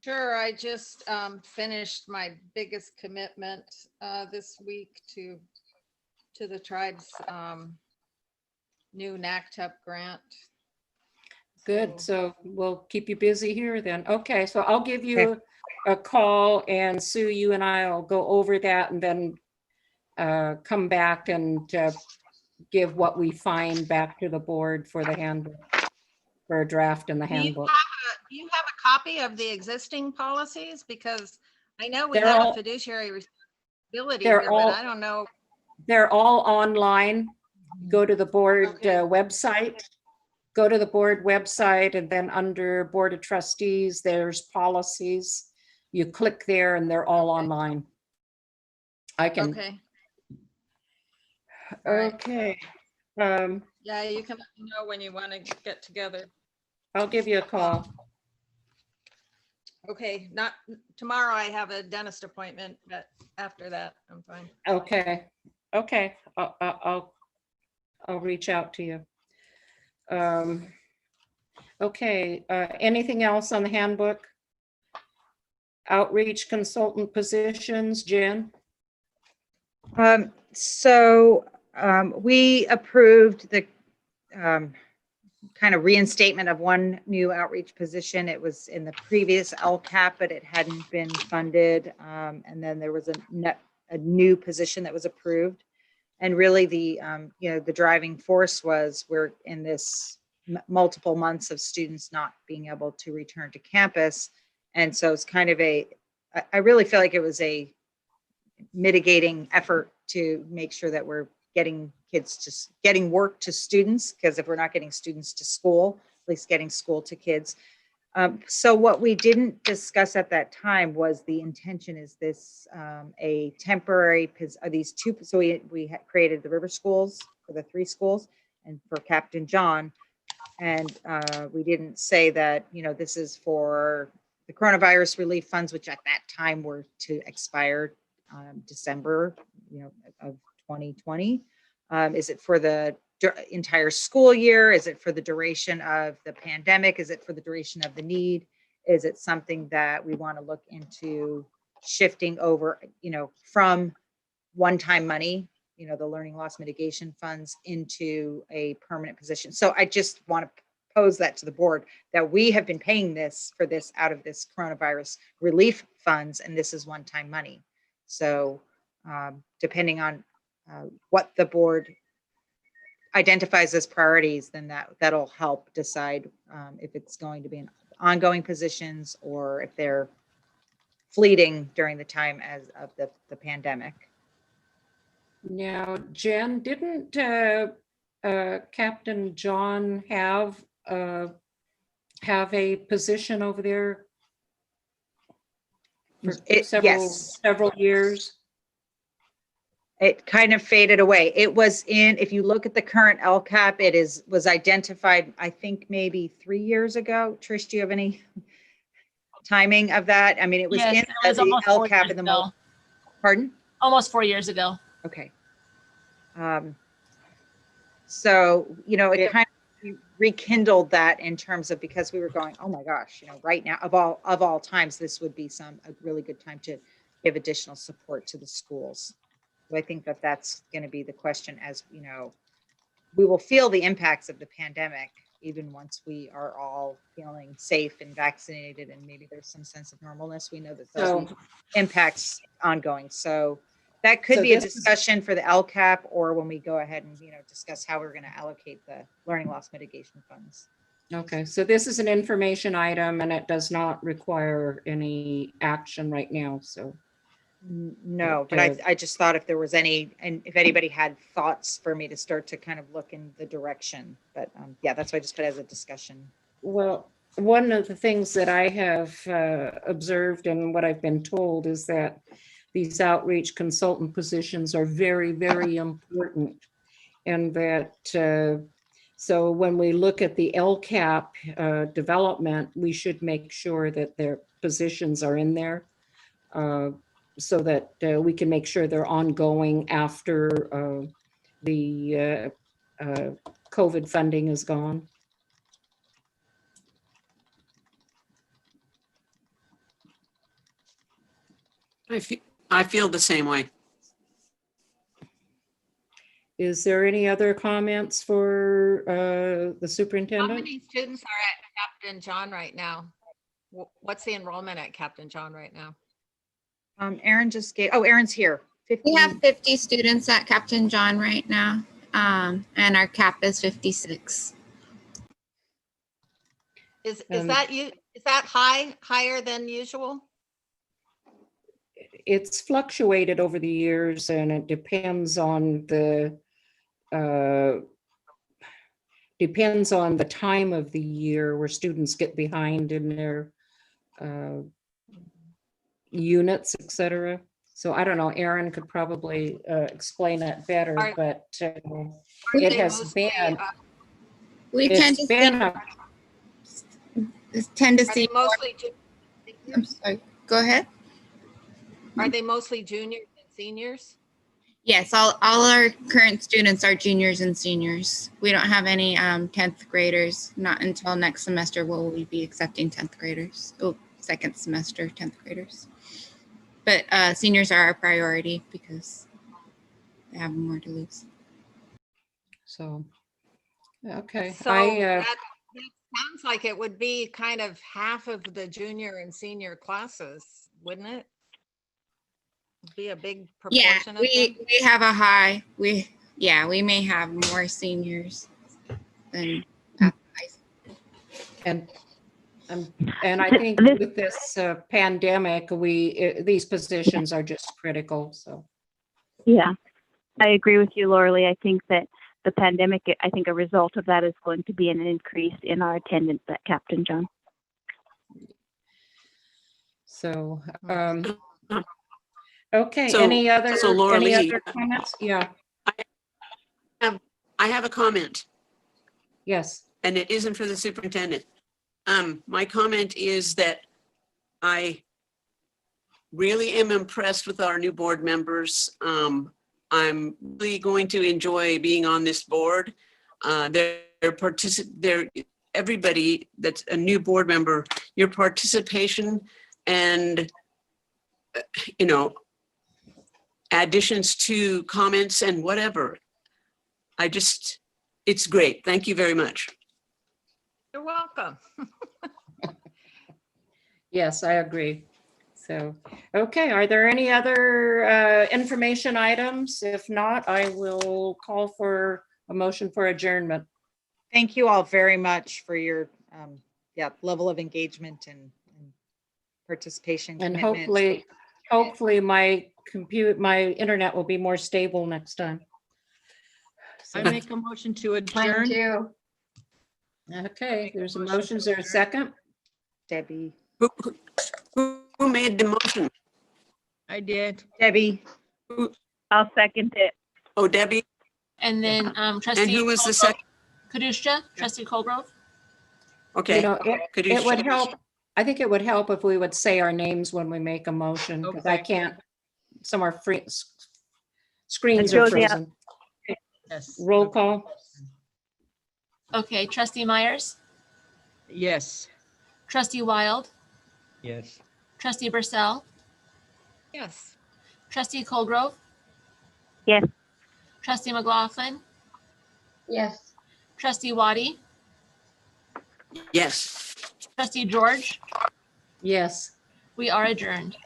Sure, I just finished my biggest commitment this week to the tribe's new NACTUP grant. Good, so we'll keep you busy here then. Okay, so I'll give you a call, and Sue, you and I will go over that and then come back and give what we find back to the board for the handbook, for a draft in the handbook. Do you have a copy of the existing policies? Because I know we They're have all- a fiduciary responsibility they're here, but all- I don't know. They're all online. Go to the board website. Go to the board website, and then under Board of Trustees, there's policies. You click there and they're all online. I can. Okay. Okay. Yeah, you can let me know when you want to get together. I'll give you a call. Okay, not tomorrow. I have a dentist appointment, but after that, I'm fine. Okay. Okay. I'll reach out to you. Okay. Anything else on the handbook? Outreach consultant positions, Jen? So we approved the kind of reinstatement of one new outreach position. It was in the previous LCAP, but it hadn't been funded. And then there was a new position that was approved. And really the, the driving force was we're in this multiple months of students not being able to return to campus. And so it's kind of I really feel like it was a mitigating effort to make sure that we're getting getting work to students, because if we're not getting students to school, at least getting school to kids. So what we didn't discuss at that time was the intention is this a temporary, these two, so we created the river schools for the 3 schools and for Captain John. And we didn't say that, this is for the coronavirus relief funds, which at that time were to expire December, of 2020. Is it for the entire school year? Is it for the duration of the pandemic? Is it for the duration of the need? Is it something that we want to look into shifting over, from one-time money, the learning loss mitigation funds, into a permanent position? So I just want to pose that to the board, that we have been paying for this out of this coronavirus relief funds, and this is one-time money. So depending on what the board identifies as priorities, then that'll help decide if it's going to be an ongoing positions or if they're fleeting during the time of the pandemic. Now, Jen, didn't Captain John have a position over there for several years? It kind of faded away. It was if you look at the current LCAP, was identified, I think maybe 3 years ago. Trish, do you have any timing of that? I mean, it was Yes, in it was the almost 4 LCAP years in the ago. Pardon? Almost 4 years ago. Okay. So, it kind of rekindled that in terms of, because we were going, oh my gosh, right now of all times, this would be a really good time to give additional support to the schools. So I think that's going to be the question, as we will feel the impacts of the pandemic even once we are all feeling safe and vaccinated, and maybe there's some sense of normalness. We know that those impacts ongoing. So that could be a discussion for the LCAP, or when we go ahead and discuss how we're going to allocate the learning loss mitigation funds. Okay, so this is an information item and it does not require any action right now. So no, but I just thought if there was if anybody had thoughts for me to start to kind of look in the direction, but yeah, that's why I just put it as a discussion. Well, one of the things that I have observed and what I've been told is that these outreach consultant positions are very, very important, and that so when we look at the LCAP development, we should make sure that their positions are in there. So that we can make sure they're ongoing after the COVID funding is gone. I feel the same way. Is there any other comments for the How superintendent? many students are at Captain John right now? What's the enrollment at Captain John right now? Aaron just gave, Aaron's here. 50. We have 50 students at Captain John right now, and our cap is 56. Is that higher than usual? It's fluctuated over the years, and it depends on the time of the year where students get behind in their units, etc. So I don't know, Aaron could probably explain it better, but it has been. We tend to see mostly. I'm sorry. Go ahead. Are they mostly juniors and seniors? Yes, all our current students are juniors and seniors. We don't have any 10th graders. Not until next semester will we be accepting 10th graders. Oh, second semester 10th graders. But seniors are our priority because they have more to lose. So, Okay, So that sounds like it would be kind of half of the junior and senior classes, wouldn't it? Be a big Yeah, proportion of them? we have a high, we may have more seniors than at high school. And I think with this pandemic, these positions are just critical, so. Yeah, I agree with you, Laura. I think that the pandemic, I think a result of that is going to be an increase in our attendance at Captain John. So, okay, So- any other so Laura Lee, comments? Yeah, I have a comment, yes. and it isn't for the superintendent. My comment is that I really am impressed with our new board members. I'm really going to enjoy being on this board. Everybody that's a new board member, your participation and, additions to comments and whatever. It's great. Thank you very much. You're welcome. Yes, I agree. So, okay, are there any other information items? If not, I will call for a motion for adjournment. Thank you all very much for your level of engagement and participation. And commitment. hopefully my internet will be more stable next time. I make a motion to Mine adjourn. too. Okay, there's a motion. Is there a second? Debbie. Who made the motion? I did. Debbie. I'll second it. Oh, Debbie. And then trustee. And who was the second? Kadusha, trustee Colgrove. Okay. You know, Could it would help. I think it would help if we would say our names when we make a motion, because I can't, some are free, screens are Josie, frozen. Yes. Roll call. Okay, trustee Myers, Yes. trustee Wild, Yes. trustee Bursell, Yes. trustee Colgrove, Yes. trustee McLaughlin, Yes. trustee Waddy, Yes. trustee George. Yes. We are adjourned.